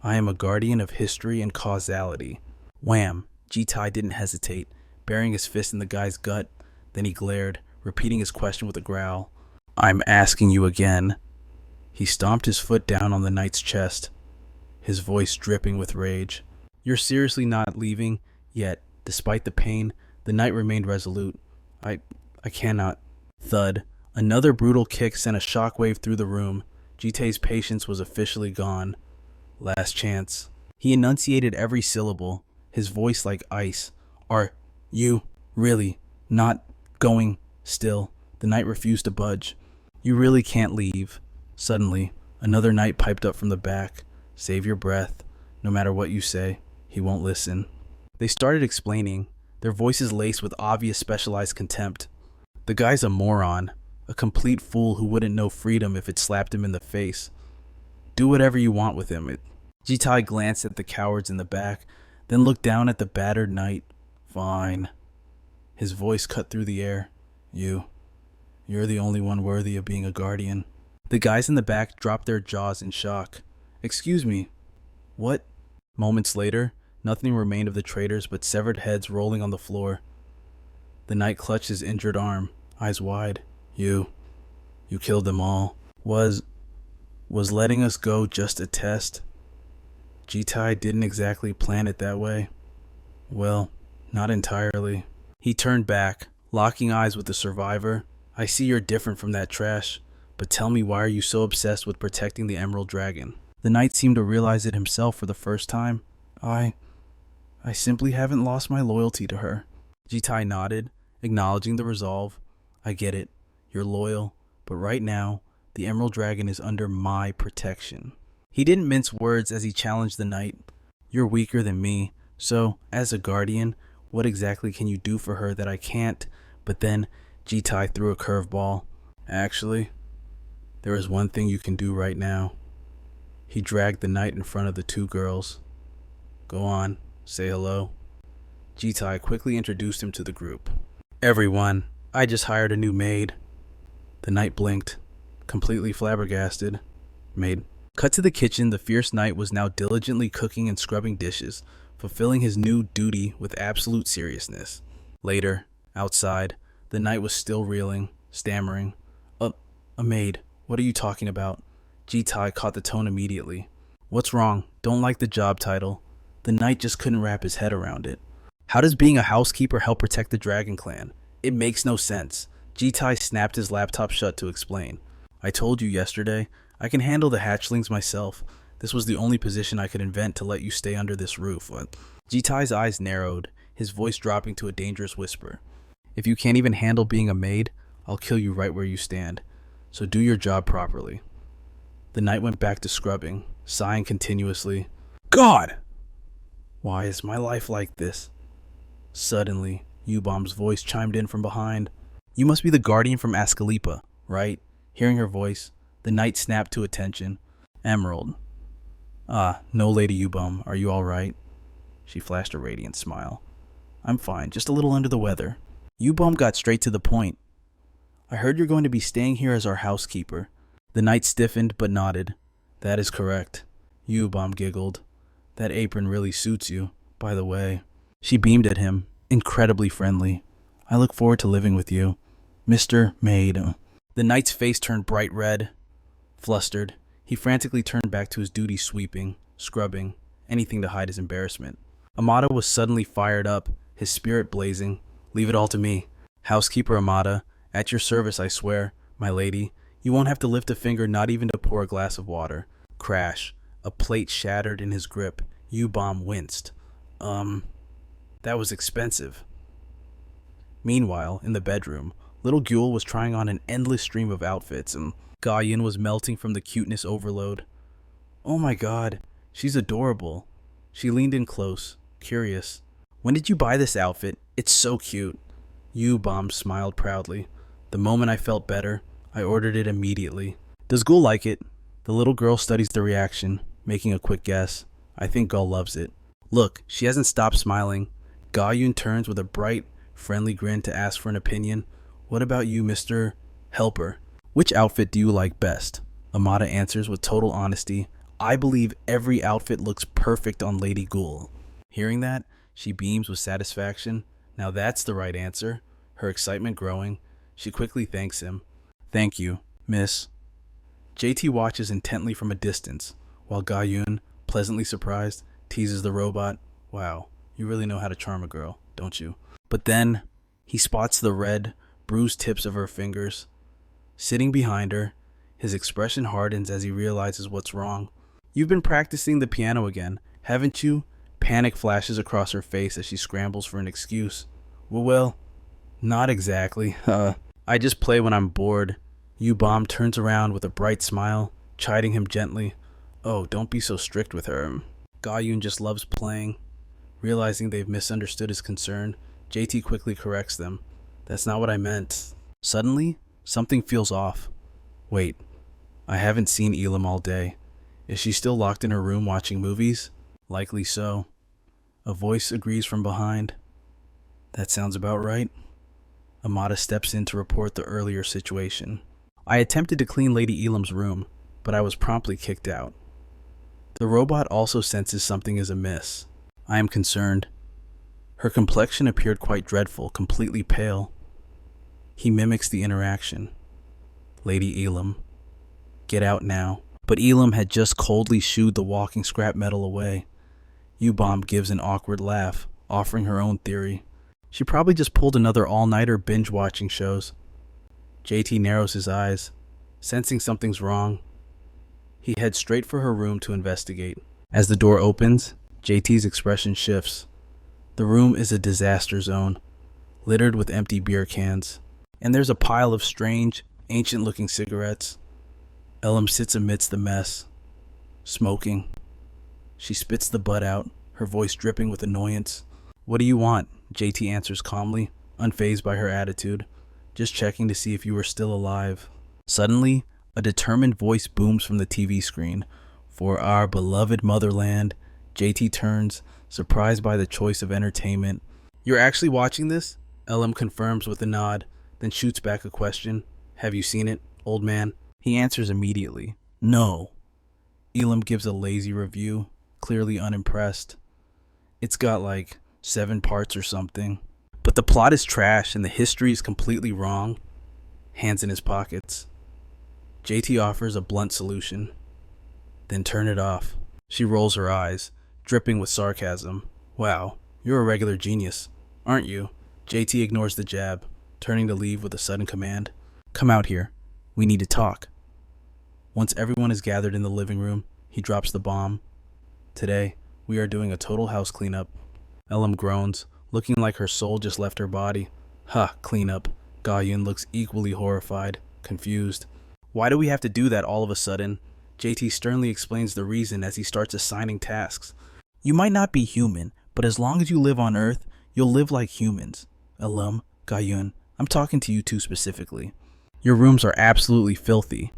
am a guardian of history and causality. Wham! Jitai didn't hesitate, burying his fist in the guy's gut. Then he glared, repeating his question with a growl. I'm asking you again. He stomped his foot down on the Knight's chest, his voice dripping with rage. You're seriously not leaving? Yet, despite the pain, the Knight remained resolute. I cannot. Thud. Another brutal kick sent a shockwave through the room. Jitai's patience was officially gone. Last chance. He enunciated every syllable, his voice like ice. Are you really not going still? The Knight refused to budge. You really can't leave. Suddenly, another Knight piped up from the back. Save your breath. No matter what you say, he won't listen. They started explaining, their voices laced with obvious specialized contempt. The guy's a moron, a complete fool who wouldn't know freedom if it slapped him in the face. Do whatever you want with him. Jitai glanced at the cowards in the back, then looked down at the battered Knight. Fine. His voice cut through the air. You're the only one worthy of being a guardian. The guys in the back dropped their jaws in shock. Excuse me. What? Moments later, nothing remained of the traitors but severed heads rolling on the floor. The Knight clutched his injured arm, eyes wide. You killed them all. Was letting us go just a test? Jitai didn't exactly plan it that way. Well, not entirely. He turned back, locking eyes with the survivor. I see you're different from that trash, but tell me, why are you so obsessed with protecting the Emerald Dragon? The Knight seemed to realize it himself for the first time. I simply haven't lost my loyalty to her. Jitai nodded, acknowledging the resolve. I get it. You're loyal, but right now, the Emerald Dragon is under my protection. He didn't mince words as he challenged the Knight. You're weaker than me, so, as a guardian, what exactly can you do for her that I can't? But then, Jitai threw a curveball. Actually, there is one thing you can do right now. He dragged the Knight in front of the two girls. Go on, say hello. Jitai quickly introduced him to the group. Everyone, I just hired a new maid. The Knight blinked, completely flabbergasted. Maid. Cut to the kitchen. The fierce Knight was now diligently cooking and scrubbing dishes, fulfilling his new duty with absolute seriousness. Later, outside, the Knight was still reeling, stammering. A maid. What are you talking about? Jitai caught the tone immediately. What's wrong? Don't like the job title. The Knight just couldn't wrap his head around it. How does being a housekeeper help protect the Dragon Clan? It makes no sense. Jitai snapped his laptop shut to explain. I told you yesterday, I can handle the hatchlings myself. This was the only position I could invent to let you stay under this roof. Jitai's eyes narrowed, his voice dropping to a dangerous whisper. If you can't even handle being a maid, I'll kill you right where you stand. So do your job properly. The Knight went back to scrubbing, sighing continuously. God! Why is my life like this? Suddenly, U-Bomb's voice chimed in from behind. You must be the guardian from Asclepa, right? Hearing her voice, the Knight snapped to attention. Emerald. Ah, no, Lady U-Bomb, are you all right? She flashed a radiant smile. I'm fine, just a little under the weather. U-Bomb got straight to the point. I heard you're going to be staying here as our housekeeper. The Knight stiffened but nodded. That is correct. U-Bomb giggled. That apron really suits you, by the way. She beamed at him, incredibly friendly. I look forward to living with you. Mr. Maid. The Knight's face turned bright red. Flustered, he frantically turned back to his duty sweeping, scrubbing, anything to hide his embarrassment. Amada was suddenly fired up, his spirit blazing. Leave it all to me. Housekeeper Amada, at your service, I swear, my lady. You won't have to lift a finger, not even to pour a glass of water. Crash. A plate shattered in his grip. U-Bomb winced. That was expensive. Meanwhile, in the bedroom, little Gyul was trying on an endless stream of outfits, and Ga-Yun was melting from the cuteness overload. Oh my god, she's adorable. She leaned in close, curious. When did you buy this outfit? It's so cute. U-Bomb smiled proudly. The moment I felt better, I ordered it immediately. Does Gul like it? The little girl studies the reaction, making a quick guess. I think Gul loves it. Look, she hasn't stopped smiling. Ga-Yun turns with a bright, friendly grin to ask for an opinion. What about you, Mr. Helper? Which outfit do you like best? Amada answers with total honesty. I believe every outfit looks perfect on Lady Gul. Hearing that, she beams with satisfaction. Now that's the right answer. Her excitement growing, she quickly thanks him. Thank you, miss. JT watches intently from a distance, while Ga-Yun, pleasantly surprised, teases the robot. Wow, you really know how to charm a girl, don't you? But then, he spots the red, bruised tips of her fingers. Sitting behind her, his expression hardens as he realizes what's wrong. You've been practicing the piano again, haven't you? Panic flashes across her face as she scrambles for an excuse. Well, not exactly. I just play when I'm bored. U-Bomb turns around with a bright smile, chiding him gently. Oh, don't be so strict with her. Ga-Yun just loves playing. Realizing they've misunderstood his concern, JT quickly corrects them. That's not what I meant. Suddenly, something feels off. Wait, I haven't seen Elam all day. Is she still locked in her room watching movies? Likely so. A voice agrees from behind. That sounds about right. Amada steps in to report the earlier situation. I attempted to clean Lady Elam's room, but I was promptly kicked out. The robot also senses something is amiss. I am concerned. Her complexion appeared quite dreadful, completely pale. He mimics the interaction. Lady Elam, get out now. But Elam had just coldly shooed the walking scrap metal away. U-Bomb gives an awkward laugh, offering her own theory. She probably just pulled another all-nighter binge-watching shows. JT narrows his eyes, sensing something's wrong. He heads straight for her room to investigate. As the door opens, JT's expression shifts. The room is a disaster zone, littered with empty beer cans. And there's a pile of strange, ancient-looking cigarettes. Elam sits amidst the mess, smoking. She spits the butt out, her voice dripping with annoyance. What do you want? JT answers calmly, unfazed by her attitude. Just checking to see if you were still alive. Suddenly, a determined voice booms from the TV screen. For our beloved motherland, JT turns, surprised by the choice of entertainment. You're actually watching this? Elam confirms with a nod, then shoots back a question. Have you seen it, old man? He answers immediately. No. Elam gives a lazy review, clearly unimpressed. It's got like 7 parts or something. But the plot is trash and the history is completely wrong. Hands in his pockets. JT offers a blunt solution. Then turn it off. She rolls her eyes, dripping with sarcasm. Wow, you're a regular genius, aren't you? JT ignores the jab, turning to leave with a sudden command. Come out here. We need to talk. Once everyone is gathered in the living room, he drops the bomb. Today, we are doing a total house cleanup. Elam groans, looking like her soul just left her body. Ha, cleanup. Ga-Yun looks equally horrified, confused. Why do we have to do that all of a sudden? JT sternly explains the reason as he starts assigning tasks. You might not be human, but as long as you live on Earth, you'll live like humans. Elam, Ga-Yun, I'm talking to you two specifically. Your rooms are absolutely filthy.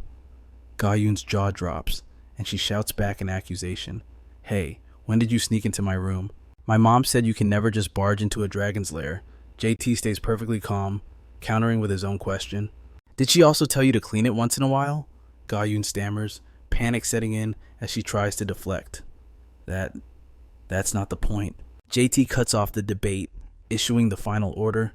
Ga-Yun's jaw drops, and she shouts back in accusation. Hey, when did you sneak into my room? My mom said you can never just barge into a dragon's lair. JT stays perfectly calm, countering with his own question. Did she also tell you to clean it once in a while? Ga-Yun stammers, panic setting in as she tries to deflect. That's not the point. JT cuts off the debate, issuing the final order.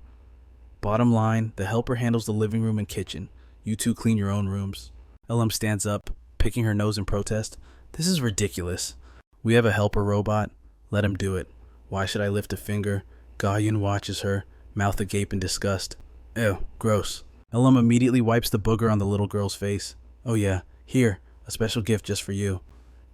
Bottom line, the helper handles the living room and kitchen. You two clean your own rooms. Elam stands up, picking her nose in protest. This is ridiculous. We have a helper robot. Let him do it. Why should I lift a finger? Ga-Yun watches her, mouth agape in disgust. Ew, gross. Elam immediately wipes the booger on the little girl's face. Oh yeah, here, a special gift just for you.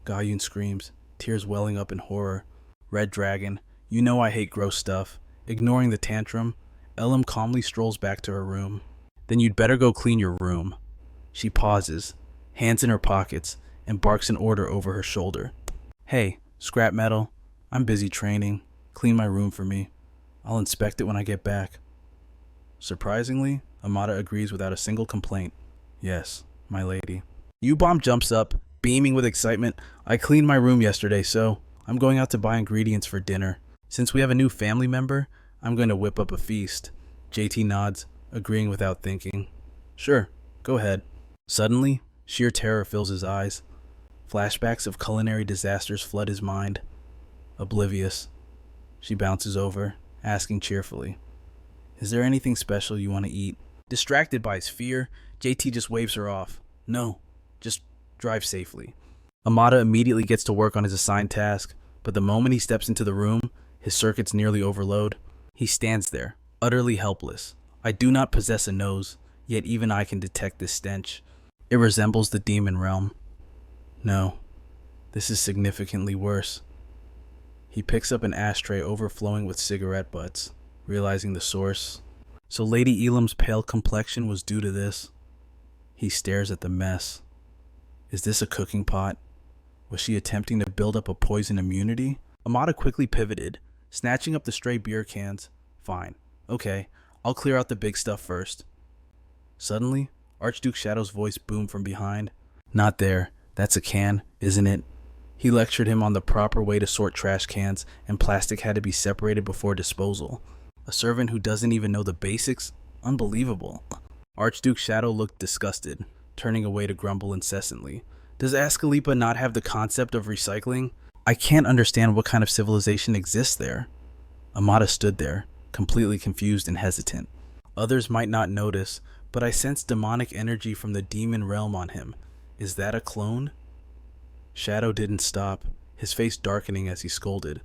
Ga-yoon screams, tears welling up in horror. Red Dragon, you know I hate gross stuff. Ignoring the tantrum, Elam calmly strolls back to her room. Then you'd better go clean your room. She pauses, hands in her pockets, and barks an order over her shoulder. Hey, scrap metal, I'm busy training. Clean my room for me. I'll inspect it when I get back. Surprisingly, Amada agrees without a single complaint. Yes, my lady. U-Bomb jumps up, beaming with excitement. I cleaned my room yesterday, so I'm going out to buy ingredients for dinner. Since we have a new family member, I'm going to whip up a feast. JT nods, agreeing without thinking. Sure, go ahead. Suddenly, sheer terror fills his eyes. Flashbacks of culinary disasters flood his mind. Oblivious, she bounces over, asking cheerfully, is there anything special you want to eat? Distracted by his fear, JT just waves her off. No, just drive safely. Amada immediately gets to work on his assigned task, but the moment he steps into the room, his circuits nearly overload. He stands there, utterly helpless. I do not possess a nose, yet even I can detect this stench. It resembles the demon realm. No, this is significantly worse. He picks up an ashtray overflowing with cigarette butts, realizing the source. So Lady Elam's pale complexion was due to this. He stares at the mess. Is this a cooking pot? Was she attempting to build up a poison immunity? Amada quickly pivoted, snatching up the stray beer cans. Fine. Okay, I'll clear out the big stuff first. Suddenly, Archduke Shadow's voice boomed from behind. Not there. That's a can, isn't it? He lectured him on the proper way to sort trash cans, and plastic had to be separated before disposal. A servant who doesn't even know the basics? Unbelievable. Archduke Shadow looked disgusted, turning away to grumble incessantly. Does Asclepa not have the concept of recycling? I can't understand what kind of civilization exists there. Amada stood there, completely confused and hesitant. Others might not notice, but I sense demonic energy from the demon realm on him. Is that a clone? Shadow didn't stop, his face darkening as he scolded.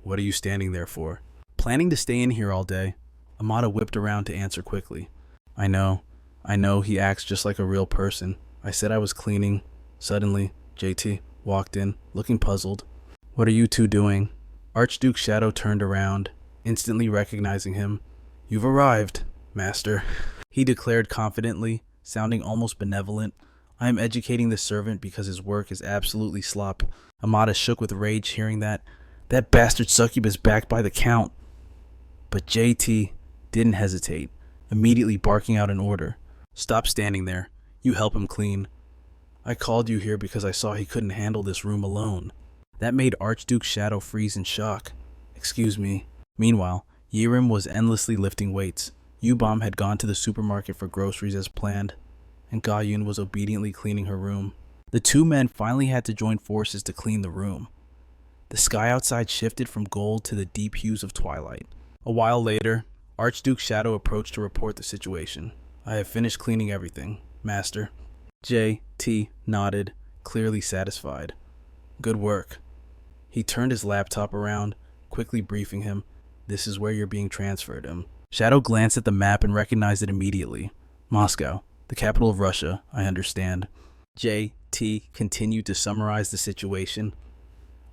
What are you standing there for? Planning to stay in here all day. Amada whipped around to answer quickly. I know, he acts just like a real person. I said I was cleaning. Suddenly, JT walked in, looking puzzled. What are you two doing? Archduke Shadow turned around, instantly recognizing him. You've arrived, master, he declared confidently, sounding almost benevolent. I am educating this servant because his work is absolutely slop. Amada shook with rage hearing that. That bastard succubus backed by the Count. But JT didn't hesitate, immediately barking out an order. Stop standing there. You help him clean. I called you here because I saw he couldn't handle this room alone. That made Archduke Shadow freeze in shock. Excuse me. Meanwhile, Yirim was endlessly lifting weights. U-Bomb had gone to the supermarket for groceries as planned, and Ga-Yun was obediently cleaning her room. The two men finally had to join forces to clean the room. The sky outside shifted from gold to the deep hues of twilight. A while later, Archduke Shadow approached to report the situation. I have finished cleaning everything, master. J.T. nodded, clearly satisfied. Good work. He turned his laptop around, quickly briefing him. This is where you're being transferred. Shadow glanced at the map and recognized it immediately. Moscow, the capital of Russia, I understand. J.T. continued to summarize the situation.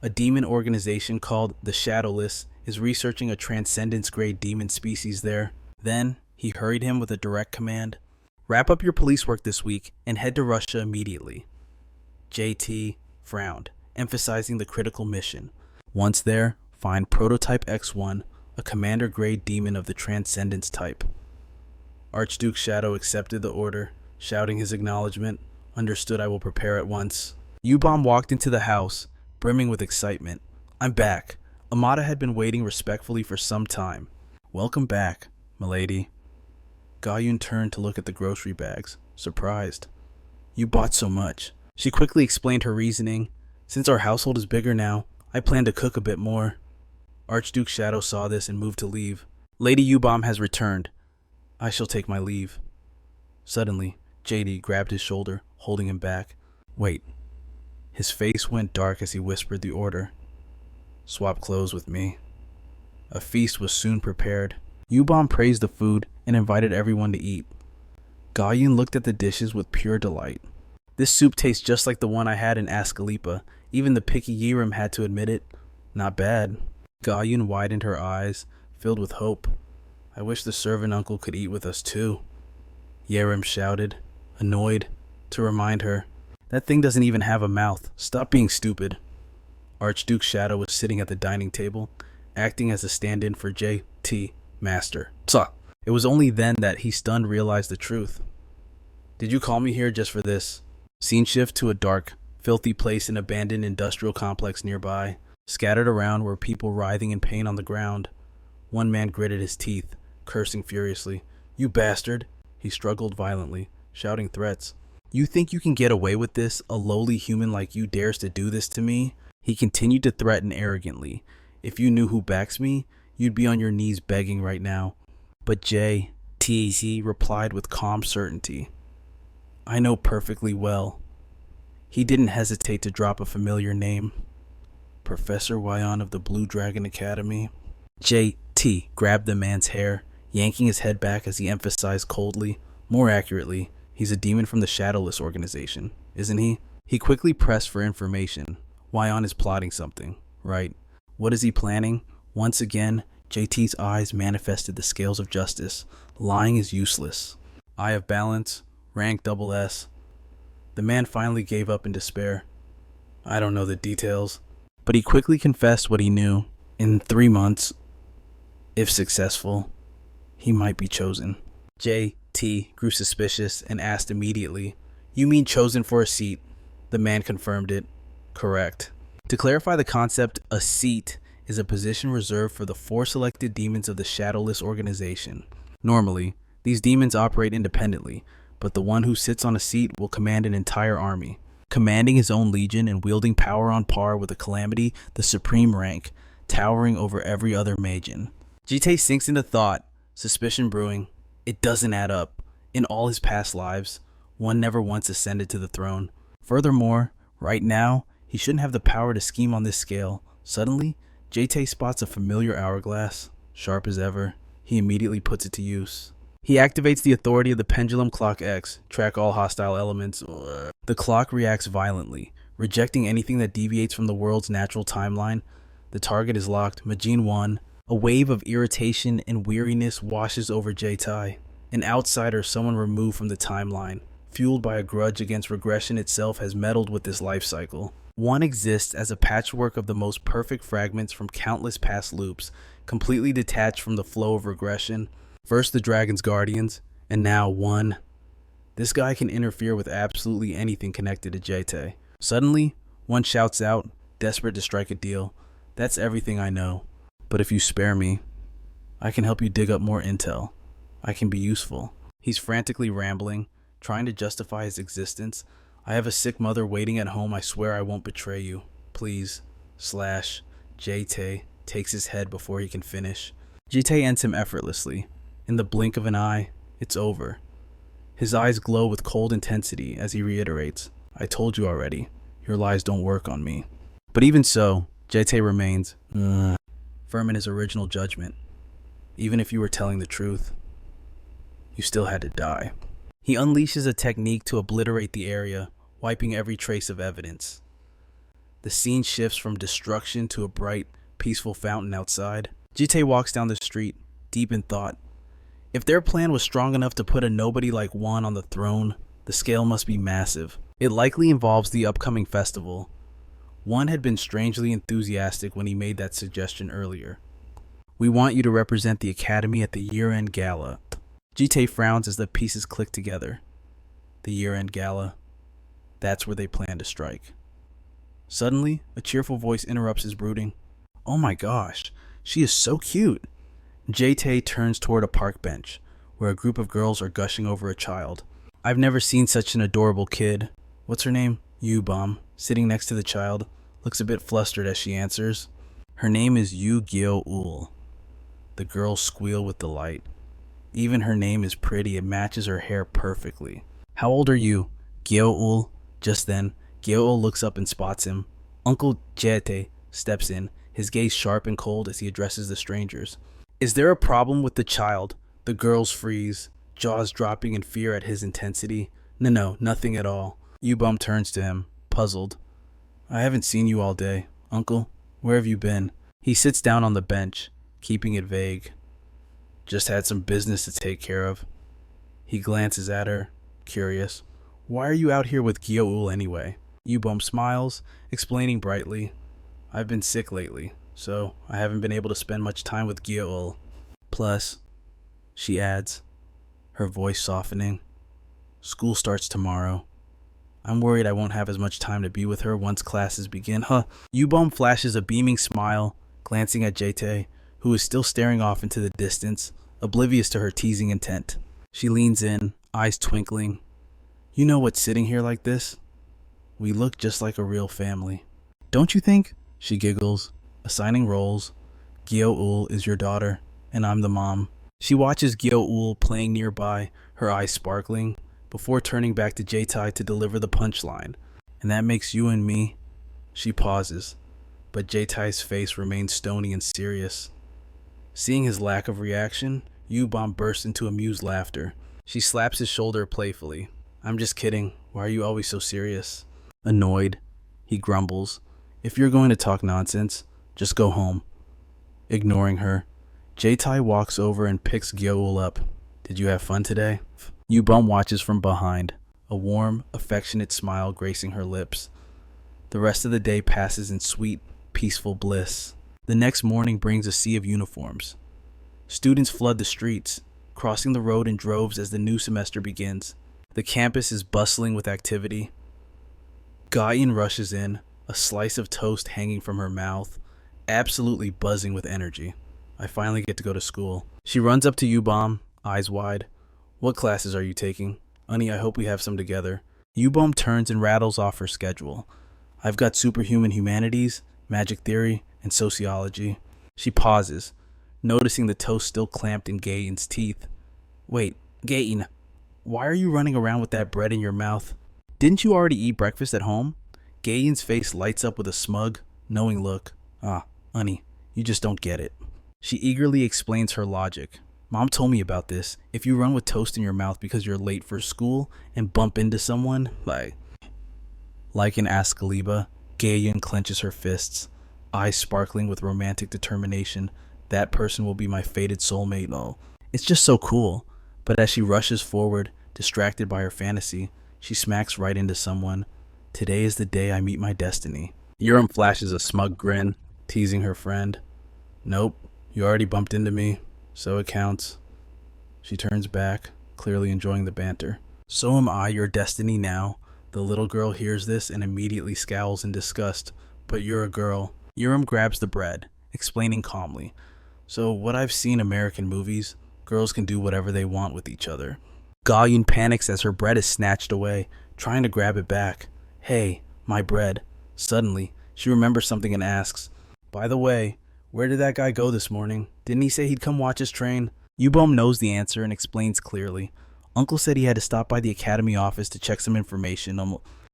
A demon organization called the Shadowless is researching a transcendence-grade demon species there. Then, he hurried him with a direct command. Wrap up your police work this week and head to Russia immediately. JT frowned, emphasizing the critical mission. Once there, find Prototype X1, a commander-grade demon of the Transcendence type. Archduke Shadow accepted the order, shouting his acknowledgement. Understood, I will prepare at once. U-Bomb walked into the house, brimming with excitement. I'm back. Amada had been waiting respectfully for some time. Welcome back, milady. Ga-Yun turned to look at the grocery bags, surprised. You bought so much. She quickly explained her reasoning. Since our household is bigger now, I plan to cook a bit more. Archduke Shadow saw this and moved to leave. Lady U-Bomb has returned. I shall take my leave. Suddenly, JD grabbed his shoulder, holding him back. Wait. His face went dark as he whispered the order. Swap clothes with me. A feast was soon prepared. U-Bomb praised the food and invited everyone to eat. Ga-yun looked at the dishes with pure delight. This soup tastes just like the one I had in Ascalepa. Even the picky Yirim had to admit it. Not bad. Ga-yun widened her eyes, filled with hope. I wish the servant uncle could eat with us too. Yirim shouted, annoyed, to remind her. That thing doesn't even have a mouth. Stop being stupid. Archduke Shadow was sitting at the dining table, acting as a stand-in for J.T. Master. Psah. It was only then that he stunned realized the truth. Did you call me here just for this? Scene shift to a dark, filthy place in an abandoned industrial complex nearby. Scattered around were people writhing in pain on the ground. One man gritted his teeth, cursing furiously. You bastard! He struggled violently, shouting threats. You think you can get away with this? A lowly human like you dares to do this to me? He continued to threaten arrogantly. If you knew who backs me, you'd be on your knees begging right now. But J.T. replied with calm certainty. I know perfectly well. He didn't hesitate to drop a familiar name. Professor Wyon of the Blue Dragon Academy. J.T. grabbed the man's hair, yanking his head back as he emphasized coldly. More accurately, he's a demon from the Shadowless organization, isn't he? He quickly pressed for information. Wyon is plotting something, right? What is he planning? Once again, JT's eyes manifested the scales of justice. Lying is useless. Eye of balance, rank SS. The man finally gave up in despair. I don't know the details, but he quickly confessed what he knew. In 3 months, if successful, he might be chosen. JT grew suspicious and asked immediately, You mean chosen for a seat? The man confirmed it. Correct. To clarify the concept, a seat is a position reserved for the 4 selected demons of the Shadowless organization. Normally, these demons operate independently, but the one who sits on a seat will command an entire army, commanding his own legion and wielding power on par with the Calamity, the supreme rank, towering over every other Majin. Jite sinks into thought, suspicion brewing. It doesn't add up. In all his past lives, one never once ascended to the throne. Furthermore, right now, he shouldn't have the power to scheme on this scale. Suddenly, Jite spots a familiar hourglass. Sharp as ever, he immediately puts it to use. He activates the authority of the Pendulum Clock X, track all hostile elements. The clock reacts violently, rejecting anything that deviates from the world's natural timeline. The target is locked. Majin 1. A wave of irritation and weariness washes over Jite. An outsider, someone removed from the timeline, fueled by a grudge against regression itself, has meddled with this life cycle. One exists as a patchwork of the most perfect fragments from countless past loops, completely detached from the flow of regression. First the Dragon's Guardians, and now one. This guy can interfere with absolutely anything connected to Jite. Suddenly, one shouts out, desperate to strike a deal. That's everything I know. But if you spare me, I can help you dig up more intel. I can be useful. He's frantically rambling, trying to justify his existence. I have a sick mother waiting at home. I swear I won't betray you. Please. Jite takes his head before he can finish. Jite ends him effortlessly. In the blink of an eye, it's over. His eyes glow with cold intensity as he reiterates, I told you already, your lies don't work on me. But even so, Jite remains firm in his original judgment. Even if you were telling the truth, you still had to die. He unleashes a technique to obliterate the area, wiping every trace of evidence. The scene shifts from destruction to a bright, peaceful fountain outside. Jite walks down the street, deep in thought. If their plan was strong enough to put a nobody like Wan on the throne, the scale must be massive. It likely involves the upcoming festival. Wan had been strangely enthusiastic when he made that suggestion earlier. We want you to represent the Academy at the year-end gala. Jite frowns as the pieces click together. The year-end gala. That's where they plan to strike. Suddenly, a cheerful voice interrupts his brooding. Oh my gosh, she is so cute. Jite turns toward a park bench, where a group of girls are gushing over a child. I've never seen such an adorable kid. What's her name? Yu-Bom, sitting next to the child, looks a bit flustered as she answers. Her name is Yu-Gyo-ul. The girls squeal with delight. Even her name is pretty. It matches her hair perfectly. How old are you? Gyo-ul. Just then, Gyo-ul looks up and spots him. Uncle Jite steps in, his gaze sharp and cold as he addresses the strangers. Is there a problem with the child? The girls freeze. jaws dropping in fear at his intensity. No, nothing at all. Yubum turns to him, puzzled. I haven't seen you all day. Uncle, where have you been? He sits down on the bench, keeping it vague. Just had some business to take care of. He glances at her, curious. Why are you out here with Gyo-ul anyway? Yubum smiles, explaining brightly. I've been sick lately, so I haven't been able to spend much time with Gyo-ul. Plus, she adds, her voice softening, school starts tomorrow. I'm worried I won't have as much time to be with her once classes begin. Yubum flashes a beaming smile, glancing at Jae-tae, who is still staring off into the distance, oblivious to her teasing intent. She leans in, eyes twinkling. You know what's sitting here like this? We look just like a real family. Don't you think? She giggles, assigning roles. Gyo-ul is your daughter, and I'm the mom. She watches Gyo-ul playing nearby, her eyes sparkling, before turning back to Jae-tae to deliver the punchline. And that makes you and me. She pauses, but Jae-tae's face remains stony and serious. Seeing his lack of reaction, Yubum bursts into amused laughter. She slaps his shoulder playfully. I'm just kidding. Why are you always so serious? Annoyed, he grumbles. If you're going to talk nonsense, just go home. Ignoring her, Jae-tae walks over and picks Gyo-ul up. Did you have fun today? Yubum watches from behind, a warm, affectionate smile gracing her lips. The rest of the day passes in sweet, peaceful bliss. The next morning brings a sea of uniforms. Students flood the streets, crossing the road in droves as the new semester begins. The campus is bustling with activity. Gayan rushes in, a slice of toast hanging from her mouth, absolutely buzzing with energy. I finally get to go to school. She runs up to Yubum, eyes wide. What classes are you taking? Honey, I hope we have some together. Yubum turns and rattles off her schedule. I've got superhuman humanities, magic theory, and sociology. She pauses, noticing the toast still clamped in Gayan's teeth. Wait, Gayan, why are you running around with that bread in your mouth? Didn't you already eat breakfast at home? Gayan's face lights up with a smug, knowing look. Honey, you just don't get it. She eagerly explains her logic. Mom told me about this. If you run with toast in your mouth because you're late for school and bump into someone, like an Ascaliba, Gayan clenches her fists, eyes sparkling with romantic determination. That person will be my fated soulmate. Oh, it's just so cool. But as she rushes forward, distracted by her fantasy, she smacks right into someone. Today is the day I meet my destiny. Yuram flashes a smug grin, teasing her friend. Nope, you already bumped into me, so it counts. She turns back, clearly enjoying the banter. So am I your destiny now? The little girl hears this and immediately scowls in disgust. But you're a girl. Yuram grabs the bread, explaining calmly. So what I've seen American movies, girls can do whatever they want with each other. Gayan panics as her bread is snatched away, trying to grab it back. Hey, my bread. Suddenly, she remembers something and asks, by the way, where did that guy go this morning? Didn't he say he'd come watch us train? Yubum knows the answer and explains clearly. Uncle said he had to stop by the academy office to check some information.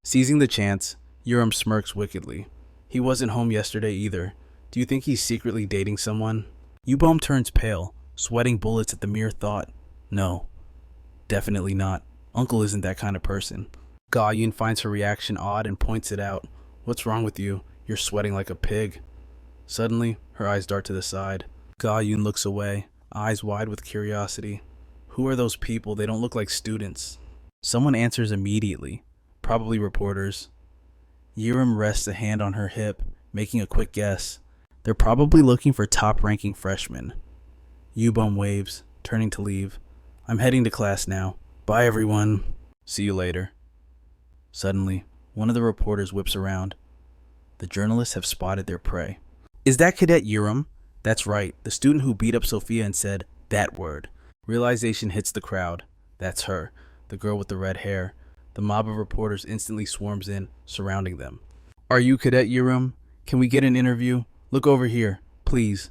Seizing the chance, Yuram smirks wickedly. He wasn't home yesterday either. Do you think he's secretly dating someone? Yubum turns pale, sweating bullets at the mere thought. No, definitely not. Uncle isn't that kind of person. Gayan finds her reaction odd and points it out. What's wrong with you? You're sweating like a pig. Suddenly, her eyes dart to the side. Gayan looks away, eyes wide with curiosity. Who are those people? They don't look like students. Someone answers immediately. Probably reporters. Yuram rests a hand on her hip, making a quick guess. They're probably looking for top-ranking freshmen. Yubum waves, turning to leave. I'm heading to class now. Bye, everyone. See you later. Suddenly, one of the reporters whips around. The journalists have spotted their prey. Is that Cadet Yuram? That's right, the student who beat up Sophia and said that word. Realization hits the crowd. That's her, the girl with the red hair. The mob of reporters instantly swarms in, surrounding them. Are you Cadet Yuram? Can we get an interview? Look over here, please.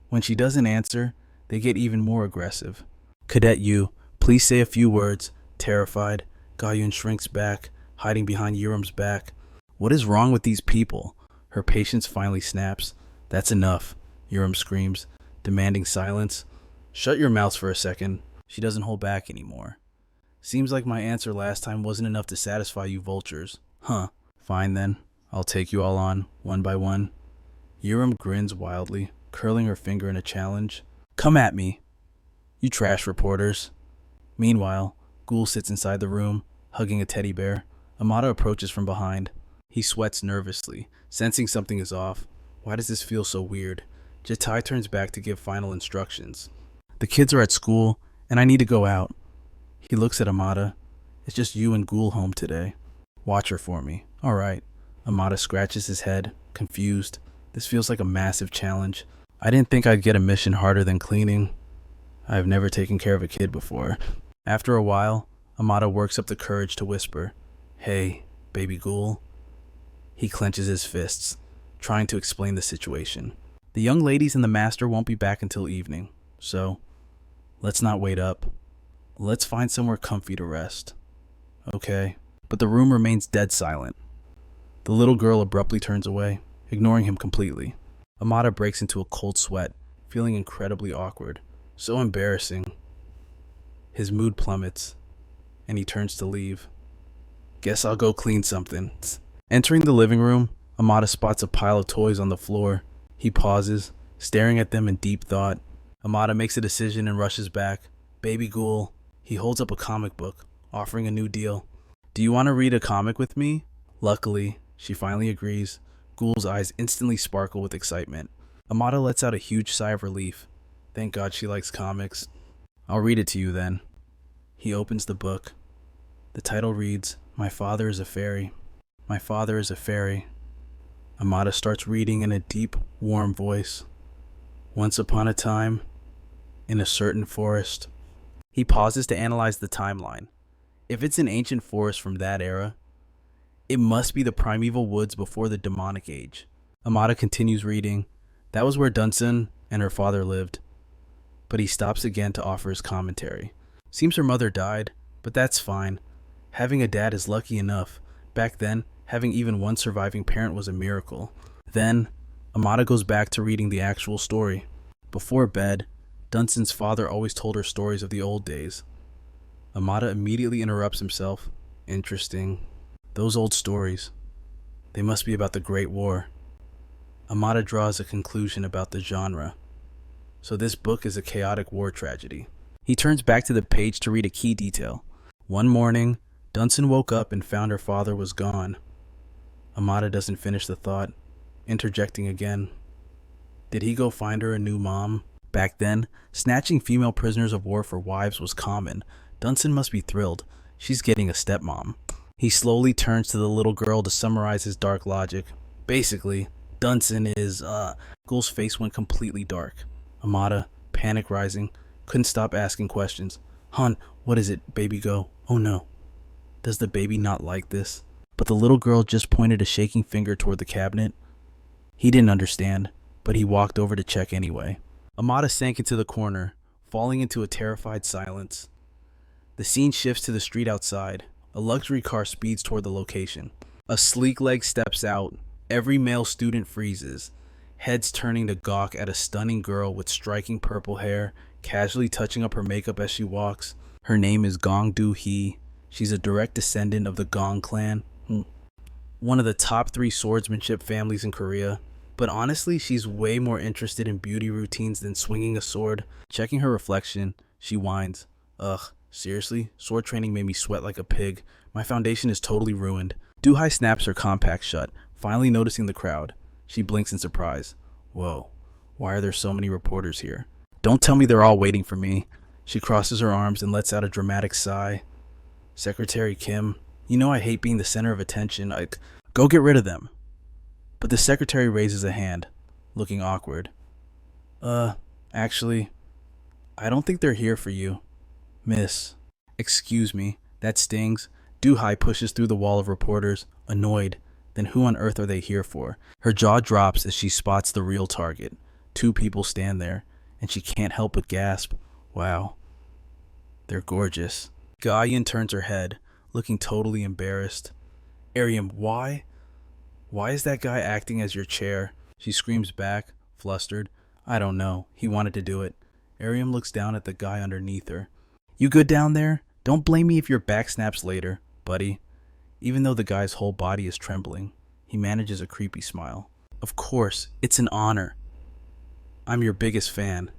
When she doesn't answer, they get even more aggressive. Cadet Yu, please say a few words. Terrified, Gayan shrinks back, hiding behind Yuram's back. What is wrong with these people? Her patience finally snaps. That's enough, Yuram screams, demanding silence. Shut your mouths for a second. She doesn't hold back anymore. Seems like my answer last time wasn't enough to satisfy you vultures. Huh. Fine then. I'll take you all on, one by one. Yurim grins wildly, curling her finger in a challenge. Come at me, you trash reporters. Meanwhile, Ghoul sits inside the room, hugging a teddy bear. Amada approaches from behind. He sweats nervously, sensing something is off. Why does this feel so weird? Jatai turns back to give final instructions. The kids are at school, and I need to go out. He looks at Amada. It's just you and Ghoul home today. Watch her for me. All right. Amada scratches his head, confused. This feels like a massive challenge. I didn't think I'd get a mission harder than cleaning. I've never taken care of a kid before. After a while, Amada works up the courage to whisper, Hey, baby Ghoul. He clenches his fists, trying to explain the situation. The young ladies and the master won't be back until evening, so let's not wait up. Let's find somewhere comfy to rest. Okay, but the room remains dead silent. The little girl abruptly turns away, ignoring him completely. Amada breaks into a cold sweat, feeling incredibly awkward. So embarrassing. His mood plummets, and he turns to leave. Guess I'll go clean something. Entering the living room, Amada spots a pile of toys on the floor. He pauses, staring at them in deep thought. Amada makes a decision and rushes back. Baby Ghoul. He holds up a comic book, offering a new deal. Do you want to read a comic with me? Luckily, she finally agrees. Ghoul's eyes instantly sparkle with excitement. Amada lets out a huge sigh of relief. Thank God she likes comics. I'll read it to you then. He opens the book. The title reads, My Father is a Fairy. My Father is a Fairy. Amada starts reading in a deep, warm voice. Once upon a time, in a certain forest. He pauses to analyze the timeline. If it's an ancient forest from that era, it must be the primeval woods before the demonic age. Amada continues reading. That was where Dunson and her father lived. But he stops again to offer his commentary. Seems her mother died, but that's fine. Having a dad is lucky enough. Back then, having even one surviving parent was a miracle. Then, Amada goes back to reading the actual story. Before bed, Dunson's father always told her stories of the old days. Amada immediately interrupts himself. Interesting. Those old stories. They must be about the Great War. Amada draws a conclusion about the genre. So this book is a chaotic war tragedy. He turns back to the page to read a key detail. One morning, Dunson woke up and found her father was gone. Amada doesn't finish the thought, interjecting again. Did he go find her a new mom? Back then, snatching female prisoners of war for wives was common. Dunson must be thrilled. She's getting a stepmom. He slowly turns to the little girl to summarize his dark logic. Basically, Dunson is, Ghoul's face went completely dark. Amada, panic rising, couldn't stop asking questions. Hon, what is it, baby go? Oh no. Does the baby not like this? But the little girl just pointed a shaking finger toward the cabinet. He didn't understand, but he walked over to check anyway. Amada sank into the corner, falling into a terrified silence. The scene shifts to the street outside. A luxury car speeds toward the location. A sleek leg steps out. Every male student freezes, heads turning to gawk at a stunning girl with striking purple hair, casually touching up her makeup as she walks. Her name is Gong Do-hee. She's a direct descendant of the Gong clan, one of the top 3 swordsmanship families in Korea. But honestly, she's way more interested in beauty routines than swinging a sword. Checking her reflection, she whines. Ugh, seriously? Sword training made me sweat like a pig. My foundation is totally ruined. Do-hye snaps her compact shut, finally noticing the crowd. She blinks in surprise. Whoa, why are there so many reporters here? Don't tell me they're all waiting for me. She crosses her arms and lets out a dramatic sigh. Secretary Kim, you know I hate being the center of attention. Go get rid of them. But the secretary raises a hand, looking awkward. Actually, I don't think they're here for you. Miss. Excuse me, that stings. Do-hye pushes through the wall of reporters, annoyed. Then who on earth are they here for? Her jaw drops as she spots the real target. 2 people stand there, and she can't help but gasp. Wow. They're gorgeous. Ga-yin turns her head, looking totally embarrassed. Ariam, why? Why is that guy acting as your chair? She screams back, flustered. I don't know. He wanted to do it. Ariam looks down at the guy underneath her. You good down there? Don't blame me if your back snaps later, buddy. Even though the guy's whole body is trembling, he manages a creepy smile. Of course, it's an honor. I'm your biggest fan.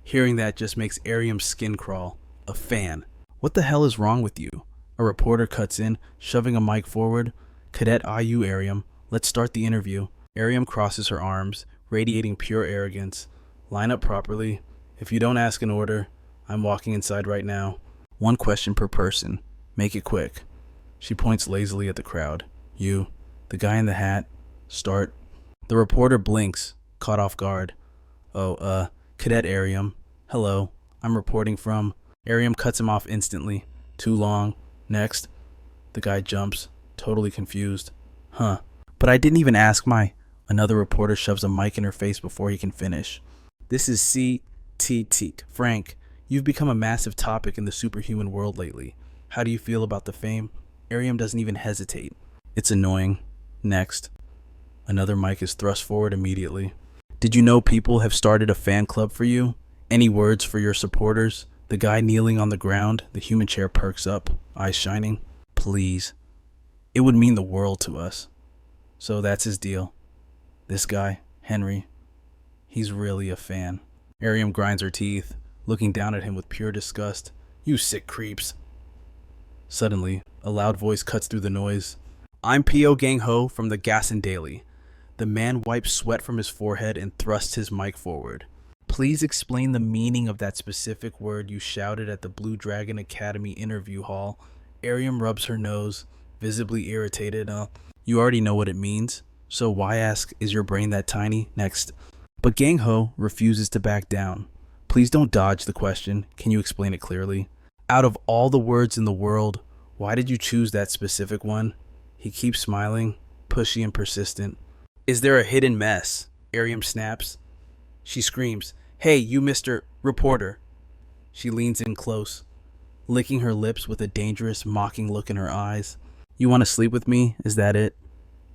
Hearing that just makes Ariam's skin crawl. A fan. What the hell is wrong with you? A reporter cuts in, shoving a mic forward. Cadet IU Ariam, let's start the interview. Ariam crosses her arms, radiating pure arrogance. Line up properly. If you don't ask an order, I'm walking inside right now. 1 question per person. Make it quick. She points lazily at the crowd. You, the guy in the hat, start. The reporter blinks, caught off guard. Oh, Cadet Ariam. Hello, I'm reporting from... Ariam cuts him off instantly. Too long. Next. The guy jumps, totally confused. Huh. But I didn't even ask my... Another reporter shoves a mic in her face before he can finish. This is C.T. Frank, you've become a massive topic in the superhuman world lately. How do you feel about the fame? Ariam doesn't even hesitate. It's annoying. Next. Another mic is thrust forward immediately. Did you know people have started a fan club for you? Any words for your supporters? The guy kneeling on the ground, the human chair perks up, eyes shining. Please. It would mean the world to us. So that's his deal. This guy, Henry, he's really a fan. Ariam grinds her teeth, looking down at him with pure disgust. You sick creeps. Suddenly, a loud voice cuts through the noise. I'm P.O. Gang Ho from the Gasson Daily. The man wipes sweat from his forehead and thrusts his mic forward. Please explain the meaning of that specific word you shouted at the Blue Dragon Academy interview hall. Ariam rubs her nose, visibly irritated. You already know what it means, so why ask, is your brain that tiny? Next. But Gang Ho refuses to back down. Please don't dodge the question. Can you explain it clearly? Out of all the words in the world, why did you choose that specific one? He keeps smiling, pushy and persistent. Is there a hidden mess? Ariam snaps. She screams, Hey, you Mr. Reporter. She leans in close, licking her lips with a dangerous, mocking look in her eyes. You want to sleep with me? Is that it?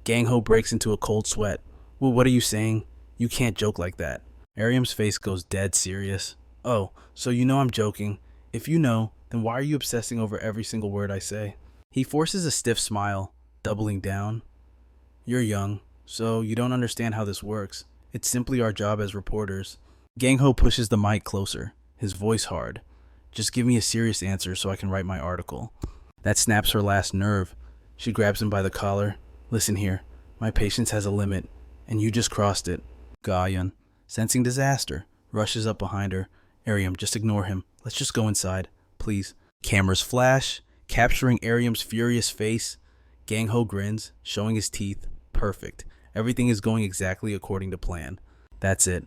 Gang Ho breaks into a cold sweat. Well, what are you saying? You can't joke like that. Ariam's face goes dead serious. Oh, so you know I'm joking. If you know, then why are you obsessing over every single word I say? He forces a stiff smile, doubling down. You're young, so you don't understand how this works. It's simply our job as reporters. Gang Ho pushes the mic closer, his voice hard. Just give me a serious answer so I can write my article. That snaps her last nerve. She grabs him by the collar. Listen here, my patience has a limit, and you just crossed it. Ga-yun, sensing disaster, rushes up behind her. Ariam, just ignore him. Let's just go inside, please. Cameras flash, capturing Ariam's furious face. Gang Ho grins, showing his teeth. Perfect. Everything is going exactly according to plan. That's it.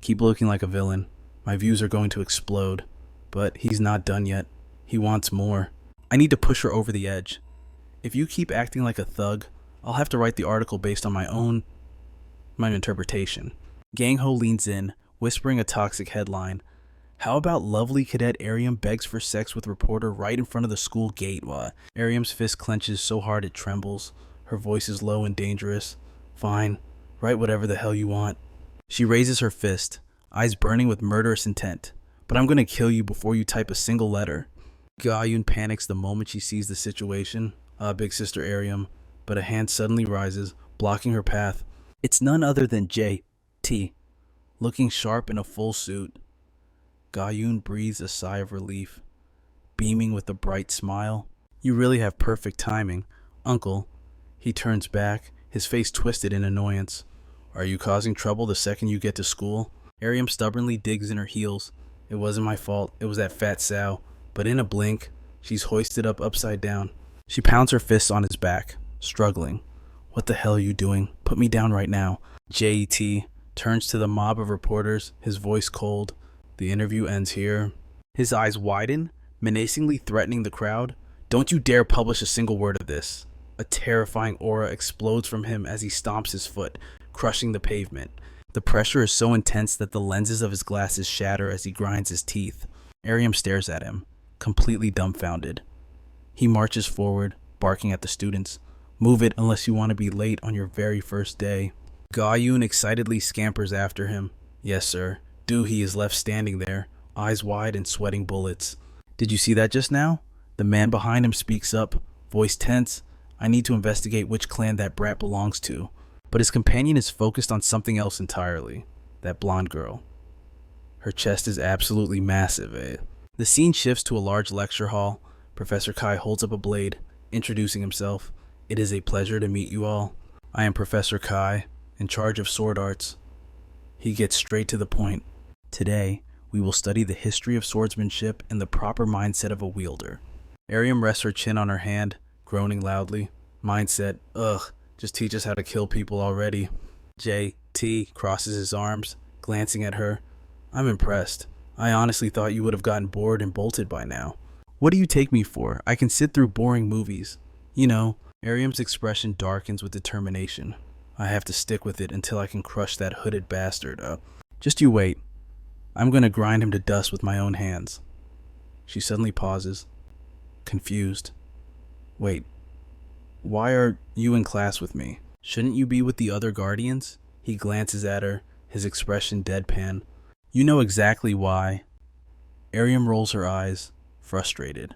Keep looking like a villain. My views are going to explode. But he's not done yet. He wants more. I need to push her over the edge. If you keep acting like a thug, I'll have to write the article based on my interpretation. Gang Ho leans in, whispering a toxic headline. How about lovely Cadet Ariam begs for sex with reporter right in front of the school gate? Ariam's fist clenches so hard it trembles. Her voice is low and dangerous. Fine, write whatever the hell you want. She raises her fist, eyes burning with murderous intent. But I'm gonna kill you before you type a single letter. Ga-yun panics the moment she sees the situation. Big sister Ariam. But a hand suddenly rises, blocking her path. It's none other than J.T. Looking sharp in a full suit. Ga-yun breathes a sigh of relief, beaming with a bright smile. You really have perfect timing, Uncle. He turns back, his face twisted in annoyance. Are you causing trouble the second you get to school? Ariam stubbornly digs in her heels. It wasn't my fault, it was that fat sow. But in a blink, she's hoisted up upside down. She pounds her fists on his back, struggling. What the hell are you doing? Put me down right now. J.T. turns to the mob of reporters, his voice cold. The interview ends here. His eyes widen, menacingly threatening the crowd. Don't you dare publish a single word of this. A terrifying aura explodes from him as he stomps his foot, crushing the pavement. The pressure is so intense that the lenses of his glasses shatter as he grinds his teeth. Ariam stares at him, completely dumbfounded. He marches forward, barking at the students. Move it unless you want to be late on your very first day. Ga-yun excitedly scampers after him. Yes, sir. Doohy is left standing there, eyes wide and sweating bullets. Did you see that just now? The man behind him speaks up, voice tense. I need to investigate which clan that brat belongs to. But his companion is focused on something else entirely. That blonde girl. Her chest is absolutely massive, eh? The scene shifts to a large lecture hall. Professor Kai holds up a blade, introducing himself. It is a pleasure to meet you all. I am Professor Kai, in charge of sword arts. He gets straight to the point. Today, we will study the history of swordsmanship and the proper mindset of a wielder. Ariam rests her chin on her hand, groaning loudly. Mindset, ugh, just teach us how to kill people already. J.T. crosses his arms, glancing at her. I'm impressed. I honestly thought you would have gotten bored and bolted by now. What do you take me for? I can sit through boring movies. You know, Ariam's expression darkens with determination. I have to stick with it until I can crush that hooded bastard. Just you wait. I'm going to grind him to dust with my own hands. She suddenly pauses, confused. Wait, why are you in class with me? Shouldn't you be with the other guardians? He glances at her, his expression deadpan. You know exactly why. Ariam rolls her eyes, frustrated.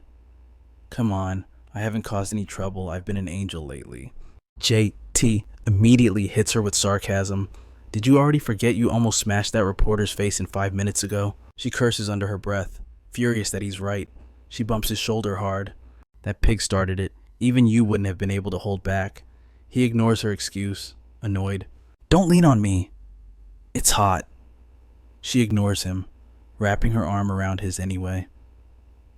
Come on, I haven't caused any trouble. I've been an angel lately. J.T. immediately hits her with sarcasm. Did you already forget you almost smashed that reporter's face in 5 minutes ago? She curses under her breath, furious that he's right. She bumps his shoulder hard. That pig started it. Even you wouldn't have been able to hold back. He ignores her excuse, annoyed. Don't lean on me. It's hot. She ignores him, wrapping her arm around his anyway.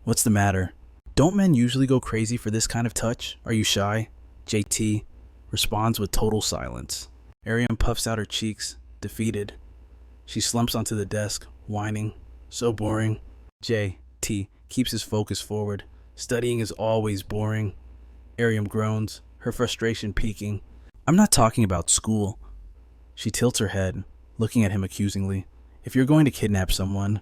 What's the matter? Don't men usually go crazy for this kind of touch? Are you shy? JT responds with total silence. Ariam puffs out her cheeks, defeated. She slumps onto the desk, whining. So boring. J.T. keeps his focus forward. Studying is always boring. Ariam groans, her frustration peaking. I'm not talking about school. She tilts her head, looking at him accusingly. If you're going to kidnap someone,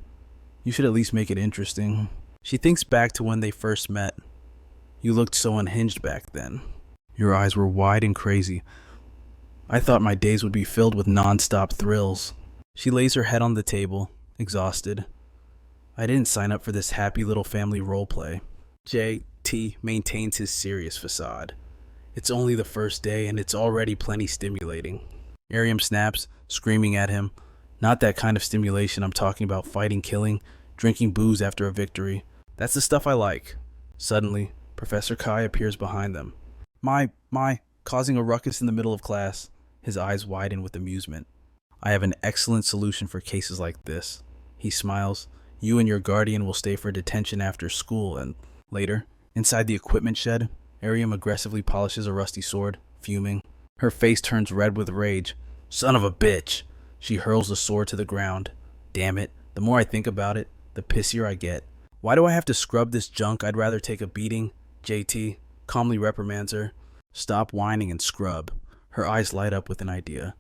you should at least make it interesting. She thinks back to when they first met. You looked so unhinged back then. Your eyes were wide and crazy. I thought my days would be filled with non-stop thrills. She lays her head on the table, exhausted. I didn't sign up for this happy little family roleplay. J.T. maintains his serious facade. It's only the first day and it's already plenty stimulating. Ariam snaps, screaming at him. Not that kind of stimulation. I'm talking about fighting, killing, drinking booze after a victory. That's the stuff I like. Suddenly, Professor Kai appears behind them. My, causing a ruckus in the middle of class. His eyes widen with amusement. I have an excellent solution for cases like this. He smiles. You and your guardian will stay for detention after school, and later, inside the equipment shed, Ariam aggressively polishes a rusty sword, fuming. Her face turns red with rage. Son of a bitch! She hurls the sword to the ground. Damn it, the more I think about it, the pissier I get. Why do I have to scrub this junk? I'd rather take a beating. JT calmly reprimands her. Stop whining and scrub. Her eyes light up with an idea.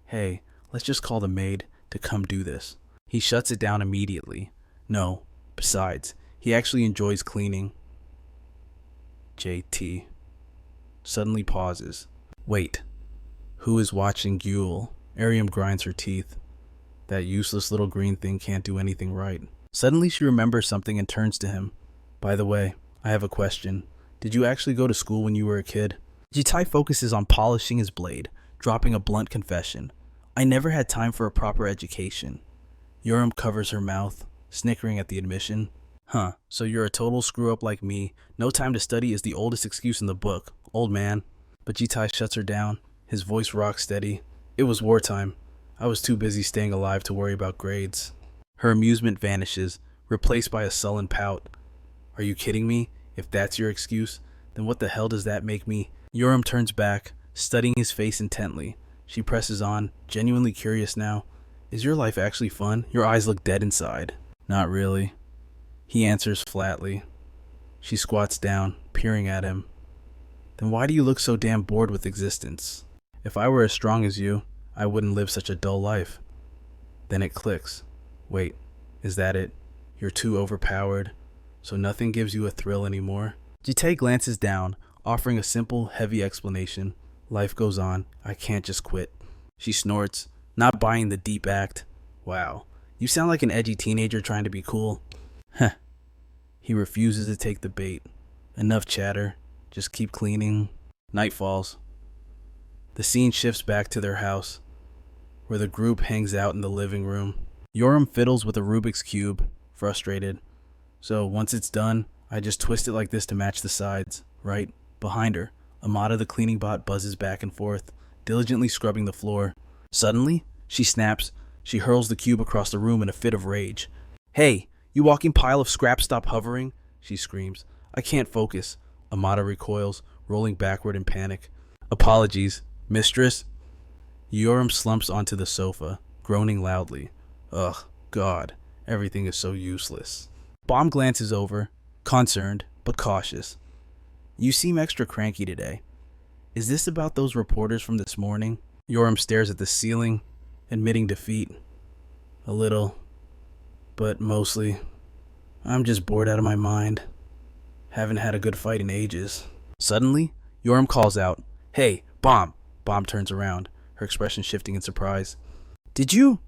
Hey, let's just call the maid to come do this. He shuts it down immediately. No, besides, he actually enjoys cleaning. JT suddenly pauses. Wait, who is watching Gule? Ariam grinds her teeth. That useless little green thing can't do anything right. Suddenly she remembers something and turns to him. By the way, I have a question. Did you actually go to school when you were a kid? Jitai focuses on polishing his blade, dropping a blunt confession. I never had time for a proper education. Yoram covers her mouth, snickering at the admission. Huh, so you're a total screw-up like me. No time to study is the oldest excuse in the book, old man. But Jitai shuts her down, his voice rock steady. It was wartime. I was too busy staying alive to worry about grades. Her amusement vanishes, replaced by a sullen pout. Are you kidding me? If that's your excuse, then what the hell does that make me? Yoram turns back, studying his face intently. She presses on, genuinely curious now. Is your life actually fun? Your eyes look dead inside. Not really. He answers flatly. She squats down, peering at him. Then why do you look so damn bored with existence? If I were as strong as you, I wouldn't live such a dull life. Then it clicks. Wait, is that it? You're too overpowered, so nothing gives you a thrill anymore? Jite glances down, offering a simple, heavy explanation. Life goes on. I can't just quit. She snorts, not buying the deep act. Wow, you sound like an edgy teenager trying to be cool. Heh. He refuses to take the bait. Enough chatter. Just keep cleaning. Night falls. The scene shifts back to their house, where the group hangs out in the living room. Yoram fiddles with a Rubik's Cube, frustrated. So once it's done, I just twist it like this to match the sides, right? Behind her, Amada the cleaning bot buzzes back and forth, diligently scrubbing the floor. Suddenly, she snaps. She hurls the cube across the room in a fit of rage. "Hey, you walking pile of scrap, stop hovering," she screams. "I can't focus." Amada recoils, rolling backward in panic. "Apologies, mistress." Yoram slumps onto the sofa, groaning loudly. Ugh, God, everything is so useless. Bomb glances over, concerned but cautious. "You seem extra cranky today. Is this about those reporters from this morning?" Yoram stares at the ceiling, admitting defeat. "A little, but mostly, I'm just bored out of my mind. Haven't had a good fight in ages." Suddenly, Yoram calls out, "Hey, Bomb!" Bomb turns around, her expression shifting in surprise. "Did you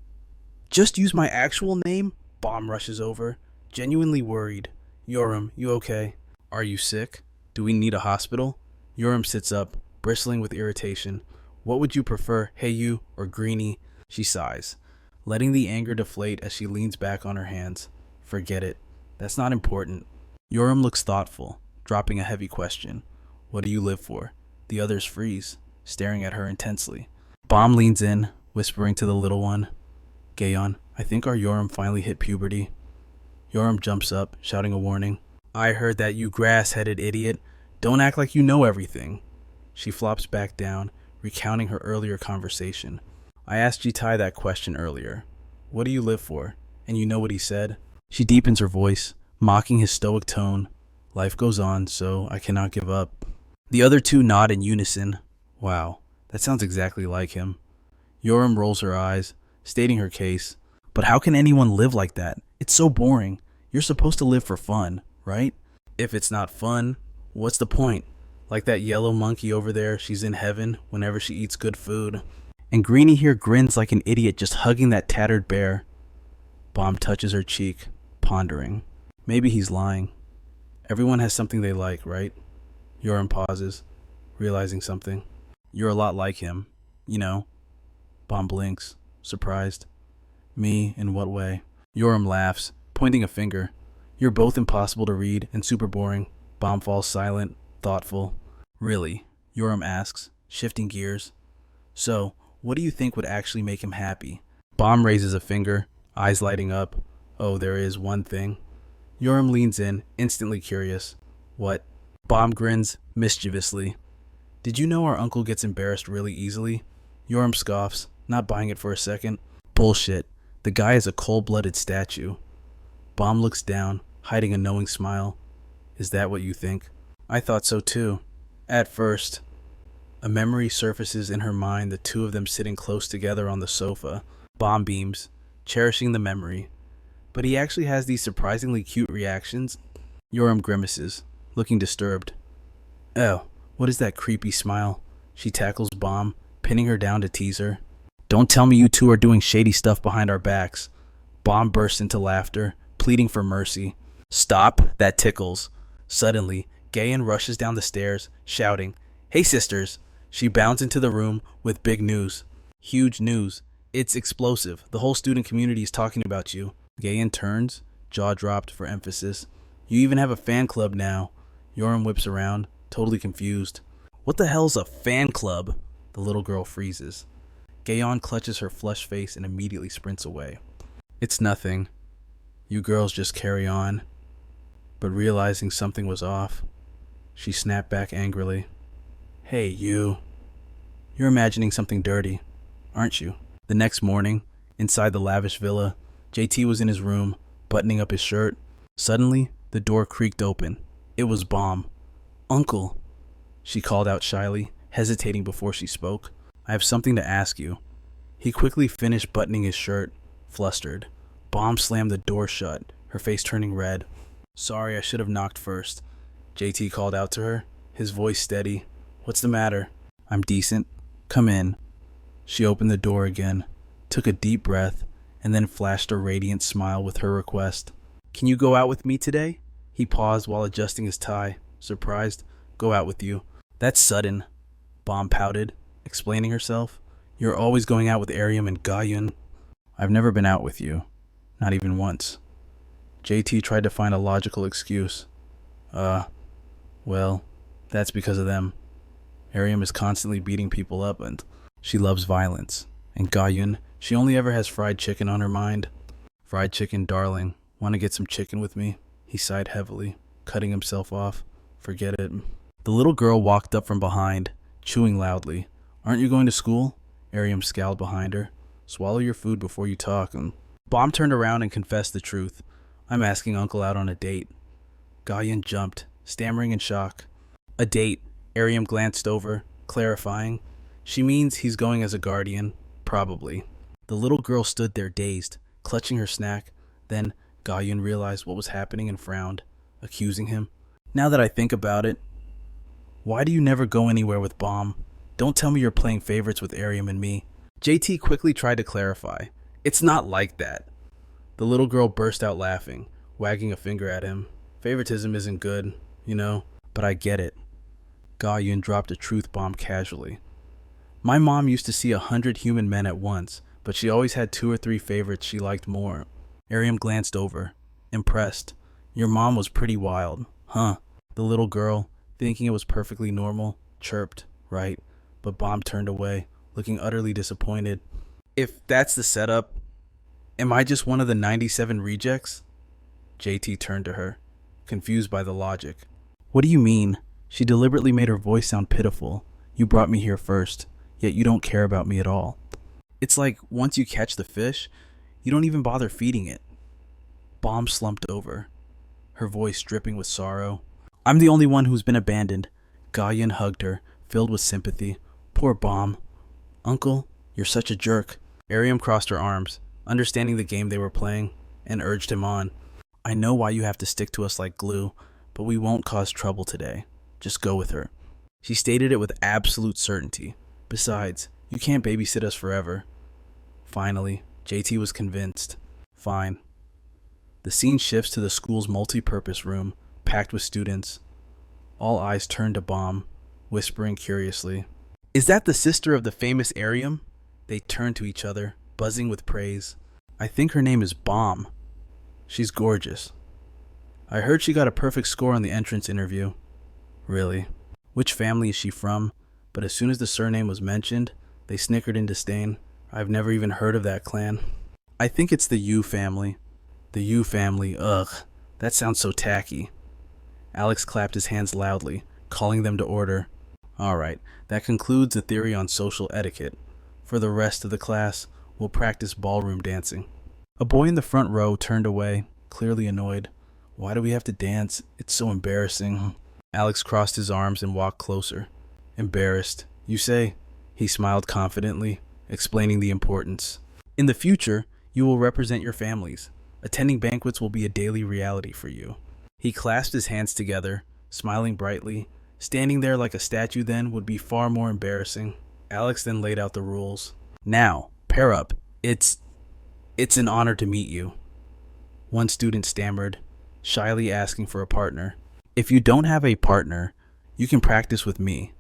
just use my actual name?" Bomb rushes over, genuinely worried. "Yoram, you okay? Are you sick? Do we need a hospital?" Yoram sits up, bristling with irritation. "What would you prefer, hey you or Greenie?" She sighs, letting the anger deflate as she leans back on her hands. "Forget it. That's not important." Yoram looks thoughtful, dropping a heavy question. "What do you live for?" The others freeze, staring at her intensely. Bomb leans in, whispering to the little one. "Gayon, I think our Yoram finally hit puberty." Yoram jumps up, shouting a warning. "I heard that, you grass-headed idiot. Don't act like you know everything." She flops back down, recounting her earlier conversation. "I asked Jitai that question earlier. What do you live for? And you know what he said?" She deepens her voice, mocking his stoic tone. "Life goes on, so I cannot give up." The other two nod in unison. Wow, that sounds exactly like him. Yoram rolls her eyes, stating her case. "But how can anyone live like that? It's so boring. You're supposed to live for fun, right? If it's not fun, what's the point? Like that yellow monkey over there, she's in heaven whenever she eats good food." And Greenie here grins like an idiot just hugging that tattered bear. Bomb touches her cheek, pondering. Maybe he's lying. Everyone has something they like, right? Yoram pauses, realizing something. "You're a lot like him, you know." Bomb blinks, surprised. "Me, in what way?" Yoram laughs, pointing a finger. "You're both impossible to read and super boring." Bomb falls silent, thoughtful. "Really?" Yoram asks, shifting gears. "So, what do you think would actually make him happy?" Bomb raises a finger, eyes lighting up. "Oh, there is one thing." Yoram leans in, instantly curious. "What?" Bomb grins, mischievously. "Did you know our uncle gets embarrassed really easily?" Yoram scoffs, not buying it for a second. "Bullshit. The guy is a cold-blooded statue." Bomb looks down, hiding a knowing smile. "Is that what you think?" "I thought so too. At first." A memory surfaces in her mind, the two of them sitting close together on the sofa. Bomb beams, cherishing the memory. But he actually has these surprisingly cute reactions. Yoram grimaces, looking disturbed. "Oh, what is that creepy smile?" She tackles Bomb, pinning her down to tease her. "Don't tell me you two are doing shady stuff behind our backs." Bomb bursts into laughter, pleading for mercy. "Stop, that tickles." Suddenly, Gayan rushes down the stairs, shouting, "Hey sisters!" She bounds into the room with big news. Huge news. It's explosive. The whole student community is talking about you. Gayan turns, jaw dropped for emphasis. "You even have a fan club now." Yoram whips around, totally confused. "What the hell's a fan club?" The little girl freezes. Gayon clutches her flushed face and immediately sprints away. "It's nothing. You girls just carry on." But realizing something was off, she snapped back angrily. "Hey, you. You're imagining something dirty, aren't you?" The next morning, inside the lavish villa, JT was in his room, buttoning up his shirt. Suddenly, the door creaked open. It was Bomb. "Uncle," she called out shyly, hesitating before she spoke. "I have something to ask you." He quickly finished buttoning his shirt, flustered. Bomb slammed the door shut, her face turning red. "Sorry, I should have knocked first," JT called out to her, his voice steady. "What's the matter?" "I'm decent. Come in." She opened the door again, took a deep breath, and then flashed a radiant smile with her request. "Can you go out with me today?" He paused while adjusting his tie. Surprised. Go out with you. That's sudden, Bomb pouted, explaining herself. You're always going out with Ariam and Gayun. I've never been out with you. Not even once. JT tried to find a logical excuse. Well, that's because of them. Ariam is constantly beating people up and she loves violence. And Gayun, she only ever has fried chicken on her mind. Fried chicken, darling. Want to get some chicken with me? He sighed heavily, cutting himself off. Forget it. The little girl walked up from behind, chewing loudly. Aren't you going to school? Ariam scowled behind her. Swallow your food before you talk. Bomb turned around and confessed the truth. I'm asking Uncle out on a date. Gayun jumped, stammering in shock. A date. Ariam glanced over, clarifying. She means he's going as a guardian. Probably. The little girl stood there dazed, clutching her snack. Then Gayun realized what was happening and frowned, accusing him. Now that I think about it, why do you never go anywhere with Bomb? Don't tell me you're playing favorites with Ariam and me. JT quickly tried to clarify. It's not like that. The little girl burst out laughing, wagging a finger at him. Favoritism isn't good, you know, but I get it. Gayun dropped a truth bomb casually. My mom used to see 100 human men at once, but she always had 2 or 3 favorites she liked more. Ariam glanced over, impressed. Your mom was pretty wild, huh? The little girl, thinking it was perfectly normal, chirped, right? But Bomb turned away, looking utterly disappointed. If that's the setup, am I just one of the 97 rejects? JT turned to her, confused by the logic. What do you mean? She deliberately made her voice sound pitiful. You brought me here first, yet you don't care about me at all. It's like once you catch the fish, you don't even bother feeding it. Bomb slumped over, her voice dripping with sorrow. I'm the only one who's been abandoned. Gayun hugged her, filled with sympathy. Poor Bomb. Uncle, you're such a jerk. Ariam crossed her arms, understanding the game they were playing, and urged him on. I know why you have to stick to us like glue, but we won't cause trouble today. Just go with her. She stated it with absolute certainty. Besides, you can't babysit us forever. Finally, JT was convinced. Fine. The scene shifts to the school's multi-purpose room, packed with students. All eyes turn to Bomb, whispering curiously. Is that the sister of the famous Ariam? They turn to each other, buzzing with praise. I think her name is Bomb. She's gorgeous. I heard she got a perfect score on the entrance interview. Really? Which family is she from? But as soon as the surname was mentioned, they snickered in disdain. I've never even heard of that clan. I think it's the Yu family. The Yu family, ugh. That sounds so tacky. Alex clapped his hands loudly, calling them to order. Alright, that concludes the theory on social etiquette. For the rest of the class, we'll practice ballroom dancing. A boy in the front row turned away, clearly annoyed. Why do we have to dance? It's so embarrassing. Alex crossed his arms and walked closer. Embarrassed, you say? He smiled confidently, explaining the importance. In the future, you will represent your families. Attending banquets will be a daily reality for you. He clasped his hands together, smiling brightly. Standing there like a statue then would be far more embarrassing. Alex then laid out the rules. Now, pair up. It's an honor to meet you. One student stammered, shyly asking for a partner. If you don't have a partner, you can practice with me.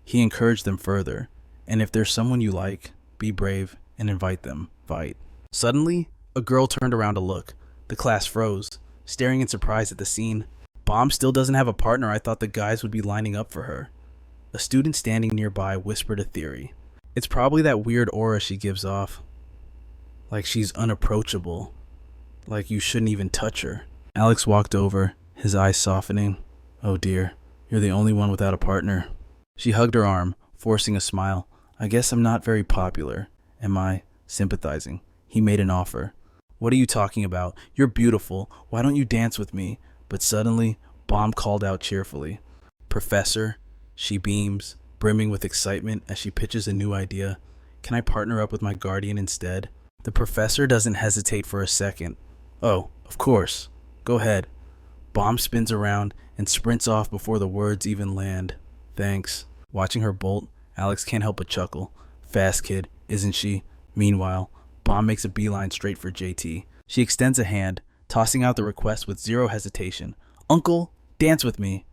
He encouraged them further, and if there's someone you like, be brave and invite them. Fight. Suddenly, a girl turned around to look. The class froze, staring in surprise at the scene. Bomb still doesn't have a partner. I thought the guys would be lining up for her. A student standing nearby whispered a theory. It's probably that weird aura she gives off. Like she's unapproachable. Like you shouldn't even touch her. Alex walked over, his eyes softening. Oh dear, you're the only one without a partner. She hugged her arm, forcing a smile. I guess I'm not very popular. Am I? Sympathizing. He made an offer. What are you talking about? You're beautiful. Why don't you dance with me? But suddenly, Bomb called out cheerfully. Professor, she beams, brimming with excitement as she pitches a new idea. Can I partner up with my guardian instead? The professor doesn't hesitate for a second. Oh, of course. Go ahead. Bomb spins around and sprints off before the words even land. Thanks. Watching her bolt, Alex can't help but chuckle. Fast kid, isn't she? Meanwhile, Bomb makes a beeline straight for JT. She extends a hand, tossing out the request with zero hesitation. Uncle, dance with me.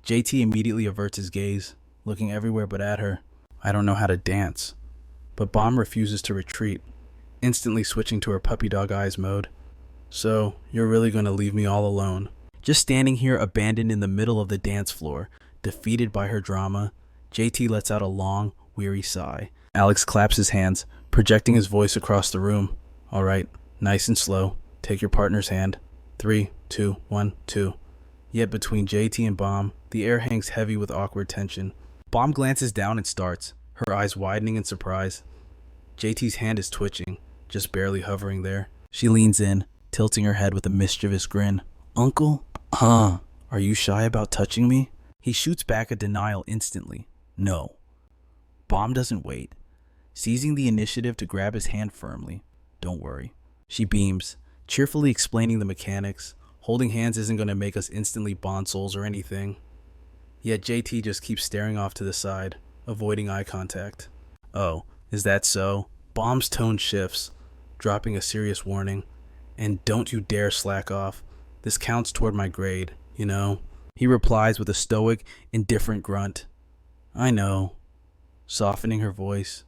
JT immediately averts his gaze, looking everywhere but at her. I don't know how to dance. But Bomb refuses to retreat, instantly switching to her puppy dog eyes mode. So, you're really going to leave me all alone? Just standing here abandoned in the middle of the dance floor, defeated by her drama, JT lets out a long, weary sigh. Alex claps his hands, projecting his voice across the room. All right, nice and slow. Take your partner's hand. 3, 2, 1, 2. Yet between JT and Bomb, the air hangs heavy with awkward tension. Bomb glances down and starts, her eyes widening in surprise. JT's hand is twitching, just barely hovering there. She leans in, tilting her head with a mischievous grin. Uncle? Are you shy about touching me? He shoots back a denial instantly. No. Bomb doesn't wait, seizing the initiative to grab his hand firmly. Don't worry. She beams, cheerfully explaining the mechanics. Holding hands isn't going to make us instantly bond souls or anything. Yet JT just keeps staring off to the side, avoiding eye contact. Oh, is that so? Bomb's tone shifts, dropping a serious warning. And don't you dare slack off. This counts toward my grade, you know? He replies with a stoic, indifferent grunt. I know. Softening her voice,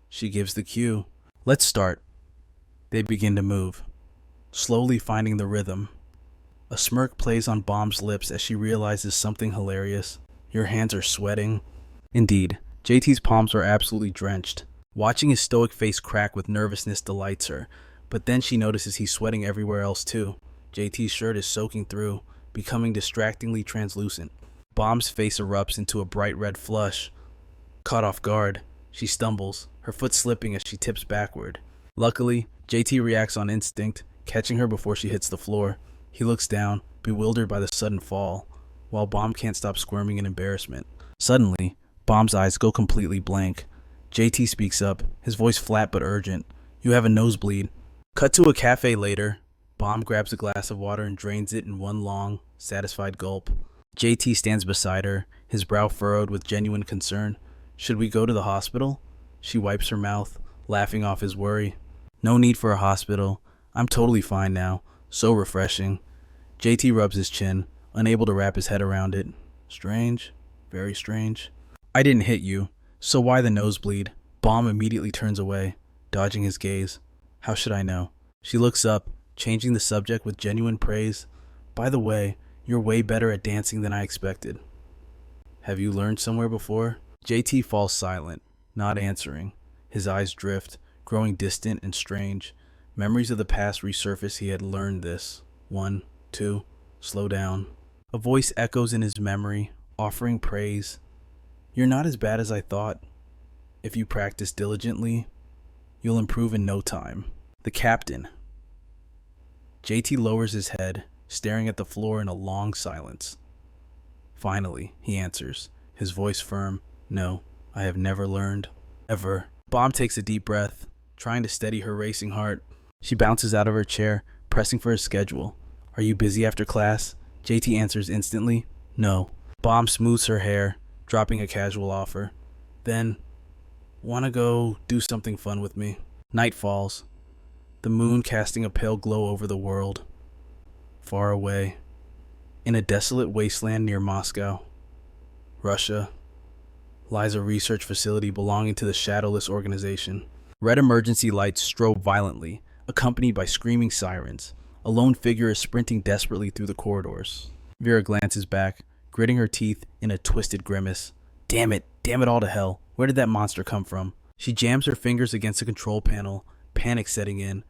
she gives the cue. Let's start. They begin to move, slowly finding the rhythm. A smirk plays on Bomb's lips as she realizes something hilarious. Your hands are sweating. Indeed, JT's palms are absolutely drenched. Watching his stoic face crack with nervousness delights her, but then she notices he's sweating everywhere else too. JT's shirt is soaking through, becoming distractingly translucent. Bomb's face erupts into a bright red flush. Caught off guard, she stumbles, her foot slipping as she tips backward. Luckily, JT reacts on instinct, catching her before she hits the floor. He looks down, bewildered by the sudden fall, while Bomb can't stop squirming in embarrassment. Suddenly, Bomb's eyes go completely blank. JT speaks up, his voice flat but urgent. You have a nosebleed. Cut to a cafe later. Bomb grabs a glass of water and drains it in one long, satisfied gulp. JT stands beside her, his brow furrowed with genuine concern. Should we go to the hospital? She wipes her mouth, laughing off his worry. No need for a hospital. I'm totally fine now. So refreshing. JT rubs his chin, unable to wrap his head around it. Strange. Very strange. I didn't hit you, so why the nosebleed? Bomb immediately turns away, dodging his gaze. How should I know? She looks up, changing the subject with genuine praise. By the way, you're way better at dancing than I expected. Have you learned somewhere before? JT falls silent, not answering. His eyes drift, growing distant and strange. Memories of the past resurface. He had learned this. 1, 2, slow down. A voice echoes in his memory, offering praise. You're not as bad as I thought. If you practice diligently, you'll improve in no time. The captain. JT lowers his head, staring at the floor in a long silence. Finally, he answers, his voice firm. No, I have never learned. Ever. Bomb takes a deep breath, trying to steady her racing heart. She bounces out of her chair, pressing for his schedule. Are you busy after class? JT answers instantly. No. Bomb smooths her hair, dropping a casual offer. Then, wanna go do something fun with me? Night falls, the moon casting a pale glow over the world. Far away, in a desolate wasteland near Moscow, Russia, lies a research facility belonging to the Shadowless organization. Red emergency lights strobe violently, accompanied by screaming sirens. A lone figure is sprinting desperately through the corridors. Vera glances back, gritting her teeth in a twisted grimace. Damn it all to hell. Where did that monster come from? She jams her fingers against the control panel, panic setting in.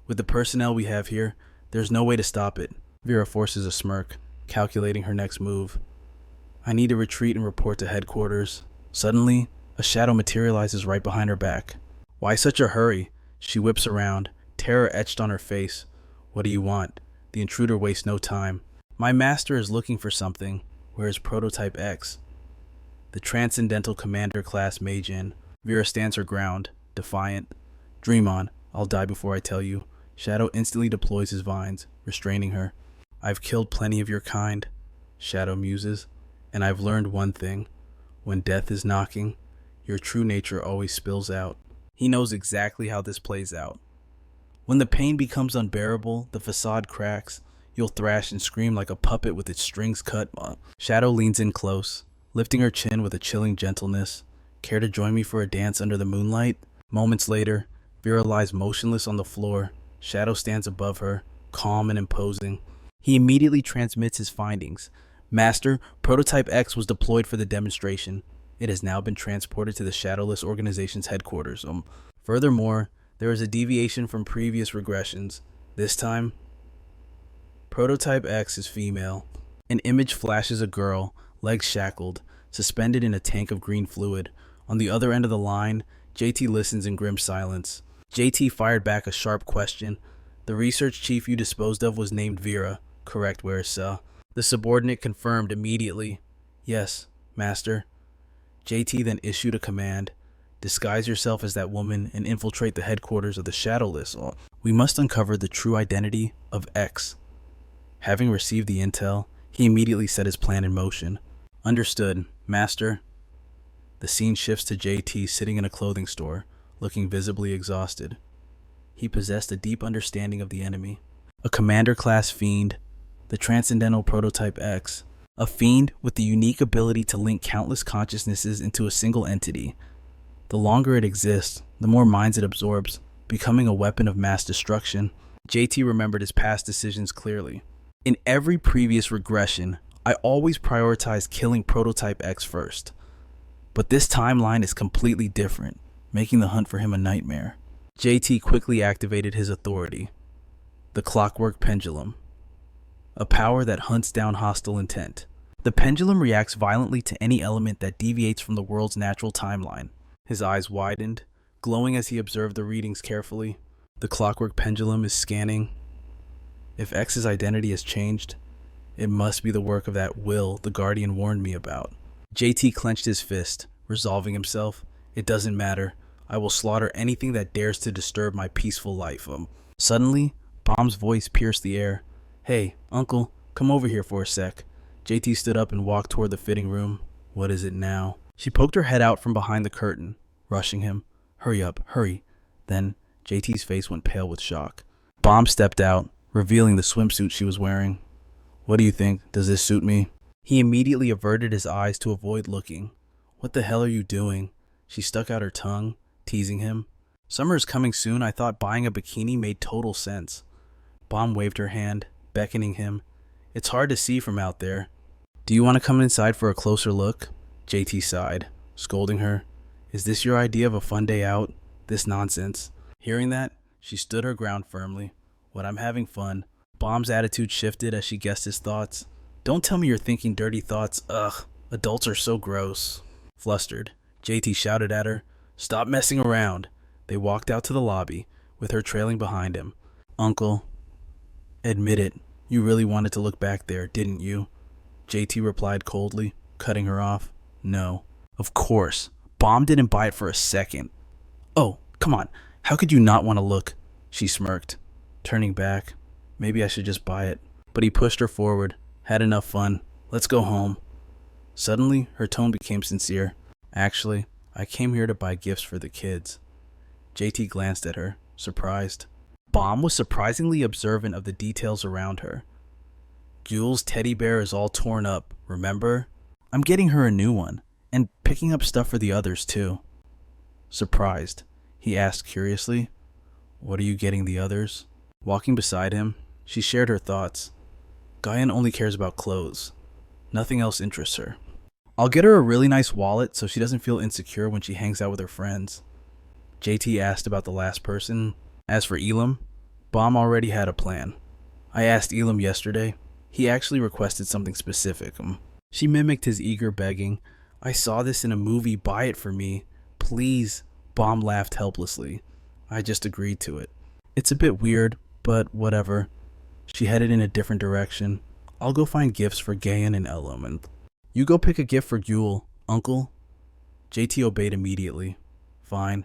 With the personnel we have here, there's no way to stop it. Vera forces a smirk, calculating her next move. I need to retreat and report to headquarters. Suddenly, a shadow materializes right behind her back. Why such a hurry? She whips around, terror etched on her face. What do you want? The intruder wastes no time. My master is looking for something. Where is Prototype X? The Transcendental Commander class mage in. Vera stands her ground, defiant. Dream on. I'll die before I tell you. Shadow instantly deploys his vines, restraining her. I've killed plenty of your kind, Shadow muses, and I've learned one thing. When death is knocking, your true nature always spills out. He knows exactly how this plays out. When the pain becomes unbearable, the facade cracks, You'll thrash and scream like a puppet with its strings cut. Shadow leans in close, lifting her chin with a chilling gentleness. Care to join me for a dance under the moonlight? Moments later, Vera lies motionless on the floor. Shadow stands above her, calm and imposing. He immediately transmits his findings. Master, Prototype X was deployed for the demonstration. It has now been transported to the Shadowless Organization's headquarters. Furthermore, there is a deviation from previous regressions. This time, Prototype X is female. An image flashes a girl, legs shackled, suspended in a tank of green fluid. On the other end of the line, JT listens in grim silence. JT fired back a sharp question. The research chief you disposed of was named Vera, correct, Warissa? The subordinate confirmed immediately. Yes, Master. JT then issued a command. Disguise yourself as that woman and infiltrate the headquarters of the Shadowless. We must uncover the true identity of X. Having received the intel, he immediately set his plan in motion. Understood, Master. The scene shifts to JT sitting in a clothing store, looking visibly exhausted. He possessed a deep understanding of the enemy. A commander-class fiend, the Transcendental Prototype X. A fiend with the unique ability to link countless consciousnesses into a single entity. The longer it exists, the more minds it absorbs, becoming a weapon of mass destruction. JT remembered his past decisions clearly. In every previous regression, I always prioritized killing Prototype X first. But this timeline is completely different, making the hunt for him a nightmare. JT quickly activated his authority. The Clockwork Pendulum. A power that hunts down hostile intent. The pendulum reacts violently to any element that deviates from the world's natural timeline. His eyes widened, glowing as he observed the readings carefully. The Clockwork Pendulum is scanning. If X's identity has changed, it must be the work of that will the Guardian warned me about. JT clenched his fist, resolving himself. It doesn't matter. I will slaughter anything that dares to disturb my peaceful life. Suddenly, Bomb's voice pierced the air. Hey, Uncle, come over here for a sec. JT stood up and walked toward the fitting room. What is it now? She poked her head out from behind the curtain, rushing him. Hurry up, hurry. Then, JT's face went pale with shock. Bomb stepped out, revealing the swimsuit she was wearing. What do you think? Does this suit me? He immediately averted his eyes to avoid looking. What the hell are you doing? She stuck out her tongue, teasing him. Summer is coming soon. I thought buying a bikini made total sense. Bomb waved her hand, beckoning him. It's hard to see from out there. Do you want to come inside for a closer look? JT sighed, scolding her. Is this your idea of a fun day out? This nonsense. Hearing that, she stood her ground firmly. When I'm having fun. Bomb's attitude shifted as she guessed his thoughts. Don't tell me you're thinking dirty thoughts. Ugh, adults are so gross. Flustered, JT shouted at her. Stop messing around. They walked out to the lobby, with her trailing behind him. Uncle, admit it. You really wanted to look back there, didn't you? JT replied coldly, cutting her off. No. Of course. Bomb didn't buy it for a second. Oh, come on. How could you not want to look? She smirked, turning back. Maybe I should just buy it. But he pushed her forward. Had enough fun. Let's go home. Suddenly, her tone became sincere. Actually, I came here to buy gifts for the kids. JT glanced at her, surprised. Bomb was surprisingly observant of the details around her. Jules' teddy bear is all torn up, remember? I'm getting her a new one, and picking up stuff for the others too. Surprised, he asked curiously, What are you getting the others? Walking beside him, she shared her thoughts. Guyan only cares about clothes. Nothing else interests her. I'll get her a really nice wallet so she doesn't feel insecure when she hangs out with her friends. JT asked about the last person. As for Elam, Bomb already had a plan. I asked Elam yesterday. He actually requested something specific. She mimicked his eager begging. I saw this in a movie, buy it for me. Please. Bomb laughed helplessly. I just agreed to it. It's a bit weird, but whatever. She headed in a different direction. I'll go find gifts for Gayan and Elam, and you go pick a gift for Jewel, Uncle. JT obeyed immediately. Fine.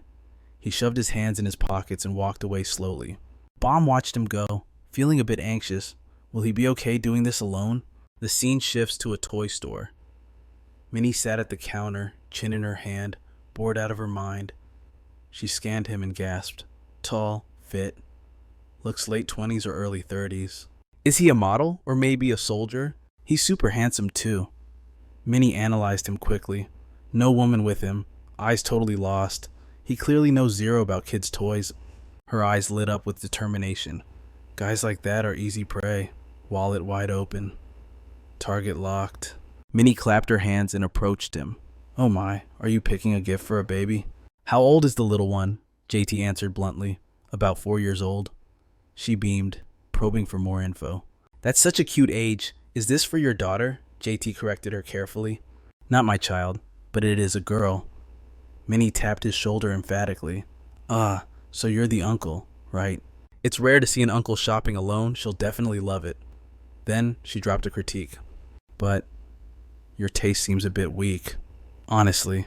He shoved his hands in his pockets and walked away slowly. Bomb watched him go, feeling a bit anxious. Will he be okay doing this alone? The scene shifts to a toy store. Minnie sat at the counter, chin in her hand, bored out of her mind. She scanned him and gasped. Tall, fit, looks late 20s or early 30s. Is he a model or maybe a soldier? He's super handsome too. Minnie analyzed him quickly. No woman with him, eyes totally lost. He clearly knows zero about kids' toys. Her eyes lit up with determination. Guys like that are easy prey. Wallet wide open. Target locked. Minnie clapped her hands and approached him. Oh my, are you picking a gift for a baby? How old is the little one? JT answered bluntly. About 4 years old. She beamed, probing for more info. That's such a cute age. Is this for your daughter? JT corrected her carefully. Not my child, but it is a girl. Minnie tapped his shoulder emphatically. Ah, so you're the uncle, right? It's rare to see an uncle shopping alone. She'll definitely love it. Then she dropped a critique. But your taste seems a bit weak. Honestly.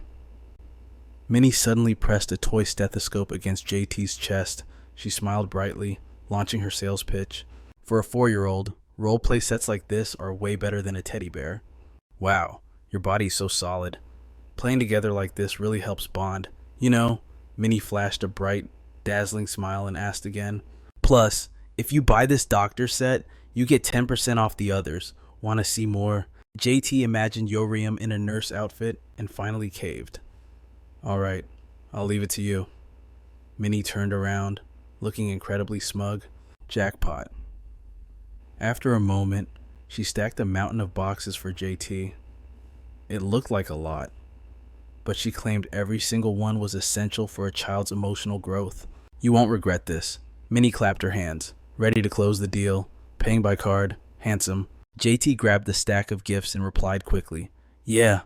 Minnie suddenly pressed a toy stethoscope against JT's chest. She smiled brightly, launching her sales pitch. For a 4-year-old, role-play sets like this are way better than a teddy bear. Wow, your body's so solid. Playing together like this really helps bond. You know, Minnie flashed a bright, dazzling smile and asked again. Plus, if you buy this doctor set, you get 10% off the others. Want to see more? JT imagined Yoriam in a nurse outfit and finally caved. Alright, I'll leave it to you. Minnie turned around, looking incredibly smug. Jackpot. After a moment, she stacked a mountain of boxes for JT. It looked like a lot, but she claimed every single one was essential for a child's emotional growth. You won't regret this. Minnie clapped her hands, ready to close the deal, paying by card, handsome. JT grabbed the stack of gifts and replied quickly, Yeah.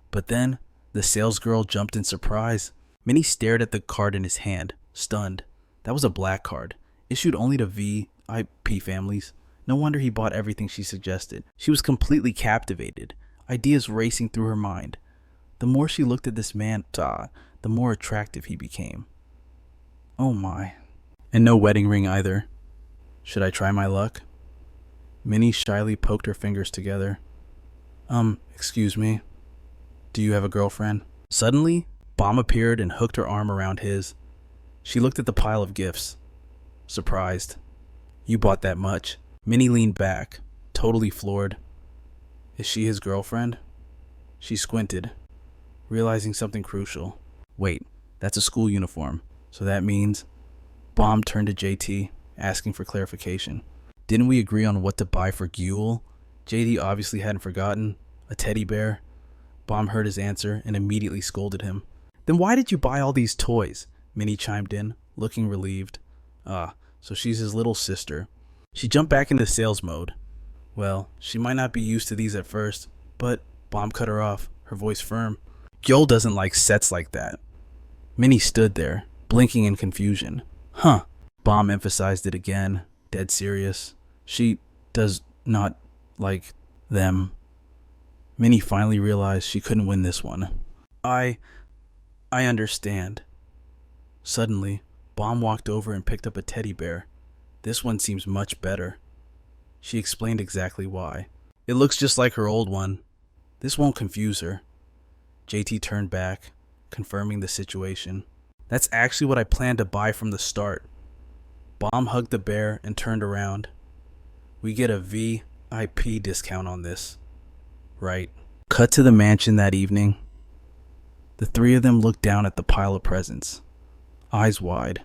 But then, the salesgirl jumped in surprise. Minnie stared at the card in his hand, stunned. That was a black card, issued only to VIP families. No wonder he bought everything she suggested. She was completely captivated, ideas racing through her mind. The more she looked at this man, the more attractive he became. Oh my. And no wedding ring either. Should I try my luck? Minnie shyly poked her fingers together. Excuse me. Do you have a girlfriend? Suddenly, Bomb appeared and hooked her arm around his. She looked at the pile of gifts. Surprised. You bought that much. Minnie leaned back, totally floored. Is she his girlfriend? She squinted, realizing something crucial. Wait, that's a school uniform. So that means... Bomb turned to JT, asking for clarification. Didn't we agree on what to buy for Gyul? JT obviously hadn't forgotten. A teddy bear. Bomb heard his answer and immediately scolded him. Then why did you buy all these toys? Minnie chimed in, looking relieved. Ah, so she's his little sister. She jumped back into sales mode. Well, she might not be used to these at first, but Bomb cut her off, her voice firm. Gyul doesn't like sets like that. Minnie stood there, blinking in confusion. Huh. Bomb emphasized it again, dead serious. She does not like them. Minnie finally realized she couldn't win this one. I understand. Suddenly, Bomb walked over and picked up a teddy bear. This one seems much better. She explained exactly why. It looks just like her old one. This won't confuse her. JT turned back, confirming the situation. That's actually what I planned to buy from the start. Bomb hugged the bear and turned around. We get a VIP discount on this. Right. Cut to the mansion that evening. The three of them looked down at the pile of presents, eyes wide.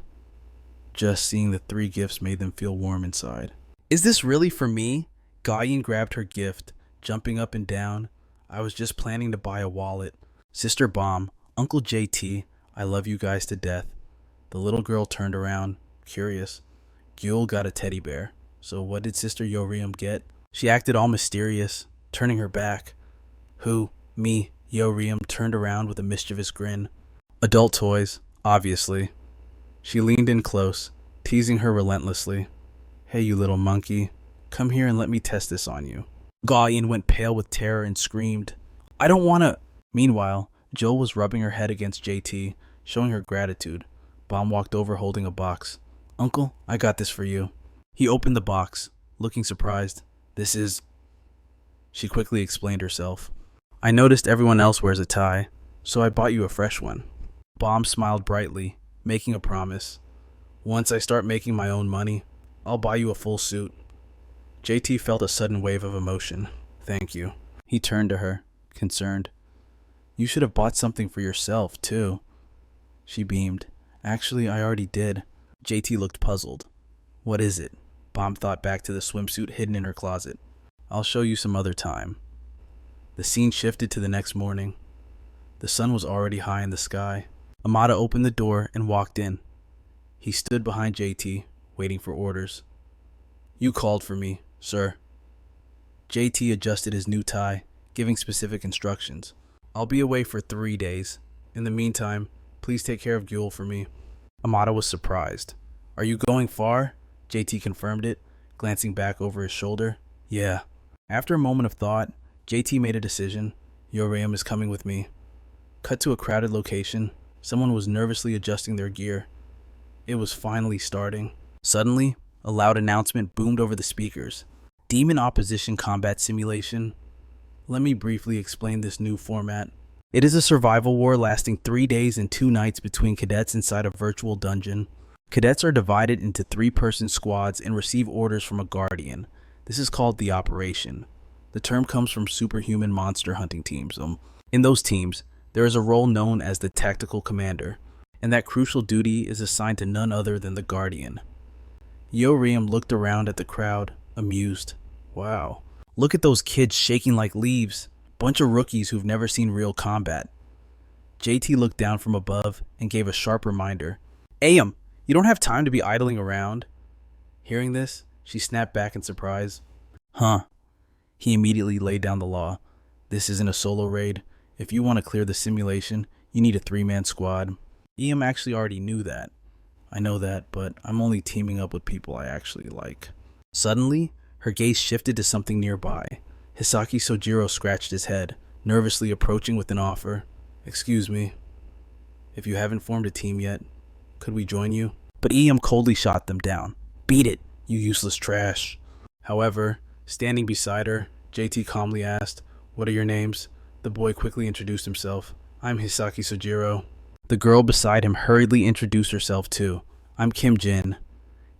Just seeing the 3 gifts made them feel warm inside. Is this really for me? Gaian grabbed her gift, jumping up and down. I was just planning to buy a wallet. Sister Bomb, Uncle JT, I love you guys to death. The little girl turned around, curious. Gyul got a teddy bear. So what did Sister Yoriam get? She acted all mysterious, turning her back. Who? Me. Yoriam turned around with a mischievous grin. Adult toys, obviously. She leaned in close, teasing her relentlessly. Hey, you little monkey. Come here and let me test this on you. Gaian went pale with terror and screamed, I don't want to... Meanwhile, Joel was rubbing her head against JT, showing her gratitude. Bomb walked over holding a box. Uncle, I got this for you. He opened the box, looking surprised. This is... She quickly explained herself. I noticed everyone else wears a tie, so I bought you a fresh one. Bomb smiled brightly, making a promise. Once I start making my own money, I'll buy you a full suit. JT felt a sudden wave of emotion. Thank you. He turned to her, concerned. You should have bought something for yourself, too. She beamed. Actually, I already did. JT looked puzzled. What is it? Bomb thought back to the swimsuit hidden in her closet. I'll show you some other time. The scene shifted to the next morning. The sun was already high in the sky. Amada opened the door and walked in. He stood behind JT, waiting for orders. You called for me, sir. JT adjusted his new tie, giving specific instructions. I'll be away for 3 days. In the meantime, please take care of Gyul for me. Amada was surprised. Are you going far? JT confirmed it, glancing back over his shoulder. Yeah. After a moment of thought, JT made a decision. Yoram is coming with me. Cut to a crowded location. Someone was nervously adjusting their gear. It was finally starting. Suddenly, a loud announcement boomed over the speakers. Demon Opposition Combat Simulation. Let me briefly explain this new format. It is a survival war lasting 3 days and 2 nights between cadets inside a virtual dungeon. Cadets are divided into 3-person squads and receive orders from a guardian. This is called the operation. The term comes from superhuman monster hunting teams. In those teams, there is a role known as the tactical commander, and that crucial duty is assigned to none other than the guardian. Yoram looked around at the crowd, amused. Wow, look at those kids shaking like leaves. Bunch of rookies who've never seen real combat. JT looked down from above and gave a sharp reminder. Ayam, you don't have time to be idling around. Hearing this, she snapped back in surprise. Huh. He immediately laid down the law. This isn't a solo raid. If you want to clear the simulation, you need a 3-man squad. Ayam actually already knew that. I know that, but I'm only teaming up with people I actually like. Suddenly, her gaze shifted to something nearby. Hisaki Sojiro scratched his head, nervously approaching with an offer. Excuse me. If you haven't formed a team yet, could we join you? But Ayam coldly shot them down. Beat it, you useless trash. However, standing beside her, JT calmly asked, What are your names? The boy quickly introduced himself. I'm Hisaki Sojiro. The girl beside him hurriedly introduced herself too. I'm Kim Jin.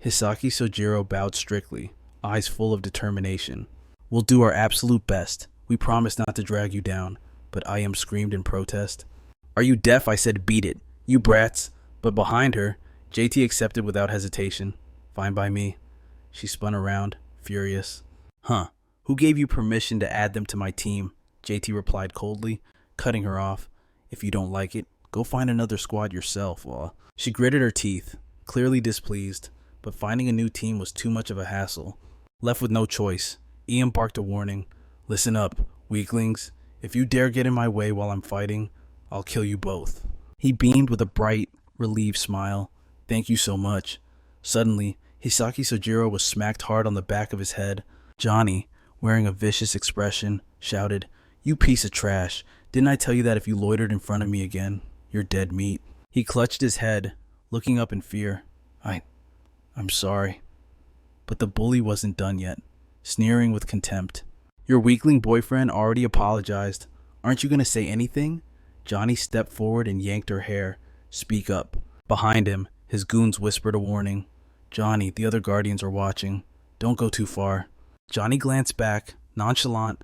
Hisaki Sojiro bowed strictly, eyes full of determination. We'll do our absolute best. We promise not to drag you down. But Ayam screamed in protest. Are you deaf? I said beat it. You brats. But behind her, JT accepted without hesitation. Fine by me. She spun around, furious. Huh. Who gave you permission to add them to my team? JT replied coldly, cutting her off. If you don't like it, go find another squad yourself. She gritted her teeth, clearly displeased, but finding a new team was too much of a hassle. Left with no choice, Ayam barked a warning. Listen up, weaklings. If you dare get in my way while I'm fighting, I'll kill you both. He beamed with a bright, relieved smile. Thank you so much. Suddenly, Hisaki Sojiro was smacked hard on the back of his head. Johnny, wearing a vicious expression, shouted, You piece of trash. Didn't I tell you that if you loitered in front of me again, you're dead meat? He clutched his head, looking up in fear. I'm sorry. But the bully wasn't done yet, sneering with contempt. Your weakling boyfriend already apologized. Aren't you going to say anything? Johnny stepped forward and yanked her hair. Speak up. Behind him, his goons whispered a warning. Johnny, the other guardians are watching. Don't go too far. Johnny glanced back, nonchalant.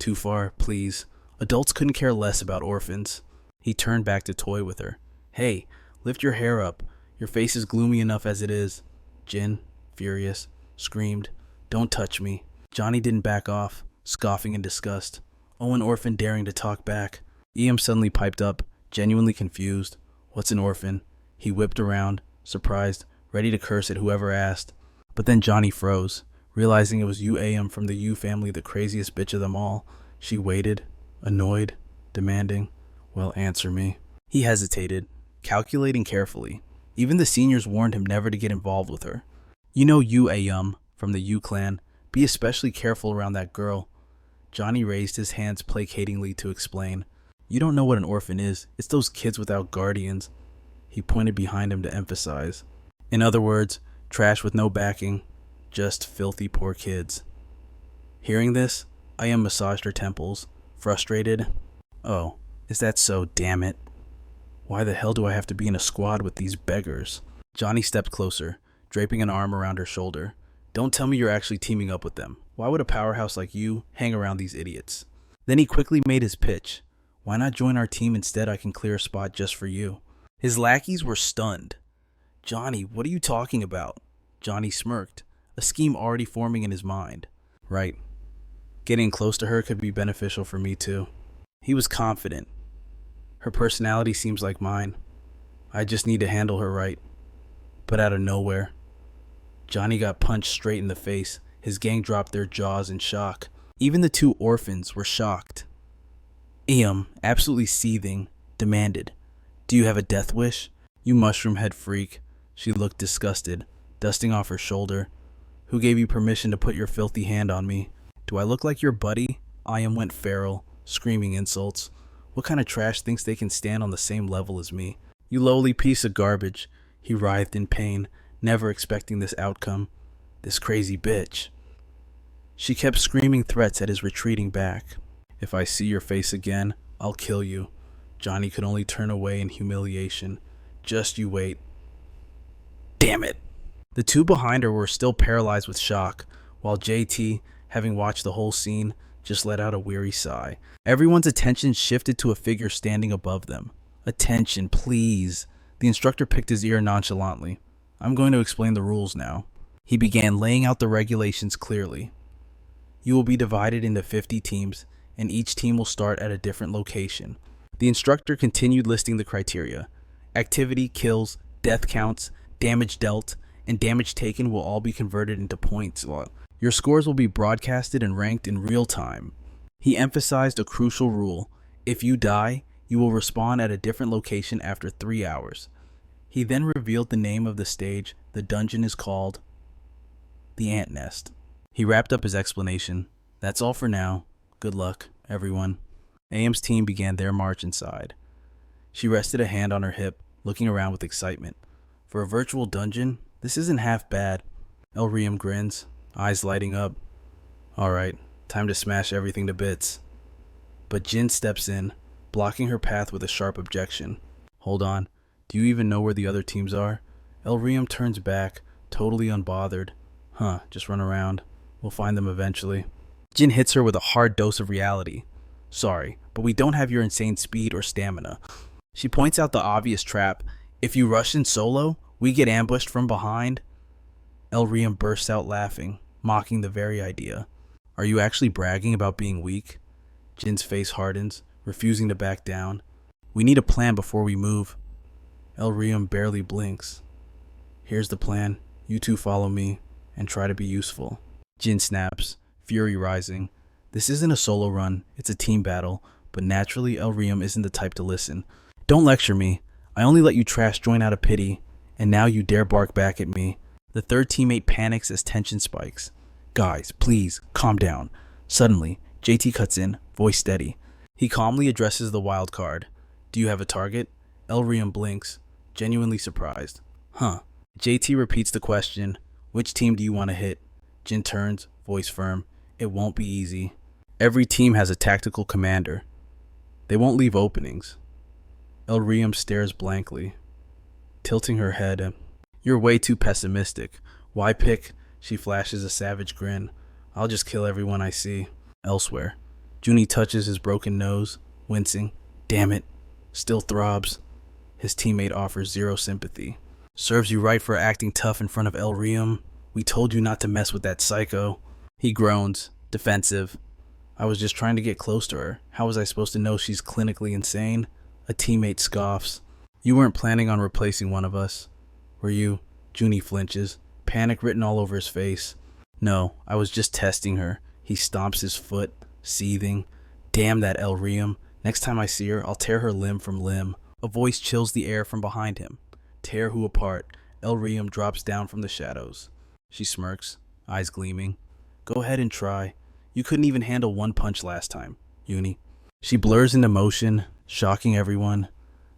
Too far, please. Adults couldn't care less about orphans. He turned back to toy with her. Hey, lift your hair up. Your face is gloomy enough as it is. Jin, furious, screamed, Don't touch me. Johnny didn't back off, scoffing in disgust. Oh, an orphan daring to talk back. Ayam suddenly piped up, genuinely confused. What's an orphan? He whipped around, surprised, ready to curse at whoever asked. But then Johnny froze, realizing it was Yu Ayam from the Yu family, the craziest bitch of them all. She waited, annoyed, demanding, Well, answer me. He hesitated, calculating carefully. Even the seniors warned him never to get involved with her. You know Yu Ayam from the Yu clan. Be especially careful around that girl. Johnny raised his hands placatingly to explain. You don't know what an orphan is. It's those kids without guardians. He pointed behind him to emphasize. In other words, trash with no backing. Just filthy poor kids. Hearing this, Ayam massaged her temples, frustrated. Oh, is that so, damn it? Why the hell do I have to be in a squad with these beggars? Johnny stepped closer, draping an arm around her shoulder. Don't tell me you're actually teaming up with them. Why would a powerhouse like you hang around these idiots? Then he quickly made his pitch. Why not join our team instead? I can clear a spot just for you. His lackeys were stunned. Johnny, what are you talking about? Johnny smirked, a scheme already forming in his mind. Right. Getting close to her could be beneficial for me too. He was confident. Her personality seems like mine. I just need to handle her right. But out of nowhere, Johnny got punched straight in the face. His gang dropped their jaws in shock. Even the two orphans were shocked. Iam, absolutely seething, demanded, "Do you have a death wish? You mushroom head freak." She looked disgusted, dusting off her shoulder. "Who gave you permission to put your filthy hand on me? Do I look like your buddy?" Iam went feral, screaming insults. What kind of trash thinks they can stand on the same level as me? "You lowly piece of garbage." He writhed in pain, never expecting this outcome. This crazy bitch. She kept screaming threats at his retreating back. "If I see your face again, I'll kill you." Johnny could only turn away in humiliation. "Just you wait." Damn it. The two behind her were still paralyzed with shock, while JT, having watched the whole scene, just let out a weary sigh. Everyone's attention shifted to a figure standing above them. "Attention, please." The instructor picked his ear nonchalantly. "I'm going to explain the rules now." He began laying out the regulations clearly. You will be divided into 50 teams, and each team will start at a different location. The instructor continued listing the criteria. Activity, kills, death counts, damage dealt, and damage taken will all be converted into points. Your scores will be broadcasted and ranked in real time. He emphasized a crucial rule. If you die, you will respawn at a different location after 3 hours. He then revealed the name of the stage. The dungeon is called the Ant Nest. He wrapped up his explanation. "That's all for now. Good luck, everyone." Aem's team began their march inside. She rested a hand on her hip, looking around with excitement. For a virtual dungeon, this isn't half bad. Elriam grins, eyes lighting up. "Alright, time to smash everything to bits." But Jin steps in, blocking her path with a sharp objection. "Hold on, do you even know where the other teams are?" Elriam turns back, totally unbothered. Just run around. We'll find them eventually." Jin hits her with a hard dose of reality. "Sorry, but we don't have your insane speed or stamina." She points out the obvious trap. "If you rush in solo, we get ambushed from behind." Elriam bursts out laughing, mocking the very idea. "Are you actually bragging about being weak?" Jin's face hardens, refusing to back down. "We need a plan before we move." Elriam barely blinks. "Here's the plan. You two follow me, and try to be useful." Jin snaps, fury rising. This isn't a solo run, it's a team battle, but naturally Elriam isn't the type to listen. "Don't lecture me. I only let you trash join out of pity, and now you dare bark back at me." The third teammate panics as tension spikes. "Guys, please, calm down." Suddenly, JT cuts in, voice steady. He calmly addresses the wild card. "Do you have a target?" Elriam blinks, genuinely surprised. JT repeats the question. "Which team do you want to hit?" Jin turns, voice firm. "It won't be easy. Every team has a tactical commander. They won't leave openings." Elriam stares blankly, tilting her head. "You're way too pessimistic. Why pick?" She flashes a savage grin. "I'll just kill everyone I see." Elsewhere, Junie touches his broken nose, wincing. "Damn it. Still throbs." His teammate offers zero sympathy. "Serves you right for acting tough in front of Elriam. We told you not to mess with that psycho." He groans, defensive. "I was just trying to get close to her. How was I supposed to know she's clinically insane?" A teammate scoffs. "You weren't planning on replacing one of us, were you?" Junie flinches, panic written all over his face. "No, I was just testing her." He stomps his foot, seething. "Damn that Elriam. Next time I see her, I'll tear her limb from limb." A voice chills the air from behind him. "Tear who apart?" Elriam drops down from the shadows. She smirks, eyes gleaming. "Go ahead and try. You couldn't even handle one punch last time, Uni." She blurs into motion, shocking everyone.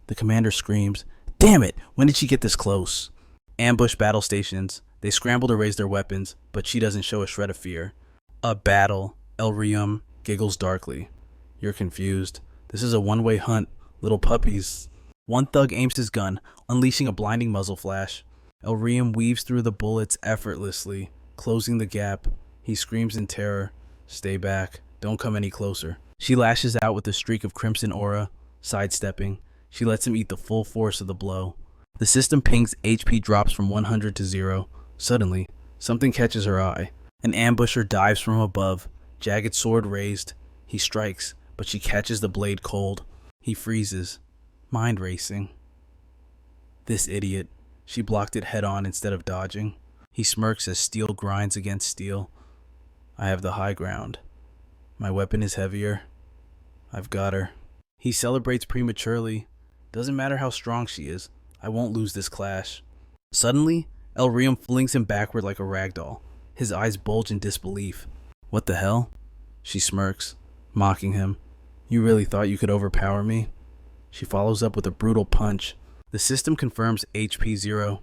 The commander screams, "Damn it! When did she get this close?" Ambush battle stations. They scramble to raise their weapons, but she doesn't show a shred of fear. "A battle." Elriam giggles darkly. "You're confused. This is a one-way hunt, little puppies." One thug aims his gun, unleashing a blinding muzzle flash. Elriam weaves through the bullets effortlessly, Closing the gap, he screams in terror, "Stay back, don't come any closer." She lashes out with a streak of crimson aura, sidestepping. She lets him eat the full force of the blow. The system pings HP drops from 100 to 0. Suddenly, something catches her eye. An ambusher dives from above, jagged sword raised. He strikes, but she catches the blade cold. He freezes, mind racing. This idiot. She blocked it head on instead of dodging. He smirks as steel grinds against steel. I have the high ground. My weapon is heavier. I've got her. He celebrates prematurely. Doesn't matter how strong she is. I won't lose this clash. Suddenly, Elrium flings him backward like a ragdoll. His eyes bulge in disbelief. What the hell? She smirks, mocking him. You really thought you could overpower me? She follows up with a brutal punch. The system confirms HP 0.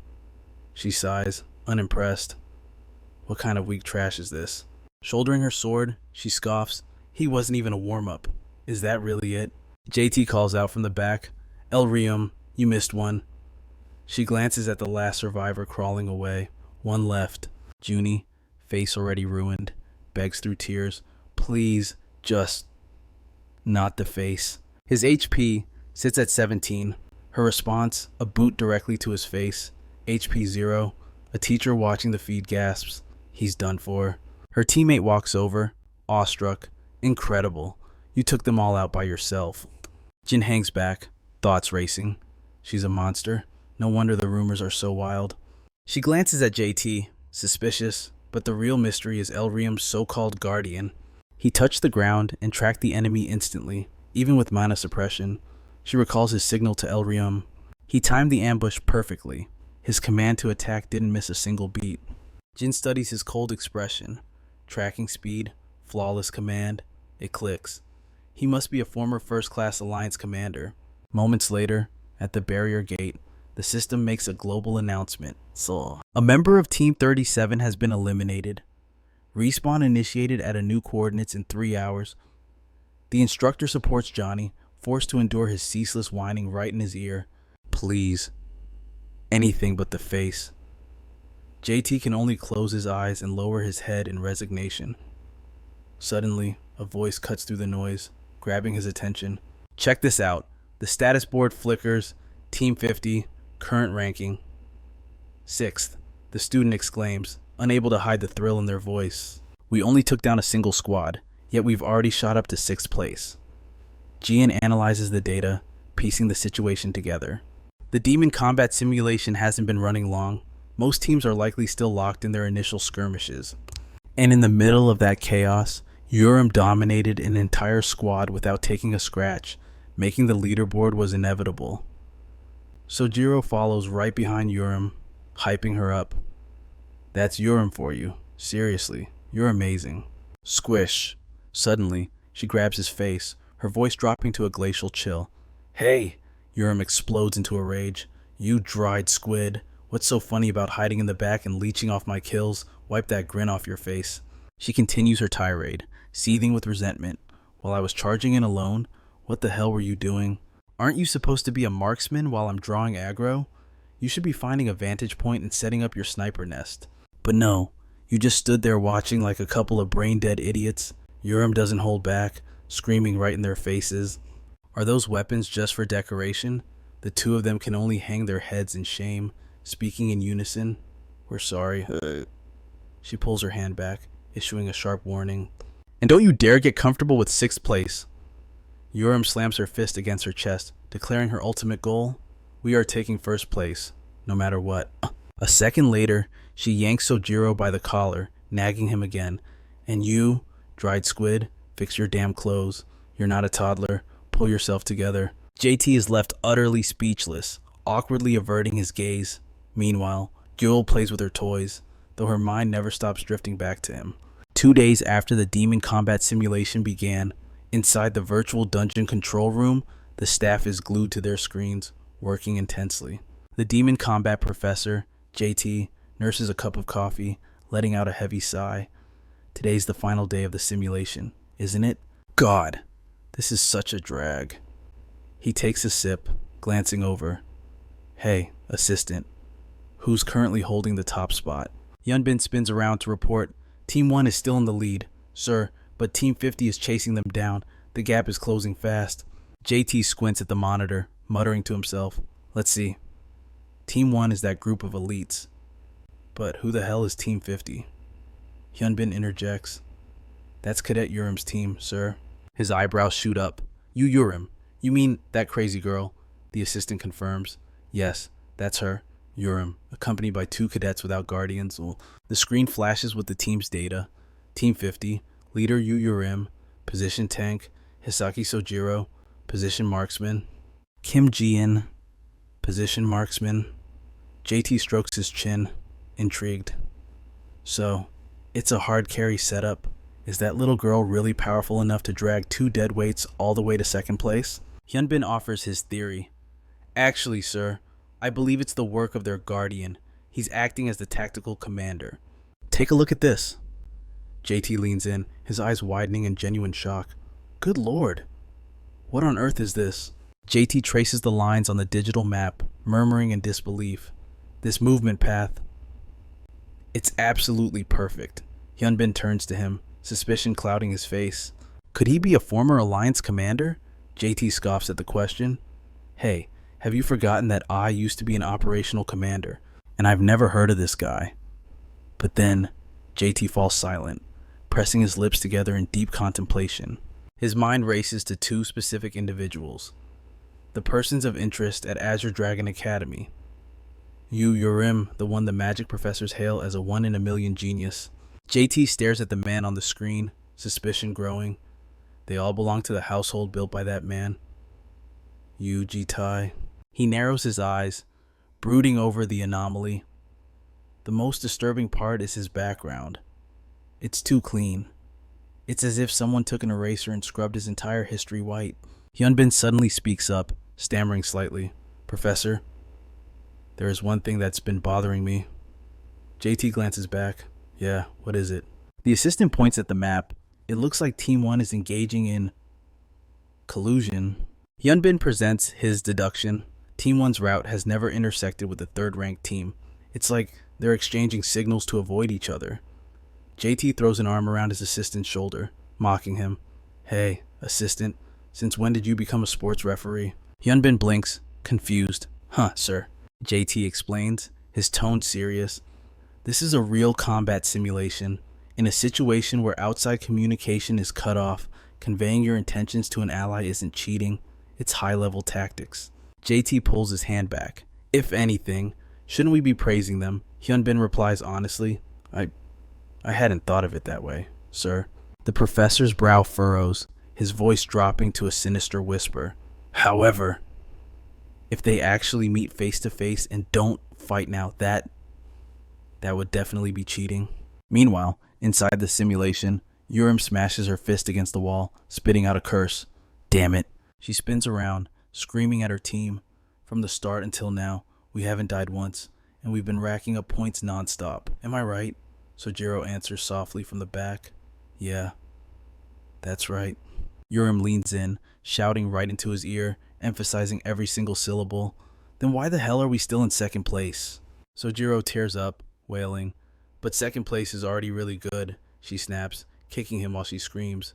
She sighs, unimpressed. What kind of weak trash is this? Shouldering her sword, she scoffs. He wasn't even a warm-up. Is that really it? JT calls out from the back. Elrium, you missed one. She glances at the last survivor crawling away. One left. Junie, face already ruined, begs through tears. Please, just not the face. His HP sits at 17. Her response, a boot directly to his face. HP 0. A teacher watching the feed gasps. He's done for. Her teammate walks over, awestruck. Incredible. You took them all out by yourself. Jin hangs back, thoughts racing. She's a monster. No wonder the rumors are so wild. She glances at JT, suspicious, but the real mystery is Elrium's so-called guardian. He touched the ground and tracked the enemy instantly, even with mana suppression. She recalls his signal to Elrium. He timed the ambush perfectly. His command to attack didn't miss a single beat. Jin studies his cold expression. Tracking speed, flawless command. It clicks. He must be a former first-class Alliance commander. Moments later, at the barrier gate, the system makes a global announcement. A member of Team 37 has been eliminated. Respawn initiated at a new coordinates in 3 hours. The instructor supports Johnny, forced to endure his ceaseless whining right in his ear. Please. Anything but the face. JT can only close his eyes and lower his head in resignation. Suddenly, a voice cuts through the noise, grabbing his attention. Check this out. The status board flickers. Team 50, current ranking. 6th, the student exclaims, unable to hide the thrill in their voice. We only took down a single squad, yet we've already shot up to 6th place. Gian analyzes the data, piecing the situation together. The demon combat simulation hasn't been running long. Most teams are likely still locked in their initial skirmishes. And in the middle of that chaos, Urim dominated an entire squad without taking a scratch. Making the leaderboard was inevitable. Sojiro follows right behind Urim, hyping her up. That's Urim for you. Seriously, you're amazing. Squish. Suddenly, she grabs his face, her voice dropping to a glacial chill. Hey! Urim explodes into a rage. You dried squid. What's so funny about hiding in the back and leeching off my kills? Wipe that grin off your face. She continues her tirade, seething with resentment. While I was charging in alone, what the hell were you doing? Aren't you supposed to be a marksman while I'm drawing aggro? You should be finding a vantage point and setting up your sniper nest. But no, you just stood there watching like a couple of brain-dead idiots. Urim doesn't hold back, screaming right in their faces. Are those weapons just for decoration? The two of them can only hang their heads in shame, speaking in unison. We're sorry. She pulls her hand back, issuing a sharp warning. And don't you dare get comfortable with 6th place. Urim slams her fist against her chest, declaring her ultimate goal. We are taking 1st place, no matter what. A second later, she yanks Sojiro by the collar, nagging him again. And you, dried squid, fix your damn clothes. You're not a toddler. Pull yourself together. JT is left utterly speechless, awkwardly averting his gaze. Meanwhile, Jewel plays with her toys, though her mind never stops drifting back to him. 2 days after the demon combat simulation began, inside the virtual dungeon control room, the staff is glued to their screens, working intensely. The demon combat professor, JT, nurses a cup of coffee, letting out a heavy sigh. Today's the final day of the simulation, isn't it? God, this is such a drag. He takes a sip, glancing over. Hey, assistant, who's currently holding the top spot? Hyunbin spins around to report, Team 1 is still in the lead, sir, but Team 50 is chasing them down. The gap is closing fast. JT squints at the monitor, muttering to himself, let's see. Team 1 is that group of elites. But who the hell is Team 50? Hyunbin interjects, that's Cadet Urim's team, sir. His eyebrows shoot up. You Urim. You mean that crazy girl? The assistant confirms. Yes, that's her, Urim, accompanied by 2 cadets without guardians. The screen flashes with the team's data. Team 50, leader Yu Urim, position tank, Hisaki Sojiro, position marksman, Kim Ji-in, position marksman. JT strokes his chin, intrigued. So, it's a hard carry setup. Is that little girl really powerful enough to drag 2 deadweights all the way to second place? Hyunbin offers his theory. Actually, sir, I believe it's the work of their guardian. He's acting as the tactical commander. Take a look at this. JT leans in, his eyes widening in genuine shock. Good lord. What on earth is this? JT traces the lines on the digital map, murmuring in disbelief. This movement path. It's absolutely perfect. Hyunbin turns to him, suspicion clouding his face. Could he be a former Alliance commander? JT scoffs at the question. Hey, have you forgotten that I used to be an operational commander, and I've never heard of this guy? But then, JT falls silent, pressing his lips together in deep contemplation. His mind races to 2 specific individuals, the persons of interest at Azure Dragon Academy. Yu Urim, the one the magic professors hail as a 1-in-a-million genius. JT stares at the man on the screen, suspicion growing. They all belong to the household built by that man. Yu Ji-tai. He narrows his eyes, brooding over the anomaly. The most disturbing part is his background. It's too clean. It's as if someone took an eraser and scrubbed his entire history white. Hyunbin suddenly speaks up, stammering slightly. Professor, there is one thing that's been bothering me. JT glances back. Yeah, what is it? The assistant points at the map. It looks like Team 1 is engaging in collusion. Hyunbin presents his deduction. Team 1's route has never intersected with the 3rd-ranked team. It's like they're exchanging signals to avoid each other. JT throws an arm around his assistant's shoulder, mocking him. Hey, assistant, since when did you become a sports referee? Hyunbin blinks, confused. Huh, sir. JT explains, his tone serious. This is a real combat simulation. In a situation where outside communication is cut off, conveying your intentions to an ally isn't cheating, it's high-level tactics. JT pulls his hand back. If anything, shouldn't we be praising them? Hyunbin replies honestly, I hadn't thought of it that way, sir. The professor's brow furrows, his voice dropping to a sinister whisper. However, if they actually meet face to face and don't fight now, that would definitely be cheating. Meanwhile, inside the simulation, Urim smashes her fist against the wall, spitting out a curse. Damn it. She spins around, screaming at her team. From the start until now, we haven't died once, and we've been racking up points nonstop. Am I right? Sojiro answers softly from the back. Yeah, that's right. Urim leans in, shouting right into his ear, emphasizing every single syllable. Then why the hell are we still in second place? Sojiro tears up, wailing. But second place is already really good, she snaps, kicking him while she screams.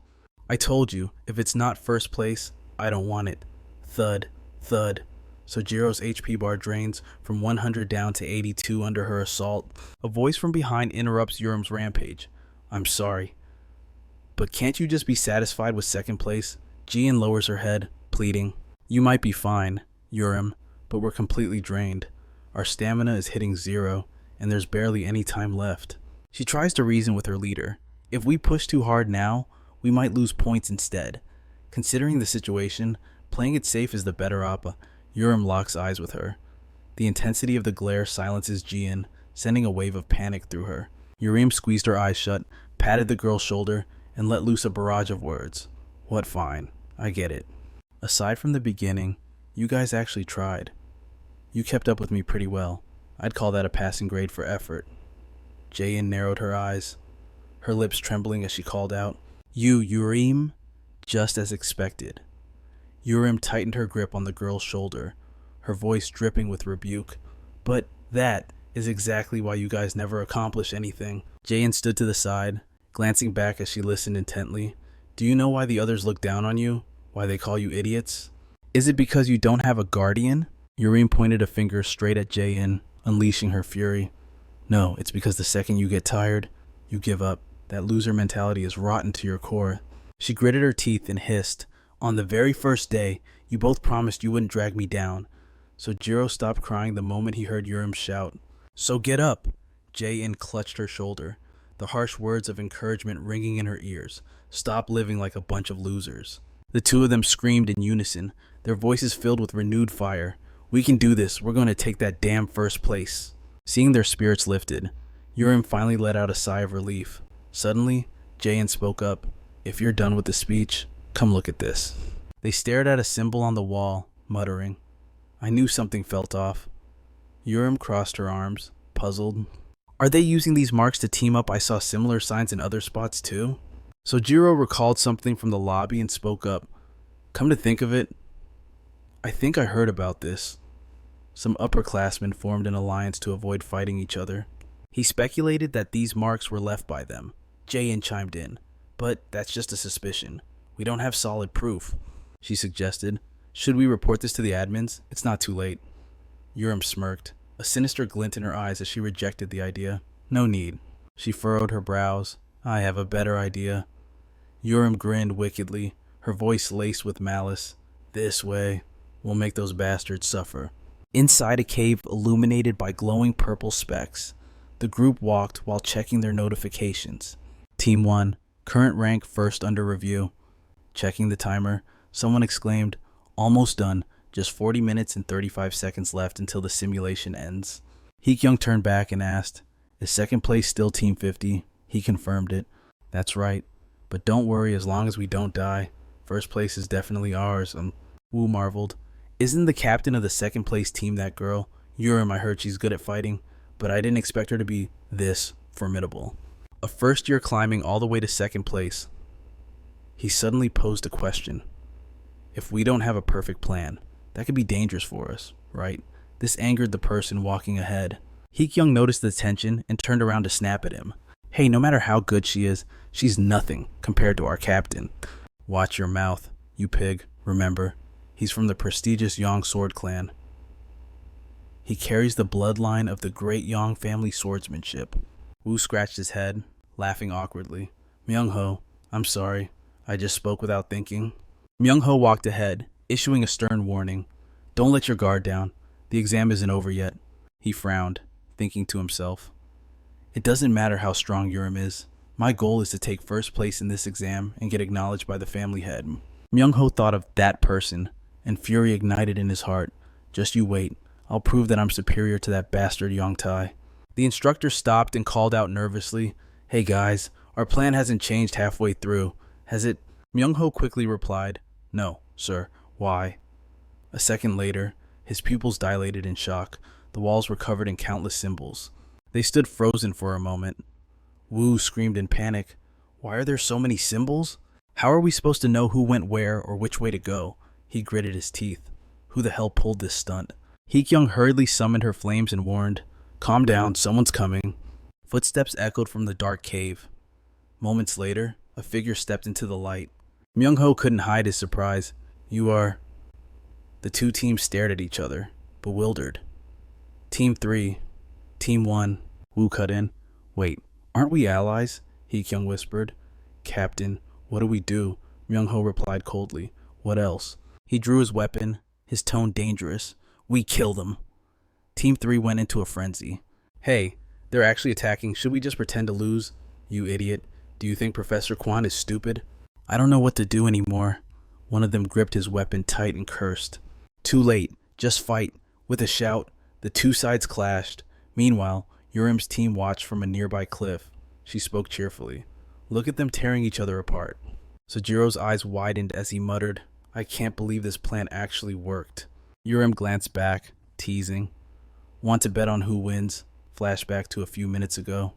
I told you, if it's not first place, I don't want it. Thud, thud. Sojiro's HP bar drains from 100 down to 82 under her assault. A voice from behind interrupts Urim's rampage. I'm sorry, but can't you just be satisfied with second place? Jian lowers her head, pleading. You might be fine, Urim, but we're completely drained. Our stamina is hitting 0, and there's barely any time left. She tries to reason with her leader. If we push too hard now, we might lose points instead. Considering the situation, playing it safe is the better option. Urim locks eyes with her. The intensity of the glare silences Jian, sending a wave of panic through her. Urim squeezed her eyes shut, patted the girl's shoulder, and let loose a barrage of words. What fine. I get it. Aside from the beginning, you guys actually tried. You kept up with me pretty well. I'd call that a passing grade for effort. Jaein narrowed her eyes, her lips trembling as she called out, You, Urim? Just as expected. Urim tightened her grip on the girl's shoulder, her voice dripping with rebuke. But that is exactly why you guys never accomplish anything. Jae-in stood to the side, glancing back as she listened intently. Do you know why the others look down on you? Why they call you idiots? Is it because you don't have a guardian? Yurem pointed a finger straight at Jae-in, unleashing her fury. No, it's because the second you get tired, you give up. That loser mentality is rotten to your core. She gritted her teeth and hissed. On the very first day, you both promised you wouldn't drag me down. So Jiro stopped crying the moment he heard Yurem shout. So get up. Jae-in clutched her shoulder, the harsh words of encouragement ringing in her ears. Stop living like a bunch of losers. The two of them screamed in unison, their voices filled with renewed fire. We can do this. We're going to take that damn first place. Seeing their spirits lifted, Yurem finally let out a sigh of relief. Suddenly, Jae-in spoke up. If you're done with the speech, come look at this. They stared at a symbol on the wall, muttering. I knew something felt off. Yurem crossed her arms, puzzled. Are they using these marks to team up? I saw similar signs in other spots too. So Jiro recalled something from the lobby and spoke up. Come to think of it, I think I heard about this. Some upperclassmen formed an alliance to avoid fighting each other. He speculated that these marks were left by them. Jae-in chimed in. But that's just a suspicion. We don't have solid proof. She suggested. Should we report this to the admins? It's not too late. Yurem smirked, a sinister glint in her eyes as she rejected the idea. No need. She furrowed her brows. I have a better idea. Yurem grinned wickedly, her voice laced with malice. This way. We'll make those bastards suffer. Inside a cave illuminated by glowing purple specks, the group walked while checking their notifications. Team 1, current rank first under review. Checking the timer, someone exclaimed, almost done, just 40 minutes and 35 seconds left until the simulation ends. Heekyung turned back and asked, is second place still Team 50? He confirmed it. That's right, but don't worry as long as we don't die. First place is definitely ours. Wu marveled. Isn't the captain of the second place team that girl? Yurem, I heard she's good at fighting, but I didn't expect her to be this formidable. A first year climbing all the way to second place. He suddenly posed a question. If we don't have a perfect plan, that could be dangerous for us, right? This angered the person walking ahead. Heekyung noticed the tension and turned around to snap at him. Hey, no matter how good she is, she's nothing compared to our captain. Watch your mouth, you pig. Remember, he's from the prestigious Yong sword clan. He carries the bloodline of the great Yong family swordsmanship. Wu scratched his head, laughing awkwardly. Myung-ho, I'm sorry. I just spoke without thinking. Myung-ho walked ahead, issuing a stern warning. Don't let your guard down. The exam isn't over yet. He frowned, thinking to himself. It doesn't matter how strong Yurem is. My goal is to take first place in this exam and get acknowledged by the family head. Myung-ho thought of that person, and fury ignited in his heart. Just you wait. I'll prove that I'm superior to that bastard Yong-tai. The instructor stopped and called out nervously, Hey guys, our plan hasn't changed halfway through, has it? Myung-ho quickly replied, No, sir. Why? A second later, his pupils dilated in shock. The walls were covered in countless symbols. They stood frozen for a moment. Wu screamed in panic. Why are there so many symbols? How are we supposed to know who went where or which way to go? He gritted his teeth. Who the hell pulled this stunt? Heekyung hurriedly summoned her flames and warned, Calm down, someone's coming. Footsteps echoed from the dark cave. Moments later, a figure stepped into the light. Myung-ho couldn't hide his surprise. You are... The two teams stared at each other, bewildered. Team 3. Team 1. Wu cut in. Wait, aren't we allies? Heekyung whispered. Captain, what do we do? Myung-ho replied coldly. What else? He drew his weapon, his tone dangerous. We kill them. Team 3 went into a frenzy. Hey, they're actually attacking. Should we just pretend to lose? You idiot. Do you think Professor Kwan is stupid? I don't know what to do anymore. One of them gripped his weapon tight and cursed. Too late. Just fight. With a shout, the two sides clashed. Meanwhile, Yurem's team watched from a nearby cliff. She spoke cheerfully. Look at them tearing each other apart. Sojiro's eyes widened as he muttered, I can't believe this plan actually worked. Yurem glanced back, teasing. Want to bet on who wins? Flashback to a few minutes ago.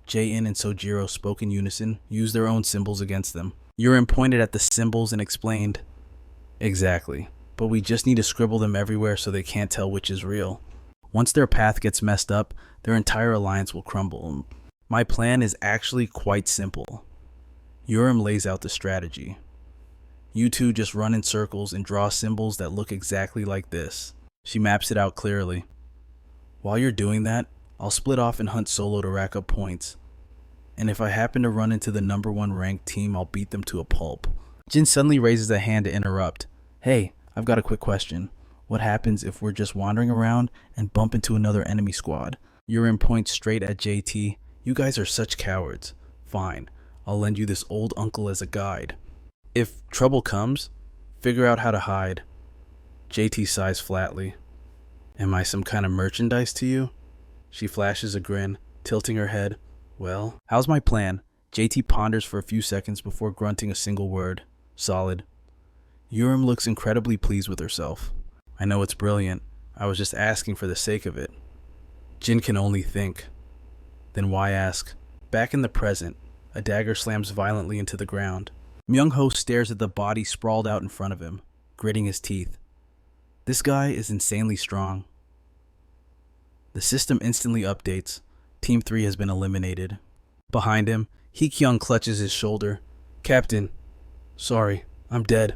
Jae-in and Sojiro spoke in unison, used their own symbols against them. Yurem pointed at the symbols and explained, Exactly, but we just need to scribble them everywhere so they can't tell which is real. Once their path gets messed up, their entire alliance will crumble. My plan is actually quite simple. Urim lays out the strategy. You two just run in circles and draw symbols that look exactly like this. She maps it out clearly. While you're doing that, I'll split off and hunt solo to rack up points. And if I happen to run into the number 1 ranked team, I'll beat them to a pulp. Jin suddenly raises a hand to interrupt. Hey, I've got a quick question. What happens if we're just wandering around and bump into another enemy squad? Urim points straight at JT. You guys are such cowards. Fine, I'll lend you this old uncle as a guide. If trouble comes, figure out how to hide. JT sighs flatly. Am I some kind of merchandise to you? She flashes a grin, tilting her head. Well, how's my plan? JT ponders for a few seconds before grunting a single word. Solid. Urim looks incredibly pleased with herself. I know it's brilliant. I was just asking for the sake of it. Jin can only think. Then why ask? Back in the present, a dagger slams violently into the ground. Myung-ho stares at the body sprawled out in front of him, gritting his teeth. This guy is insanely strong. The system instantly updates. Team 3 has been eliminated. Behind him, Hee-kyung clutches his shoulder. Captain, sorry, I'm dead.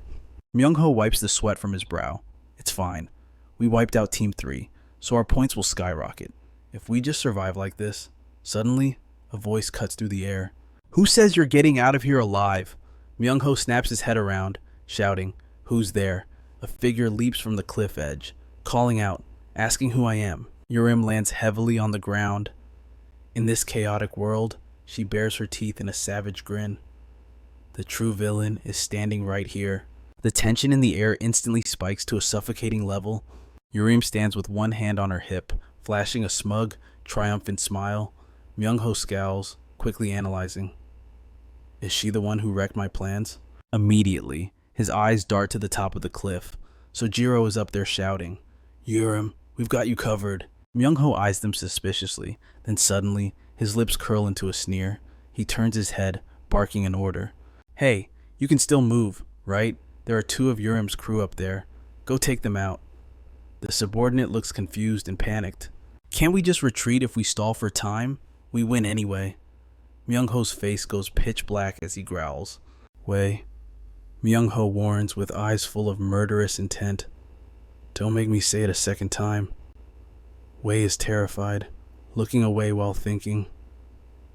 Myung-ho wipes the sweat from his brow. It's fine. We wiped out Team 3, so our points will skyrocket. If we just survive like this, suddenly, a voice cuts through the air. Who says you're getting out of here alive? Myung-ho snaps his head around, shouting, Who's there? A figure leaps from the cliff edge, calling out, asking who I am. Urim lands heavily on the ground. In this chaotic world, she bares her teeth in a savage grin. The true villain is standing right here. The tension in the air instantly spikes to a suffocating level. Urim stands with one hand on her hip, flashing a smug, triumphant smile. Myung-ho scowls, quickly analyzing. Is she the one who wrecked my plans? Immediately, his eyes dart to the top of the cliff. Sojiro is up there shouting, Urim, we've got you covered. Myung-ho eyes them suspiciously, then suddenly, his lips curl into a sneer. He turns his head, barking an order. Hey, you can still move, right? There are 2 of Urim's crew up there. Go take them out. The subordinate looks confused and panicked. Can't we just retreat if we stall for time? We win anyway. Myung-ho's face goes pitch black as he growls. Wei. Myung-ho warns with eyes full of murderous intent. Don't make me say it a second time. Wei is terrified, looking away while thinking.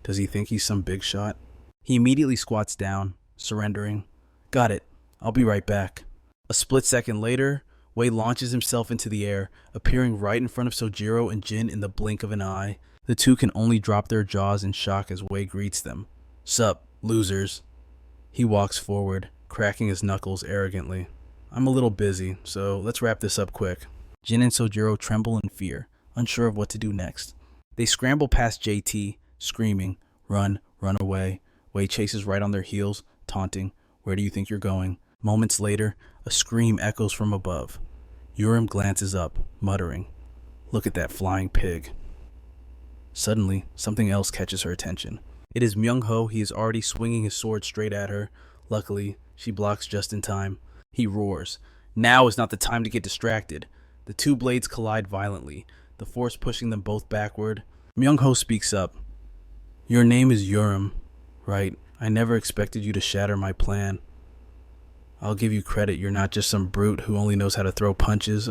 Does he think he's some big shot? He immediately squats down, surrendering. Got it. I'll be right back. A split second later, Wei launches himself into the air, appearing right in front of Sojiro and Jin in the blink of an eye. The two can only drop their jaws in shock as Wei greets them. Sup, losers. He walks forward, cracking his knuckles arrogantly. I'm a little busy, so let's wrap this up quick. Jin and Sojiro tremble in fear, unsure of what to do next. They scramble past JT, screaming, run away. Wei chases right on their heels, taunting, where do you think you're going? Moments later, a scream echoes from above. Urim glances up, muttering, look at that flying pig. Suddenly, something else catches her attention. It is Myung-ho. He is already swinging his sword straight at her. Luckily, she blocks just in time. He roars. Now is not the time to get distracted. The 2 blades collide violently, the force pushing them both backward. Myung-ho speaks up. Your name is Urim, right? I never expected you to shatter my plan. I'll give you credit, you're not just some brute who only knows how to throw punches.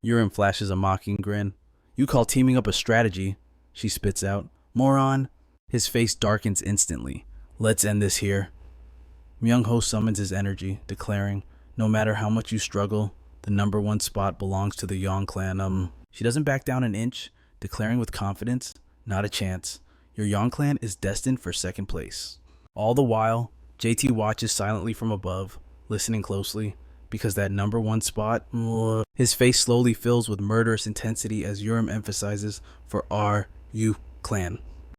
Urim flashes a mocking grin. You call teaming up a strategy, she spits out. Moron. His face darkens instantly. Let's end this here. Myung-ho summons his energy, declaring, no matter how much you struggle, the number 1 spot belongs to the Yang clan. She doesn't back down an inch, declaring with confidence, not a chance. Your Yang clan is destined for 2nd place. All the while, JT watches silently from above, listening closely, because that number 1 spot, his face slowly fills with murderous intensity as Urim emphasizes for our clan.